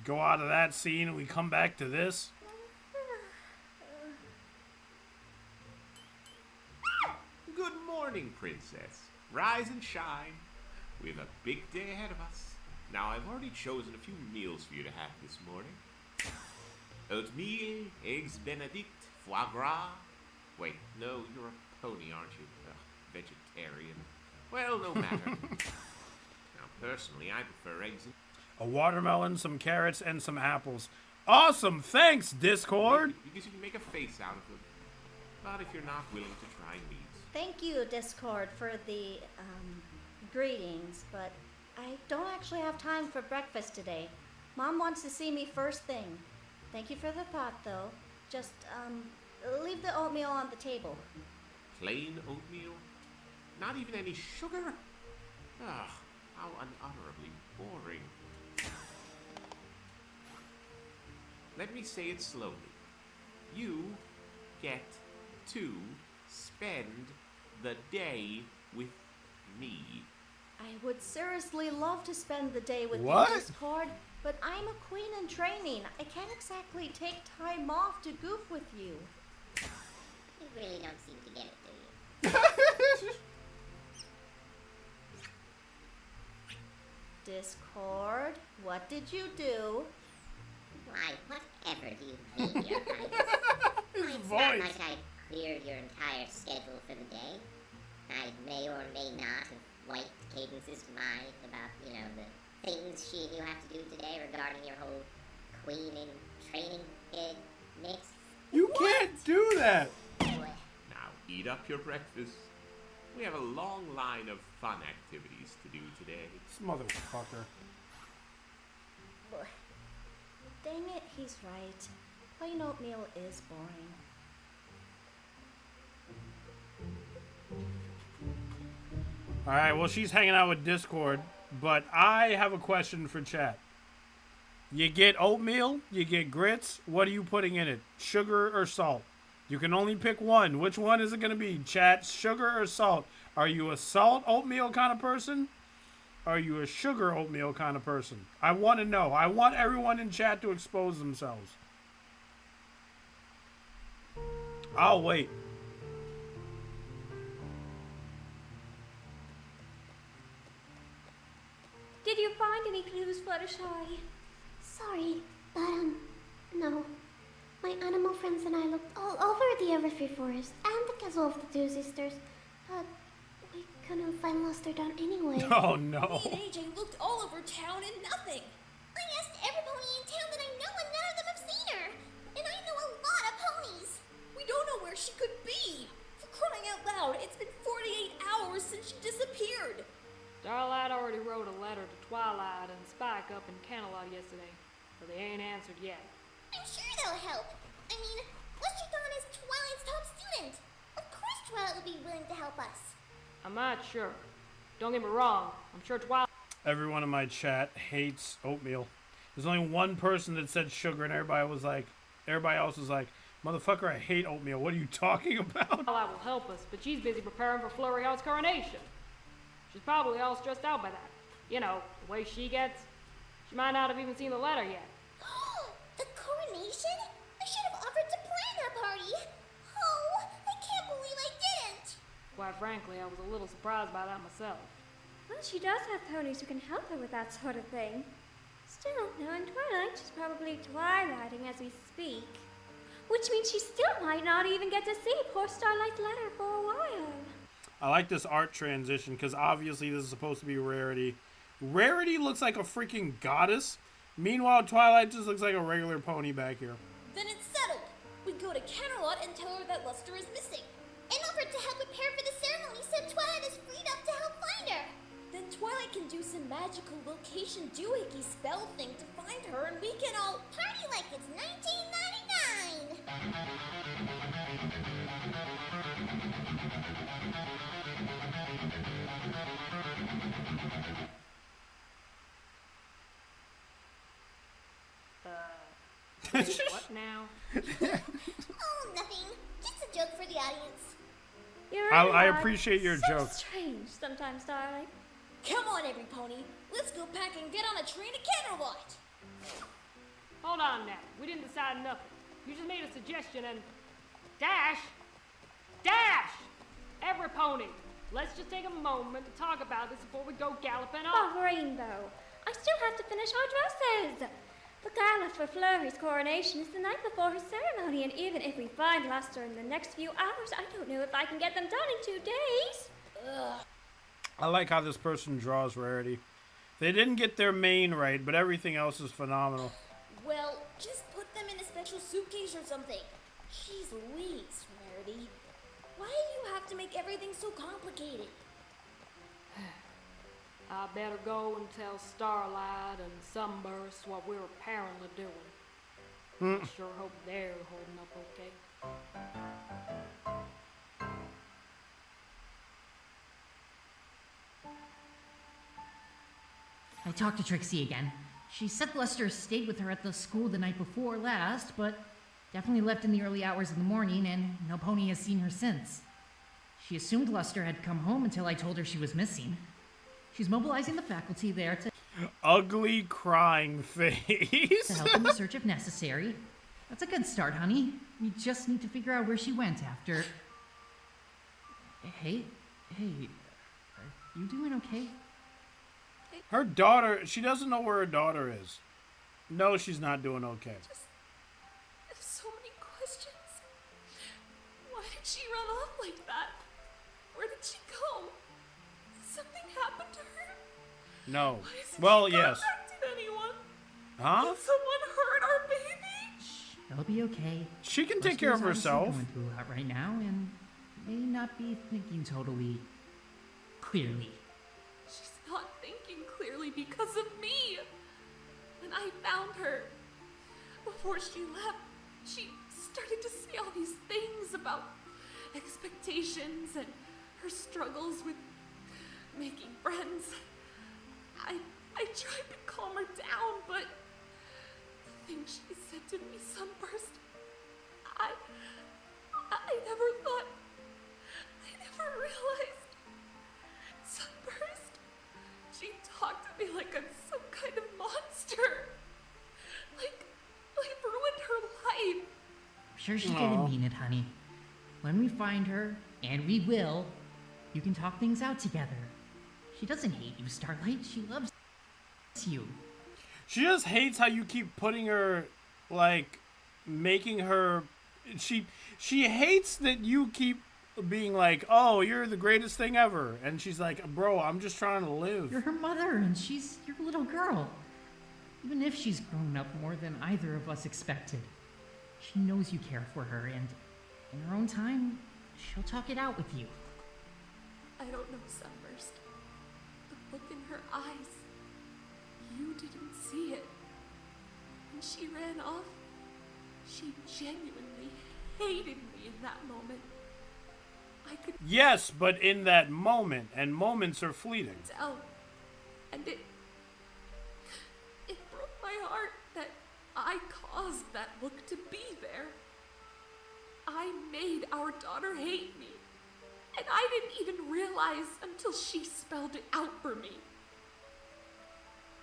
Go out of that scene and we come back to this. Good morning, Princess. Rise and shine. We have a big day ahead of us. Now, I've already chosen a few meals for you to have this morning. Oatmeal, eggs benedict, foie gras. Wait, no, you're a pony, aren't you? Ugh, vegetarian. Well, no matter. Now, personally, I prefer eggs and... A watermelon, some carrots, and some apples. Awesome! Thanks, Discord! Because you can make a face out of them. But if you're not willing to try meat... Thank you, Discord, for the greetings, but I don't actually have time for breakfast today. Mom wants to see me first thing. Thank you for the thought, though. Just, leave the oatmeal on the table. Plain oatmeal? Not even any sugar? Ugh, how unutterably boring. Let me say it slowly. You get to spend the day with me. I would seriously love to spend the day with What? you, Discord, but I'm a queen in training. I can't exactly take time off to goof with you. You really don't seem to get it, do you? Discord, what did you do? Why, whatever do you mean, Your Highness? It's not like I cleared your entire schedule for the day. I may or may not have wiped Cadence's mind about, the things she and you have to do today regarding your whole queen in training mix. You can't do that! Now, eat up your breakfast. We have a long line of fun activities to do today. This motherfucker. Dang it, he's right. Plain oatmeal is boring. Alright, well, she's hanging out with Discord, but I have a question for chat. You get oatmeal, you get grits, what are you putting in it? Sugar or salt? You can only pick one. Which one is it going to be? Chat, sugar or salt? Are you a salt oatmeal kind of person? Are you a sugar oatmeal kind of person? I want to know. I want everyone in chat to expose themselves. I'll wait. Did you find any clues, Fluttershy? Sorry, but, no. My animal friends and I looked all over the Everfree Forest and the castle of the two sisters, but we couldn't find Luster down anywhere. Oh, no. Me and AJ looked all over town and nothing. I asked every pony in town that I know and none of them have seen her. And I know a lot of ponies. We don't know where she could be. For crying out loud, it's been 48 hours since she disappeared. Starlight already wrote a letter to Twilight and Spike up in Camelot yesterday, but they ain't answered yet. I'm sure they'll help. I mean, Luster Dawn is Twilight's top student. Of course Twilight will be willing to help us. I'm not sure. Don't get me wrong, I'm sure Twilight... Everyone in my chat hates oatmeal. There's only one person that said sugar, and everybody else was like, motherfucker, I hate oatmeal. What are you talking about? Twilight will help us, but she's busy preparing for Flurry coronation. She's probably all stressed out by that. You know, the way she gets. She might not have even seen the letter yet. The coronation? I should have offered to plan that party. Oh, I can't believe I didn't. Quite frankly, I was a little surprised by that myself. Well, she does have ponies who can help her with that sort of thing. Still, knowing Twilight, she's probably twilighting as we speak. Which means she still might not even get to see poor Starlight's letter for a while. I like this art transition because obviously this is supposed to be Rarity. Rarity looks like a freaking goddess. Meanwhile, Twilight just looks like a regular pony back here. Then it's settled. We go to Canterlot and tell her that Luster is missing. And offer to help prepare for the ceremony so Twilight is freed up to help find her. Then Twilight can do some magical location doohickey spell thing to find her, and we can all party like it's 1999. What now? Oh, nothing. Just a joke for the audience. I appreciate your so joke. Strange sometimes, Starlight. Come on, every pony. Let's go pack and get on a train to Canterlot. Hold on now. We didn't decide nothing. You just made a suggestion and... Dash! Dash! Every pony, let's just take a moment to talk about this before we go galloping off. Oh, Rainbow, I still have to finish our dresses. The gala for Flurry's coronation is the night before her ceremony, and even if we find Luster in the next few hours, I don't know if I can get them done in 2 days. Ugh. I like how this person draws Rarity. They didn't get their mane right, but everything else is phenomenal. Well, just put them in a special suitcase or something. Jeez Louise, Rarity. Why do you have to make everything so complicated? I better go and tell Starlight and Sunburst what we're apparently doing. I sure hope they're holding up okay. I talked to Trixie again. She said Luster stayed with her at the school the night before last, but definitely left in the early hours of the morning, and no pony has seen her since. She assumed Luster had come home until I told her she was missing. She's mobilizing the faculty there to ugly crying face. to help in the search if necessary. That's a good start, honey. We just need to figure out where she went after. Hey, are you doing okay? Her daughter, she doesn't know where her daughter is. No, she's not doing okay. I have so many questions. Why did she run off like that? Where did she go? Did something happen to her? No. Why hasn't Well, she yes. contacted anyone? Huh? Did someone hurt our baby? She'll be okay. She can take care of Luster's obviously herself. Going through a lot right now, and may not be thinking totally clearly. She's not thinking clearly because of me. When I found her, before she left, she started to say all these things about expectations and her struggles with making friends. I tried to calm her down, but the things she said to me, Sunburst, I never thought, I never realized. Sunburst, she talked to me like I'm some kind of monster. Like I ruined her life. I'm sure she didn't mean it, honey. When we find her, and we will, you can talk things out together. She doesn't hate you, Starlight. She loves you. She just hates how you keep putting her, like, making her. She hates that you keep being like, oh, you're the greatest thing ever. And she's like, bro, I'm just trying to live. You're her mother, and she's your little girl. Even if she's grown up more than either of us expected, she knows you care for her, and in her own time, she'll talk it out with you. I don't know, Sunburst. The look in her eyes. You didn't see it. When she ran off, she genuinely hated me in that moment. I could Yes, but in that moment, and moments are fleeting. tell. And it broke my heart that I caused that look to be there. I made our daughter hate me. And I didn't even realize until she spelled it out for me.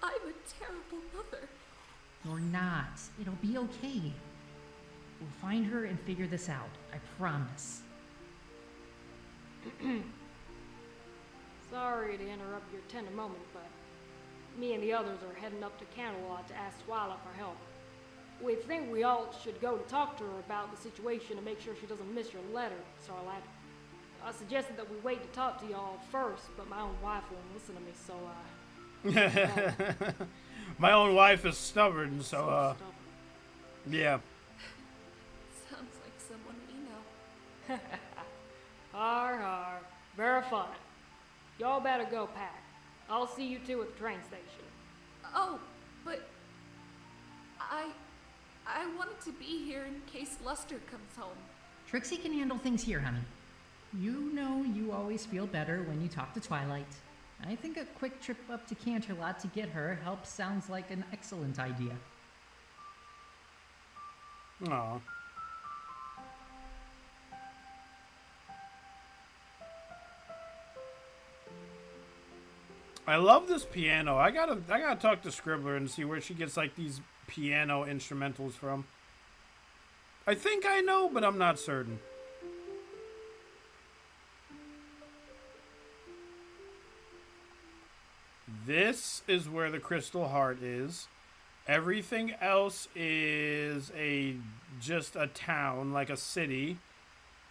I'm a terrible mother. You're not. It'll be okay. We'll find her and figure this out. I promise. Sorry to interrupt your tender moment, but me and the others are heading up to Canterlot to ask Twilight for help. We think we all should go to talk to her about the situation and make sure she doesn't miss your letter, Starlight. I suggested that we wait to talk to y'all first, but my own wife won't listen to me, so My own wife is stubborn, so yeah. Sounds like someone we know. Har har. Very funny. Y'all better go pack. I'll see you two at the train station. Oh, but I wanted to be here in case Luster comes home. Trixie can handle things here, honey. You know you always feel better when you talk to Twilight. I think a quick trip up to Canterlot to get her help sounds like an excellent idea. Aw. I love this piano. I gotta talk to Scribbler and see where she gets like these piano instrumentals from. I think I know, but I'm not certain. This is where the crystal heart is. Everything else is just a town, like a city.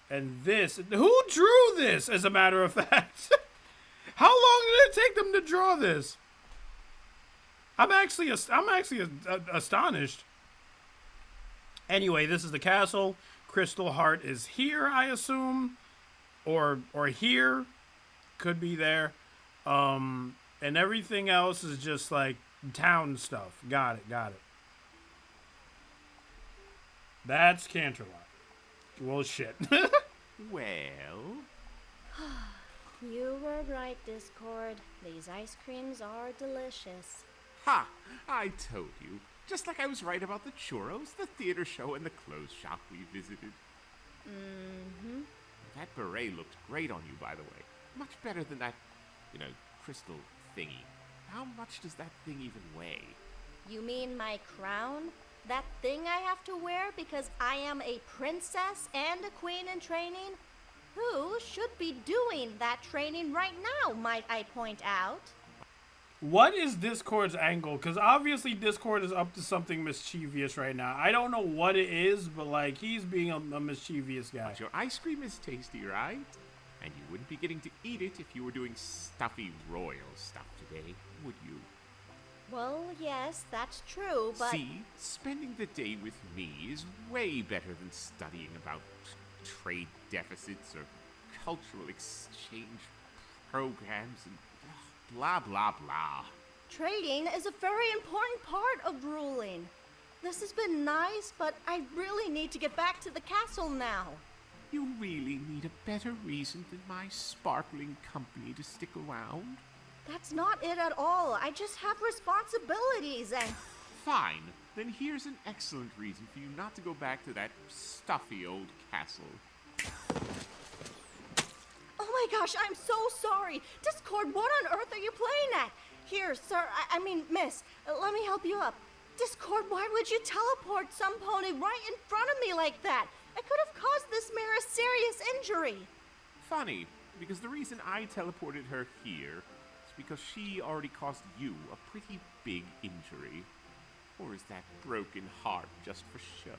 And this, who drew this, as a matter of fact? How long did it take them to draw this? I'm actually astonished. Anyway, this is the castle. Crystal Heart is here, I assume, or here, could be there. And everything else is just like town stuff. Got it. That's Canterlot. Well, shit. Well... You were right, Discord. These ice creams are delicious. Ha! I told you. Just like I was right about the churros, the theater show, and the clothes shop we visited. Mm-hmm. That beret looked great on you, by the way. Much better than that, crystal thingy. How much does that thing even weigh? You mean my crown? That thing I have to wear because I am a princess and a queen in training? Who should be doing that training right now, might I point out? What is Discord's angle? Because obviously Discord is up to something mischievous right now. I don't know what it is, but like he's being a mischievous guy. But your ice cream is tasty, right? And you wouldn't be getting to eat it if you were doing stuffy royal stuff today, would you? Well, yes, that's true, but... See, spending the day with me is way better than studying about trade deficits or cultural exchange programs and blah, blah, blah. Trading is a very important part of ruling. This has been nice, but I really need to get back to the castle now. You really need a better reason than my sparkling company to stick around? That's not it at all. I just have responsibilities and... Fine. Then here's an excellent reason for you not to go back to that stuffy old castle. Oh my gosh, I'm so sorry. Discord, what on earth are you playing at? Here, sir, I mean, miss, let me help you up. Discord, why would you teleport some pony right in front of me like that? I could have caused this mare a serious injury. Funny, because the reason I teleported her here is because she already caused you a pretty big injury. Or is that broken heart just for show?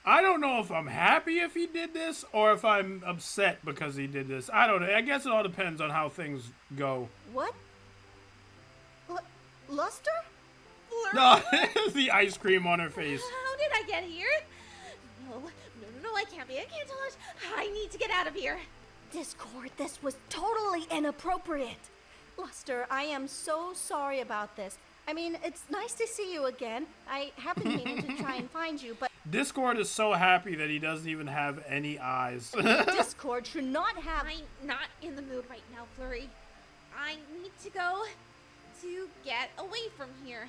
I don't know if I'm happy if he did this or if I'm upset because he did this. I don't know. I guess it all depends on how things go. What? Luster? No, the ice cream on her face. How did I get here? No, I can't be. I can't tell us. I need to get out of here. Discord, this was totally inappropriate. Luster, I am so sorry about this. I mean, it's nice to see you again. I have been meaning to try and find you, but... Discord is so happy that he doesn't even have any eyes. Discord should not have... I'm not in the mood right now, Flurry. I need to go to get away from here.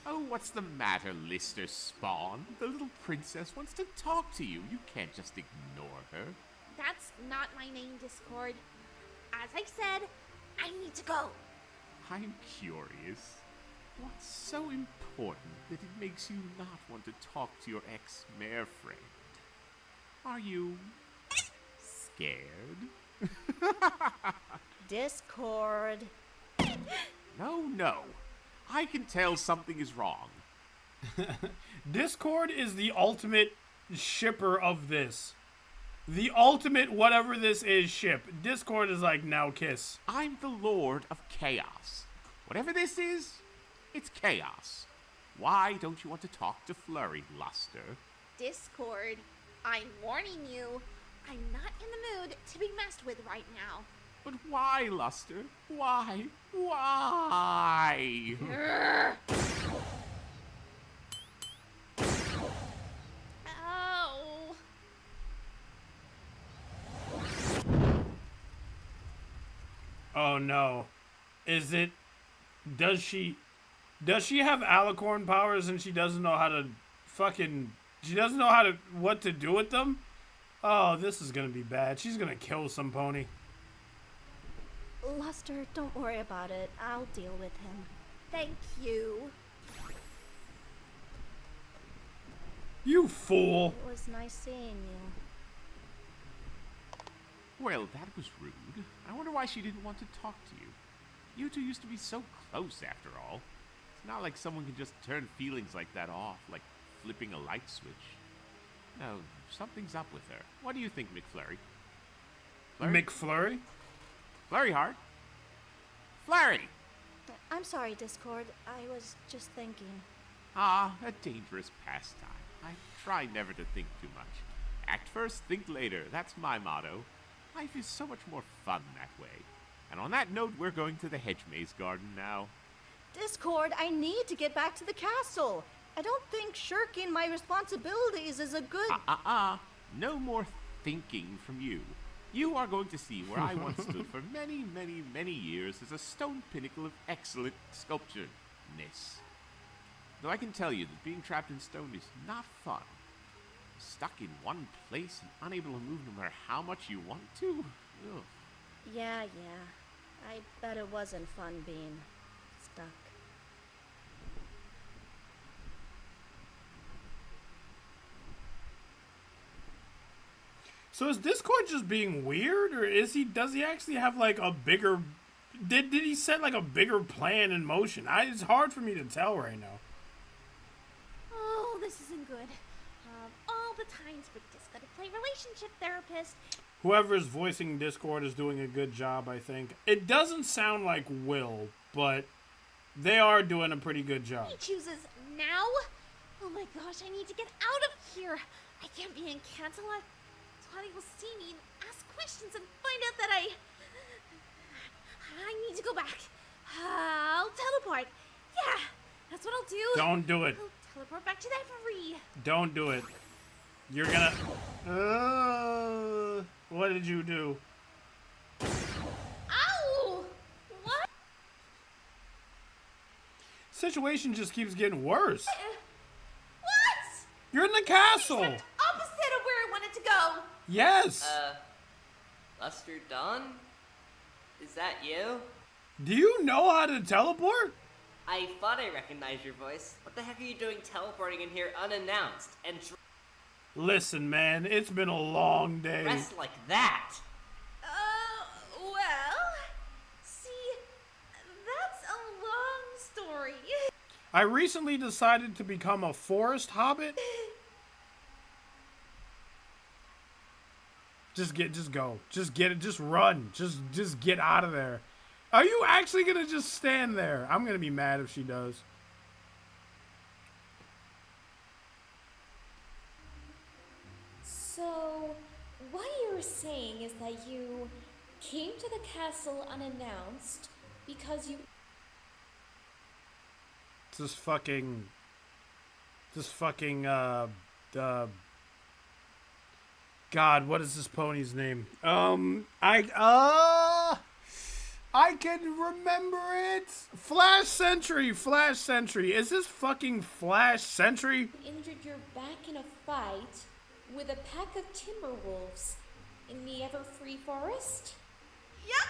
Oh, what's the matter, Lister Spawn? The little princess wants to talk to you. You can't just ignore her. That's not my name, Discord. As I said, I need to go. I'm curious. What's so important that it makes you not want to talk to your ex-mare friend? Are you scared? Discord. No. I can tell something is wrong. Discord is the ultimate shipper of this. The ultimate whatever this is ship. Discord is like, now kiss. I'm the Lord of Chaos. Whatever this is, it's chaos. Why don't you want to talk to Flurry, Luster? Discord, I'm warning you. I'm not in the mood to be messed with right now. But why, Luster? Why? Why? Oh. Oh no. Is it... Does she have alicorn powers and she doesn't know how to fucking... She doesn't know how to... what to do with them? Oh, this is gonna be bad. She's gonna kill some pony. Luster, don't worry about it. I'll deal with him. Thank you. You fool. It was nice seeing you. Well, that was rude. I wonder why she didn't want to talk to you. You two used to be so close after all. It's not like someone can just turn feelings like that off, like flipping a light switch. No, something's up with her. What do you think, McFlurry? Flurry? McFlurry? Flurry Heart? Flurry! I'm sorry, Discord. I was just thinking. Ah, a dangerous pastime. I try never to think too much. Act first, think later. That's my motto. Life is so much more fun that way. And on that note, we're going to the hedge maze garden now. Discord, I need to get back to the castle. I don't think shirking my responsibilities is a good... No more thinking from you. You are going to see where I once stood for many, many, many years as a stone pinnacle of excellent sculpture-ness. Though I can tell you that being trapped in stone is not fun. Stuck in one place and unable to move no matter how much you want to? Ugh. Yeah. I bet it wasn't fun being stuck. So is Discord just being weird, or does he actually have like a bigger... Did he set like a bigger plan in motion? It's hard for me to tell right now. Oh, this isn't good. All the times we're just gonna play relationship therapist. Whoever's voicing Discord is doing a good job, I think. It doesn't sound like Will, but they are doing a pretty good job. He chooses now? Oh my gosh, I need to get out of here. I can't be in cancel. Twilight will see me and ask questions and find out that I need to go back. I'll teleport. Yeah, that's what I'll do. Don't do it. I'll teleport back to that free. Don't do it. You're gonna... what did you do? Ow! What? situation just keeps getting worse. What? You're in the castle. Opposite of where I wanted to go. Yes. Luster Dawn? Is that you? Do you know how to teleport? I thought I recognized your voice. What the heck are you doing teleporting in here unannounced? And Listen, man, it's been a long day. dressed like that? Well, see, that's a long story. I recently decided to become a forest hobbit. Just go. Just get it. Just run. Just get out of there. Are you actually gonna just stand there? I'm gonna be mad if she does. So, what you're saying is that you came to the castle unannounced because you... Just fucking, God, what is this pony's name? I can remember it. Flash Sentry. Is this fucking Flash Sentry? injured your back in a fight with a pack of timber wolves in the Everfree Forest? Yep.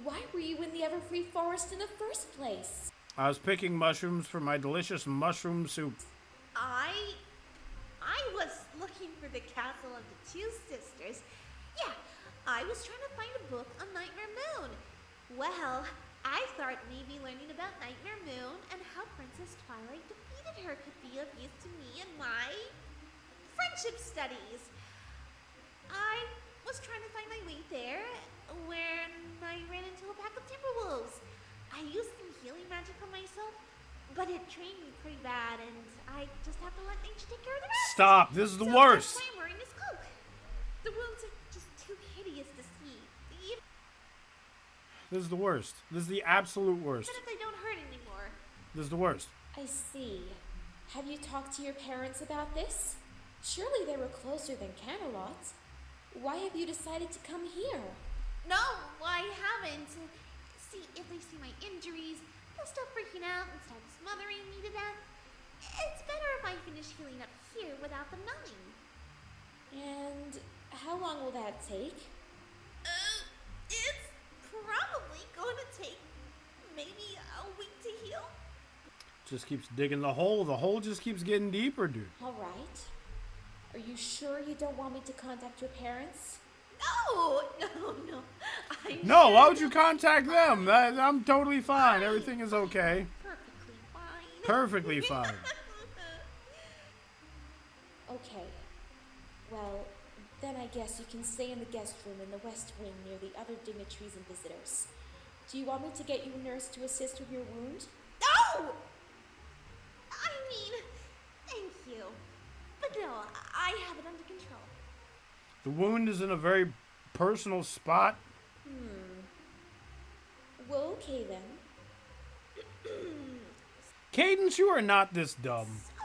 Why were you in the Everfree Forest in the first place? I was picking mushrooms for my delicious mushroom soup. I was looking for the castle of the two sisters. Yeah, I was trying to find a book on Nightmare Moon. Well, I thought maybe learning about Nightmare Moon and how Princess Twilight defeated her could be of use to me in my friendship studies. I was trying to find my way there when I ran into a pack of Timberwolves. I used some healing magic on myself, but it trained me pretty bad, and I just have to let nature take care of the rest. Stop! This is the worst! That's why I'm wearing this cloak. The wounds are just too hideous to see. This is the worst. This is the absolute worst. Even if they don't hurt anymore. This is the worst. I see. Have you talked to your parents about this? Surely they were closer than Camelot. Why have you decided to come here? No, I haven't. See, if they see my injuries, they'll stop freaking out and start smothering me to death. It's better if I finish healing up here without them knowing. And how long will that take? It's probably going to take maybe a week to heal. Just keeps digging the hole. The hole just keeps getting deeper, dude. All right. Are you sure you don't want me to contact your parents? No. No, why would you contact them? I'm totally fine. Everything is okay. Perfectly fine. Perfectly fine. Okay. Well, then I guess you can stay in the guest room in the west wing near the other dignitaries and visitors. Do you want me to get you a nurse to assist with your wound? No! I mean, thank you. But no, I have it under control. The wound is in a very personal spot. Well, okay then. Cadence, you are not this dumb. So,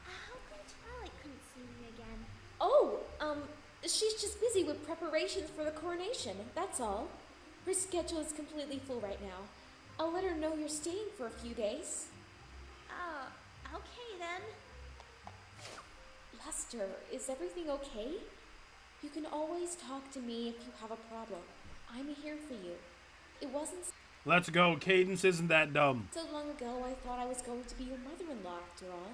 how come Twilight couldn't see me again? Oh, she's just busy with preparations for the coronation, that's all. Her schedule is completely full right now. I'll let her know you're staying for a few days. Okay then. Lester, is everything okay? You can always talk to me if you have a problem. I'm here for you. It wasn't Let's go. Cadence isn't that dumb. so long ago I thought I was going to be your mother-in-law after all.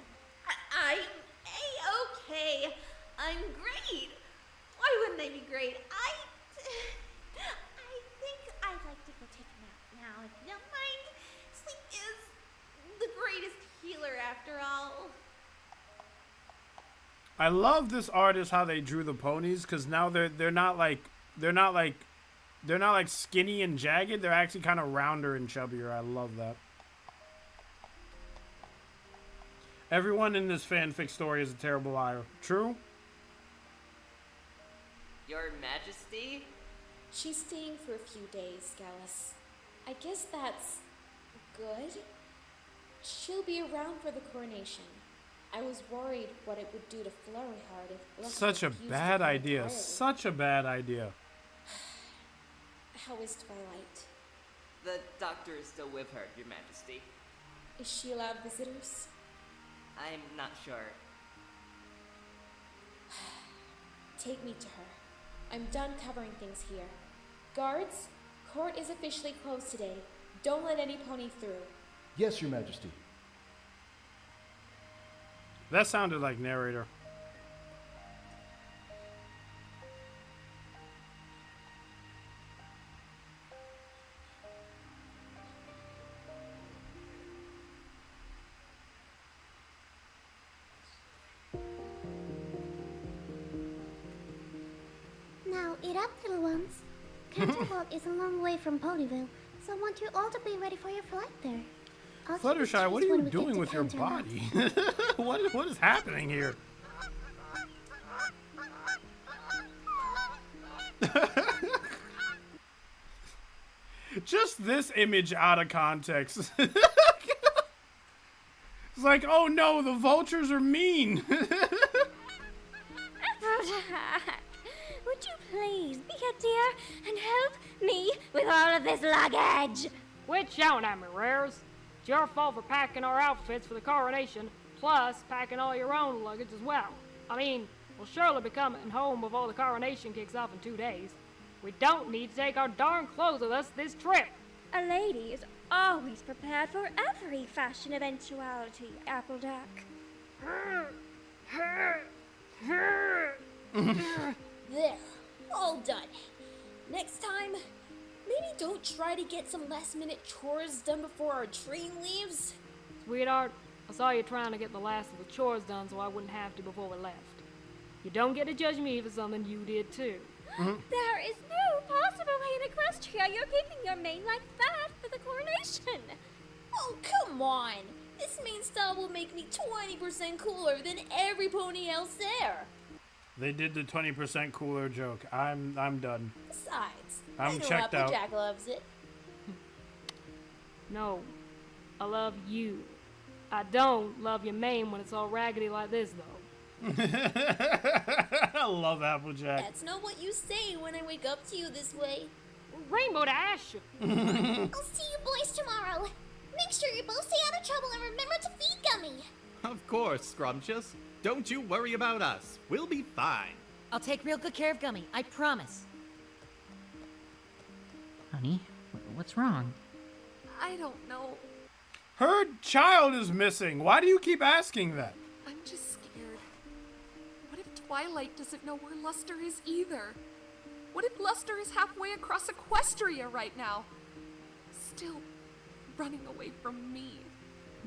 I'm A-okay. I'm great. Why wouldn't I be great? I think I'd like to go take a nap now, if you don't mind. Sleep is the greatest healer after all. I love this artist how they drew the ponies because now they're not like skinny and jagged. They're actually kind of rounder and chubbier. I love that. Everyone in this fanfic story is a terrible liar. True? Your Majesty? She's staying for a few days, Gallus. I guess that's good. She'll be around for the coronation. I was worried what it would do to Flurry Heart if Lester Such a refused to bad come idea. entirely. Such a bad idea. How is Twilight? The doctor is still with her, Your Majesty. Is she allowed visitors? I'm not sure. Take me to her. I'm done covering things here. Guards, court is officially closed today. Don't let any pony through. Yes, Your Majesty. That sounded like narrator. Now, eat up, little ones. Canterlot is a long way from Ponyville, so I want you all to be ready for your flight there. I'll keep the Fluttershy, what are trees you when we get doing to with your Canterlot. body? what is happening here? Just this image out of context. It's like, oh no, the vultures are mean. Would you please be a dear and help me with all of this luggage? Quit shouting at me, Rares. It's your fault for packing our outfits for the coronation, plus packing all your own luggage as well. I mean, we'll surely be coming home before the coronation kicks off in 2 days. We don't need to take our darn clothes with us this trip. A lady is always prepared for every fashion eventuality, Applejack. There, all done. Next time, maybe don't try to get some last-minute chores done before our train leaves? Sweetheart, I saw you trying to get the last of the chores done so I wouldn't have to before we left. You don't get to judge me for something you did too. There is no possible way in Equestria you're keeping your mane like that for the coronation. Oh, come on! This main style will make me 20% cooler than every pony else there. They did the 20% cooler joke. I'm done. Besides, I'm I know checked out. Applejack loves it. No, I love you. I don't love your mane when it's all raggedy like this, though. I love Applejack. That's not what you say when I wake up to you this way. Rainbow Dash! I'll see you boys tomorrow. Make sure you both stay out of trouble and remember to feed Gummy. Of course, Scrumptious. Don't you worry about us. We'll be fine. I'll take real good care of Gummy, I promise. Honey, what's wrong? I don't know. Her child is missing. Why do you keep asking that? I'm just scared. What if Twilight doesn't know where Luster is either? What if Luster is halfway across Equestria right now? Still running away from me.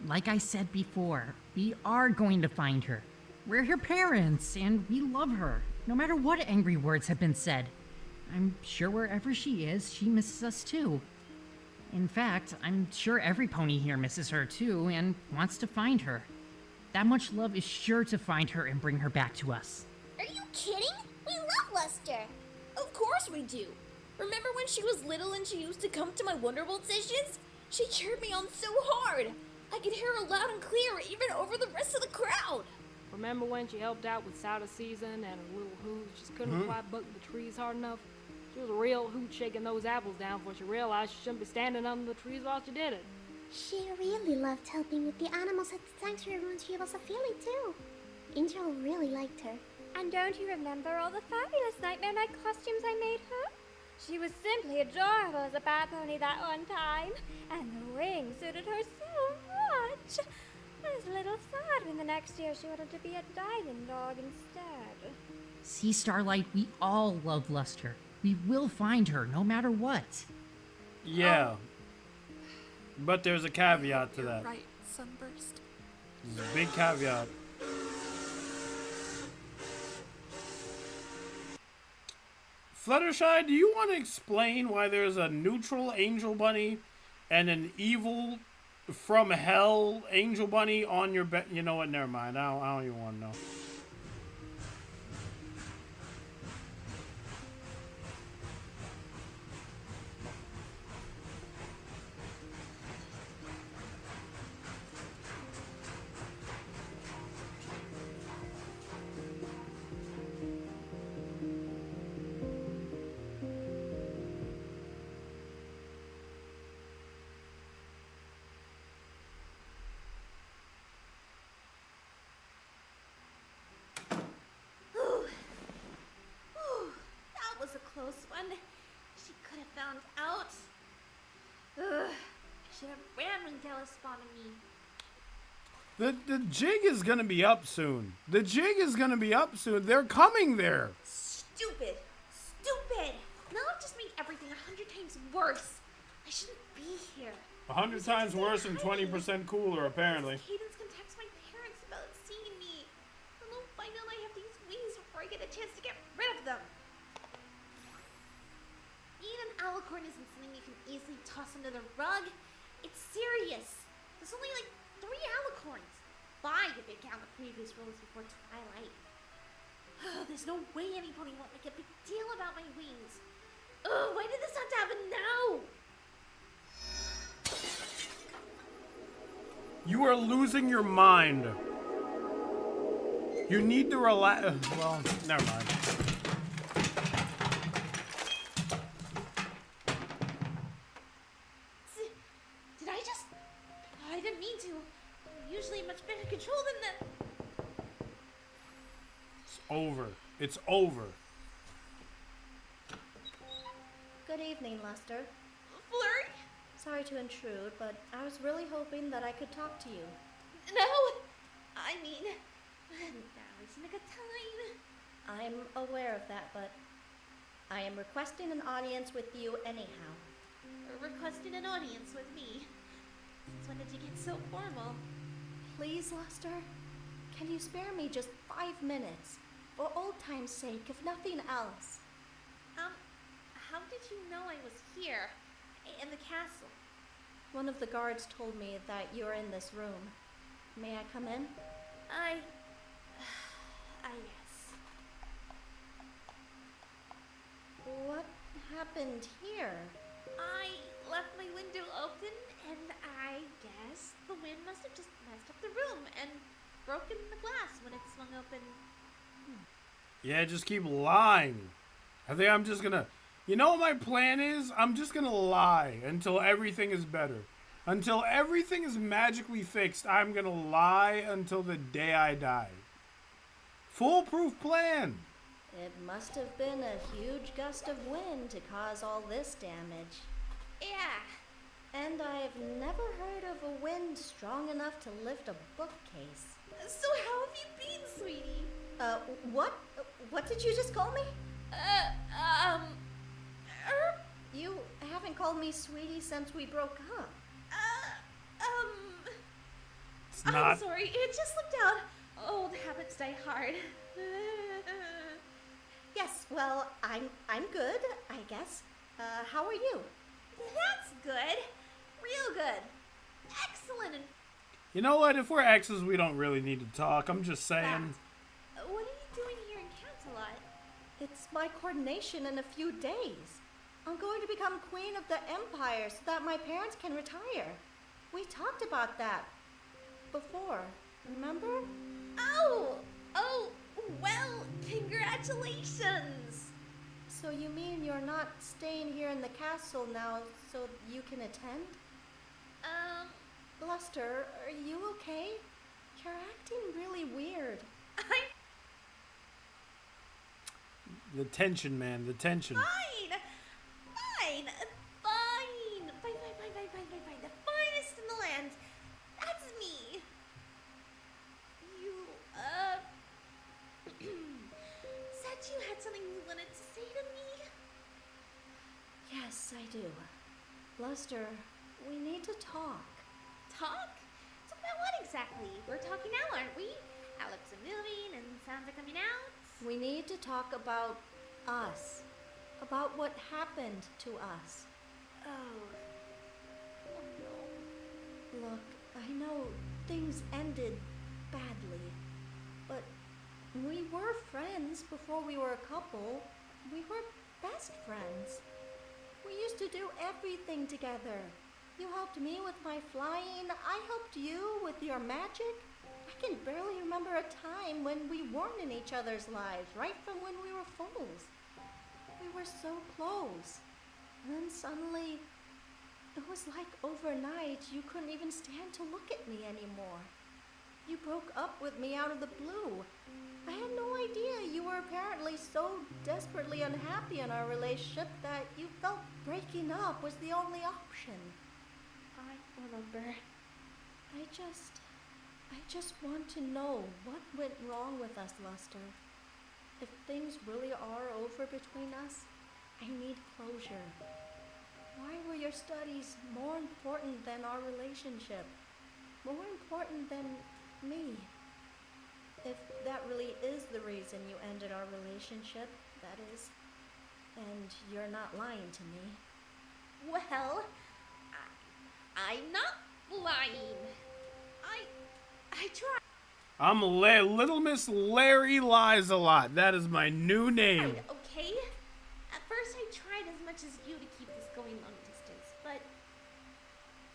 Like I said before, we are going to find her. We're her parents, and we love her, no matter what angry words have been said. I'm sure wherever she is, she misses us too. In fact, I'm sure every pony here misses her too, and wants to find her. That much love is sure to find her and bring her back to us. Are you kidding? We love Luster. Of course we do. Remember when she was little and she used to come to my Wonderbolt sessions? She cheered me on so hard. I could hear her loud and clear even over the rest of the crowd. Remember when she helped out with Souter Season and her little hoot just couldn't quite buck the trees hard enough? She was a real hoot shaking those apples down before she realized she shouldn't be standing under the trees while she did it. She really loved helping with the animals at the sanctuary when she was a filly too. Angel really liked her. And don't you remember all the fabulous Nightmare Night costumes I made her? She was simply adorable as a bat pony that one time, and the wings suited her so much. I was a little sad when the next year she wanted to be a diamond dog instead. See, Starlight, we all love Luster. We will find her, no matter what. Yeah. But there's a caveat to You're that. right, Sunburst. There's a big caveat. Fluttershy, do you want to explain why there's a neutral angel bunny and an evil from hell angel bunny on your bed? You know what? Never mind. I don't even want to know. That was a close one. She could have found out. Ugh. I should have ran when Della spotted me. The jig is gonna be up soon. The jig is gonna be up soon. They're coming there. Stupid. Stupid. Now I've just made everything 100 times worse. I shouldn't be here. 100 times worse and 20% cooler, apparently. Cadence can text my parents about seeing me. And they'll find out I have these wings before I get a chance to get rid of them. Being an alicorn isn't something you can easily toss under the rug. It's serious. There's only like 3 alicorns. 5 if you count the previous rules before Twilight. There's no way any pony won't make a big deal about my wings. Why did this have to happen now? You are losing your mind. You need to relax. Well, never mind. Did I just... I didn't mean to. I'm usually in much better control than that. It's over. It's over. Good evening, Luster. Flurry? Sorry to intrude, but I was really hoping that I could talk to you. No! I mean... Now isn't a good time. I'm aware of that, but I am requesting an audience with you anyhow. requesting an audience with me. Since when did you get so formal? Please, Luster, can you spare me just 5 minutes? For old time's sake, if nothing else. How did you know I was here? In the castle? One of the guards told me that you're in this room. May I come in? Yes. What happened here? I left my window open, and I guess the wind must have just messed up the room and broken the glass when it swung open. Yeah, just keep lying. I think I'm just gonna... You know what my plan is? I'm just gonna lie until everything is better. Until everything is magically fixed, I'm gonna lie until the day I die. Foolproof plan. It must have been a huge gust of wind to cause all this damage. Yeah. And I've never heard of a wind strong enough to lift a bookcase. So how have you been, sweetie? What? What did you just call me? You haven't called me sweetie since we broke up. It's not... I'm sorry, it just slipped out. Old habits die hard. Yes, well, I'm good, I guess. How are you? That's good. Real good. Excellent. You know what? If we're exes, we don't really need to talk. I'm just saying. What are you doing here in Cantalot? It's my coronation in a few days. I'm going to become queen of the empire so that my parents can retire. We talked about that before, remember? Oh, well, congratulations. So you mean you're not staying here in the castle now so you can attend? Luster, are you okay? You're acting really weird. The tension, man, the tension. Fine. The finest in the land. That's me. You, said you had something you wanted to say to me? Yes, I do. Luster, we need to talk. Talk? Talk about what exactly? We're talking now, aren't we? Our lips are moving and sounds are coming out. We need to talk about us. About what happened to us. Oh no. Look, I know things ended badly, but we were friends before we were a couple. We were best friends. We used to do everything together. You helped me with my flying, I helped you with your magic. I can barely remember a time when we weren't in each other's lives, right from when we were fools. We were so close. And then suddenly, it was like overnight you couldn't even stand to look at me anymore. You broke up with me out of the blue. I had no idea you were apparently so desperately unhappy in our relationship that you felt breaking up was the only option. I remember. I just want to know what went wrong with us, Luster. If things really are over between us, I need closure. Why were your studies more important than our relationship? More important than me? If that really is the reason you ended our relationship, that is. And you're not lying to me. Well, I'm not lying. I tried. I'm Little Miss Larry Lies a Lot. That is my new name. Okay? At first I tried as much as you to keep this going long distance, but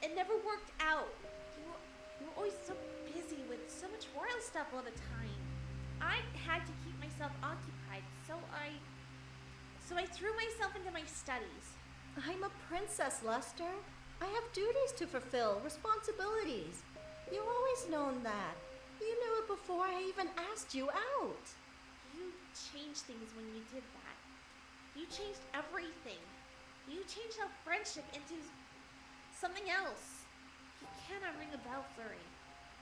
it never worked out. You were always so busy with so much royal stuff all the time. I had to keep myself occupied, so I threw myself into my studies. I'm a princess, Luster. I have duties to fulfill, responsibilities. You've always known that. You knew it before I even asked you out. You changed things when you did that. You changed everything. You changed our friendship into something else. You cannot ring a bell, Flurry.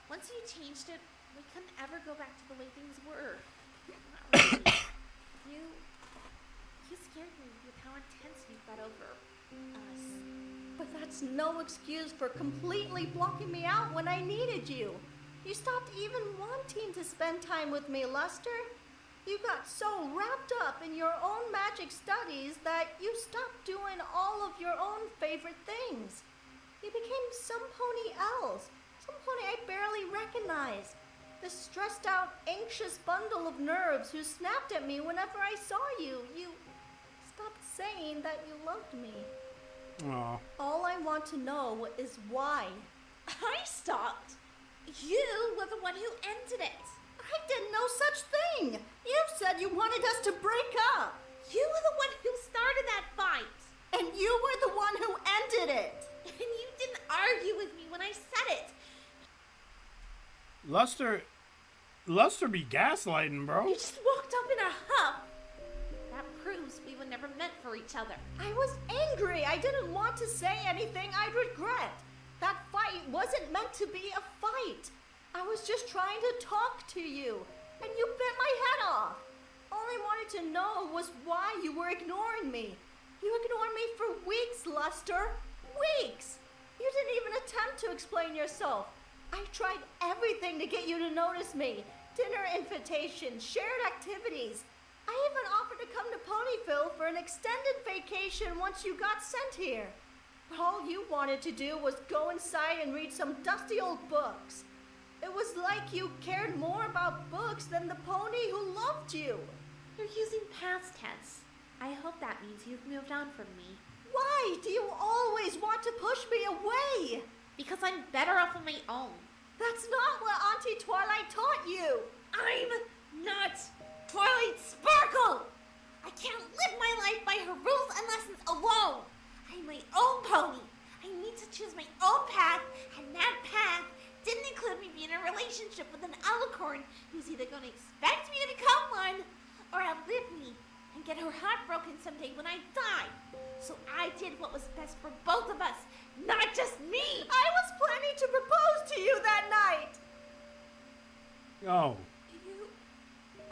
Once you changed it, we couldn't ever go back to the way things were. Not really. You scared me with how intense you got over us. But that's no excuse for completely blocking me out when I needed you. You stopped even wanting to spend time with me, Luster. You got so wrapped up in your own magic studies that you stopped doing all of your own favorite things. You became some pony else, some pony I barely recognized. The stressed out, anxious bundle of nerves who snapped at me whenever I saw you. You stopped saying that you loved me. Aw. All I want to know is why. I stopped. You were the one who ended it. I did no such thing. You said you wanted us to break up. You were the one who started that fight. And you were the one who ended it. And you didn't argue with me when I said it. Luster be gaslighting, bro. You just walked up in a huff. That proves we were never meant for each other. I was angry. I didn't want to say anything I'd regret. That fight wasn't meant to be a fight. I was just trying to talk to you, and you bit my head off. All I wanted to know was why you were ignoring me. You ignored me for weeks, Luster. Weeks! You didn't even attempt to explain yourself. I tried everything to get you to notice me. Dinner invitations, shared activities. I even offered to come to Ponyville for an extended vacation once you got sent here. But all you wanted to do was go inside and read some dusty old books. It was like you cared more about books than the pony who loved you. You're using past tense. I hope that means you've moved on from me. Why do you always want to push me away? Because I'm better off on my own. That's not what Auntie Twilight taught you. I'm not Twilight Sparkle. I can't live my life by her rules and lessons alone. I'm my own pony. I need to choose my own path, and that path didn't include me being in a relationship with an alicorn who's either going to expect me to become one or outlive me and get her heart broken someday when I die. So I did what was best for both of us, not just me. I was planning to propose to you that night. Oh.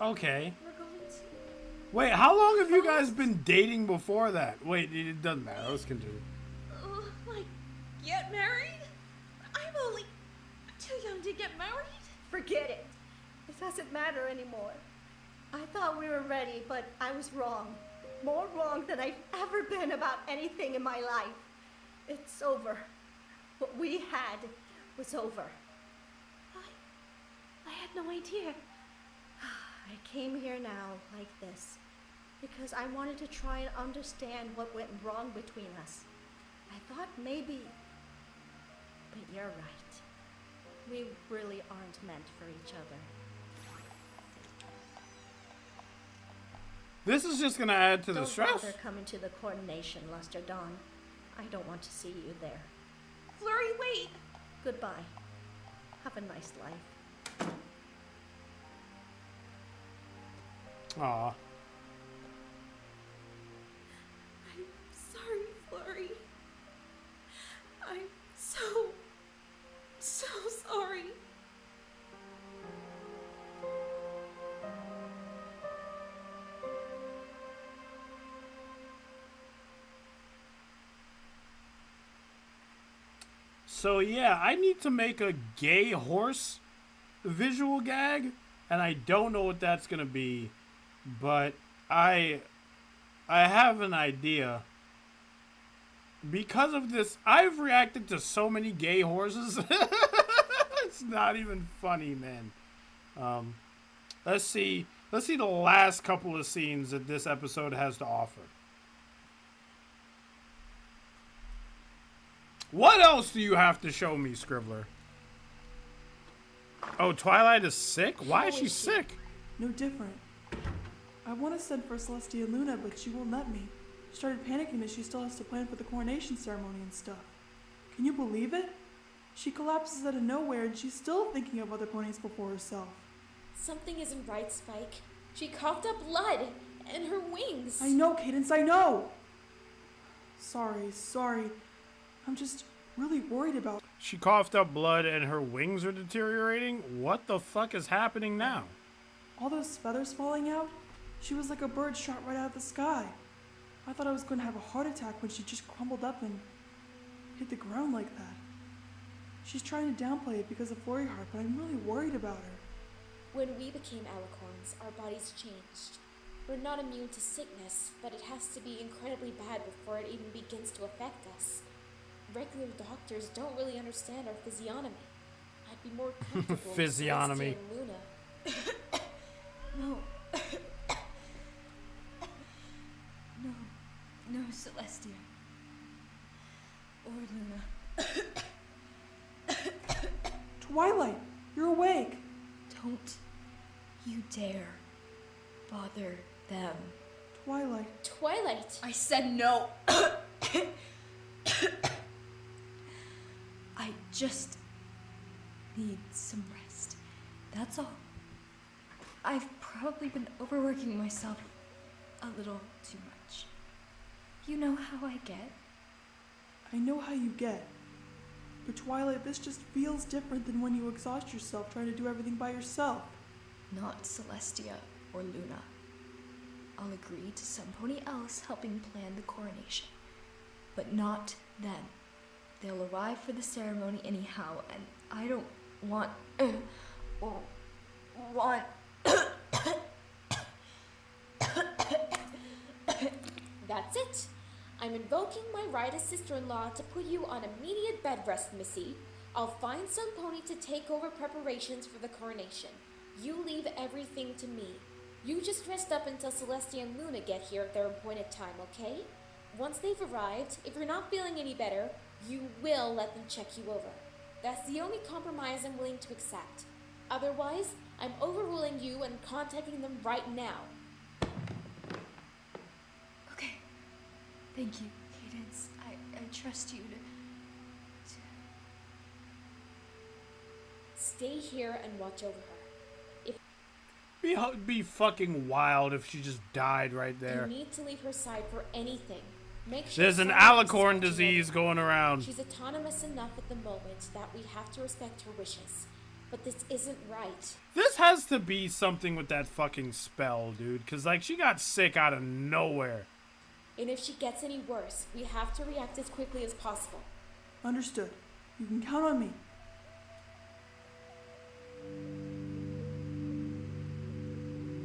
Okay. We're going to... Wait, how long have you guys been dating before that? Wait, it doesn't matter. Let's continue. Like, get married? I'm only too young to get married. Forget it. It doesn't matter anymore. I thought we were ready, but I was wrong. More wrong than I've ever been about anything in my life. It's over. What we had was over. I had no idea. I came here now like this because I wanted to try and understand what went wrong between us. I thought maybe, but you're right. We really aren't meant for each other. This is just gonna add to the stress. Don't bother coming to the coronation, Luster Dawn. I don't want to see you there. Flurry, wait! Goodbye. Have a nice life. Aw. I'm sorry, Flurry. I'm so sorry. So yeah, I need to make a gay horse visual gag, and I don't know what that's gonna be, but I have an idea. Because of this, I've reacted to so many gay horses. It's not even funny, man. Let's see the last couple of scenes that this episode has to offer. What else do you have to show me, Scribbler? Oh, Twilight is sick? Why is she sick? No different. I want to send for Celestia Luna, but she won't let me. She started panicking that she still has to plan for the coronation ceremony and stuff. Can you believe it? She collapses out of nowhere and she's still thinking of other ponies before herself. Something isn't right, Spike. She coughed up blood and her wings. I know, Cadence, I know! Sorry. I'm just really worried about... She coughed up blood and her wings are deteriorating? What the fuck is happening now? All those feathers falling out? She was like a bird shot right out of the sky. I thought I was going to have a heart attack when she just crumbled up and... hit the ground like that. She's trying to downplay it because of Flurry Heart, but I'm really worried about her. When we became alicorns, our bodies changed. We're not immune to sickness, but it has to be incredibly bad before it even begins to affect us. Regular doctors don't really understand our physiognomy. I'd be more comfortable with Physiognomy. Celestia and Luna. No, Celestia. Or Luna. Twilight, you're awake. Don't you dare bother them. Twilight! I said no. I just need some rest. That's all. I've probably been overworking myself a little too much. You know how I get? I know how you get. But Twilight, this just feels different than when you exhaust yourself trying to do everything by yourself. Not Celestia or Luna. I'll agree to somebody else helping plan the coronation. But not them. They'll arrive for the ceremony anyhow, and I don't want... That's it. I'm invoking my right as sister-in-law to put you on immediate bed rest, Missy. I'll find some pony to take over preparations for the coronation. You leave everything to me. You just rest up until Celestia and Luna get here at their appointed time, okay? Once they've arrived, if you're not feeling any better, you will let them check you over. That's the only compromise I'm willing to accept. Otherwise, I'm overruling you and contacting them right now. Okay. Thank you, Cadence. I trust you to... Stay here and watch over her. Be fucking wild if she just died right there. You need to leave her side for anything. Make sure There's an alicorn disease going around. She's autonomous enough at the moment that we have to respect her wishes. But this isn't right. This has to be something with that fucking spell, dude. Because, like, she got sick out of nowhere. And if she gets any worse, we have to react as quickly as possible. Understood. You can count on me.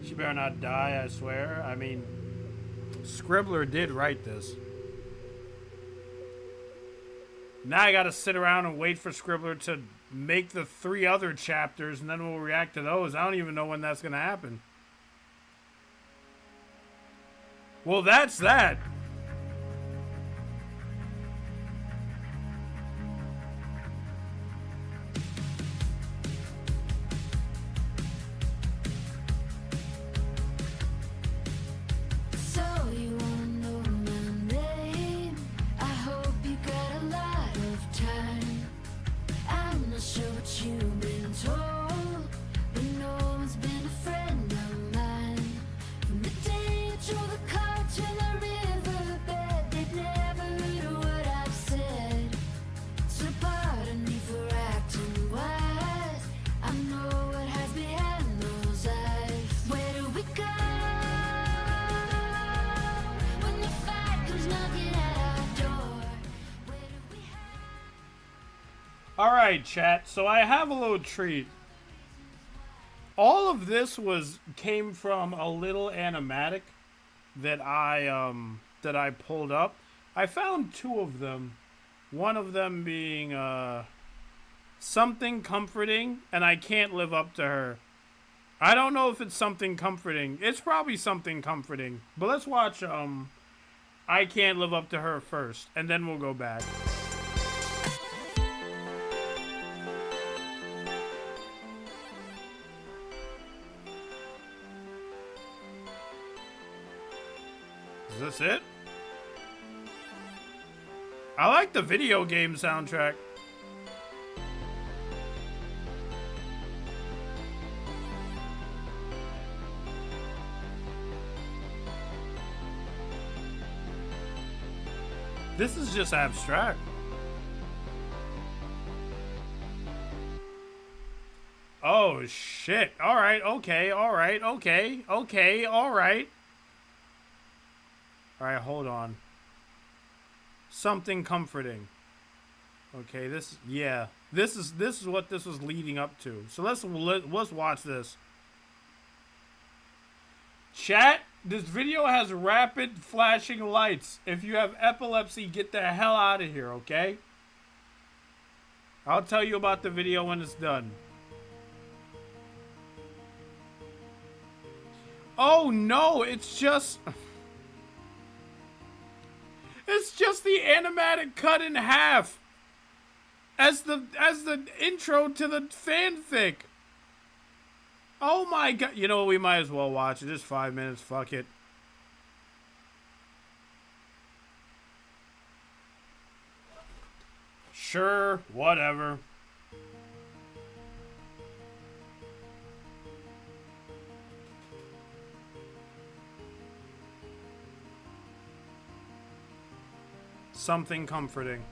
She better not die, I swear. I mean, Scribbler did write this. Now I gotta sit around and wait for Scribbler to make the 3 other chapters, and then we'll react to those. I don't even know when that's gonna happen. Well, that's that. So you wanna know my name? I hope you got a lot of time. I'm not sure what you've been told, but no one's been a friend of mine. From the day you drove the car to the riverbed, they've never heard what I've said. So pardon me for acting wise. I know what has behind those eyes. Where do we go when the fight comes knocking at our door? Alright, chat, so I have a little treat. All of this came from a little animatic that I pulled up. I found 2 of them. One of them being something comforting, and I can't live up to her. I don't know if it's something comforting. It's probably something comforting. But let's watch I Can't Live Up to Her first, and then we'll go back. Is this it? I like the video game soundtrack. This is just abstract. Oh shit. Alright, okay, alright, okay, okay, alright. Alright, hold on. Something comforting. Okay, this is what this was leading up to. So let's watch this. Chat, this video has rapid flashing lights. If you have epilepsy, get the hell out of here, okay? I'll tell you about the video when it's done. Oh no, it's just the animatic cut in half as the intro to the fanfic. Oh my god. You know what? We might as well watch it. It's 5 minutes. Fuck it. Sure. Whatever. Something comforting.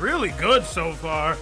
Really good so far.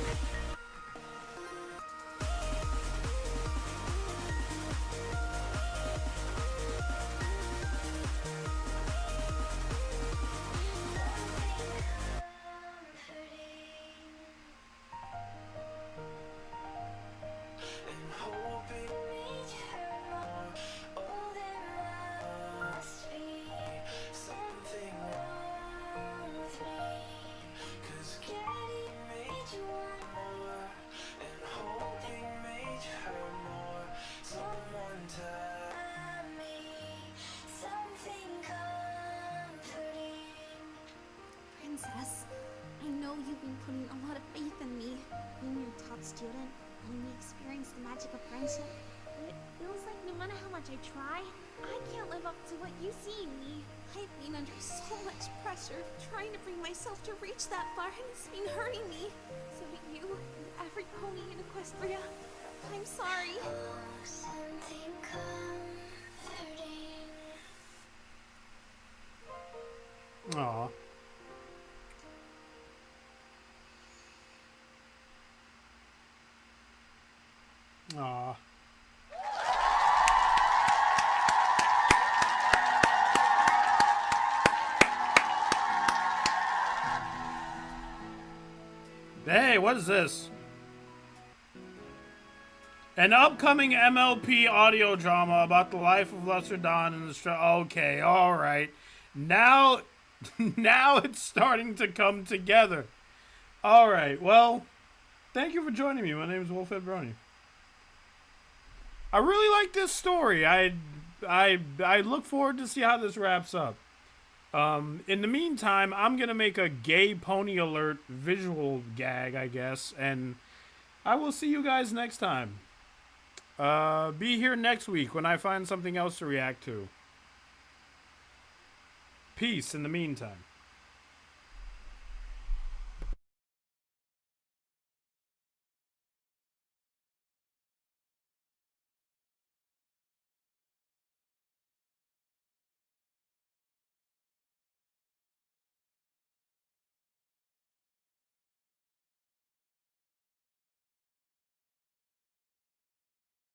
Princess, I know you've been putting a lot of faith in me. Being your top student, letting me experience the magic of friendship. But it feels like no matter how much I try, I can't live up to what you see in me. I've been under so much pressure trying to bring myself to reach that far, and it's been hurting me. So to you and every pony in Equestria, I'm sorry. Aw. Aw. Hey, what is this? An upcoming MLP audio drama about the life of Lester Don and the okay, alright. Now it's starting to come together. Alright, well, thank you for joining me. My name is Wolfhead Brony. I really like this story. I look forward to see how this wraps up. In the meantime, I'm going to make a gay pony alert visual gag, I guess, and I will see you guys next time. Be here next week when I find something else to react to. Peace in the meantime.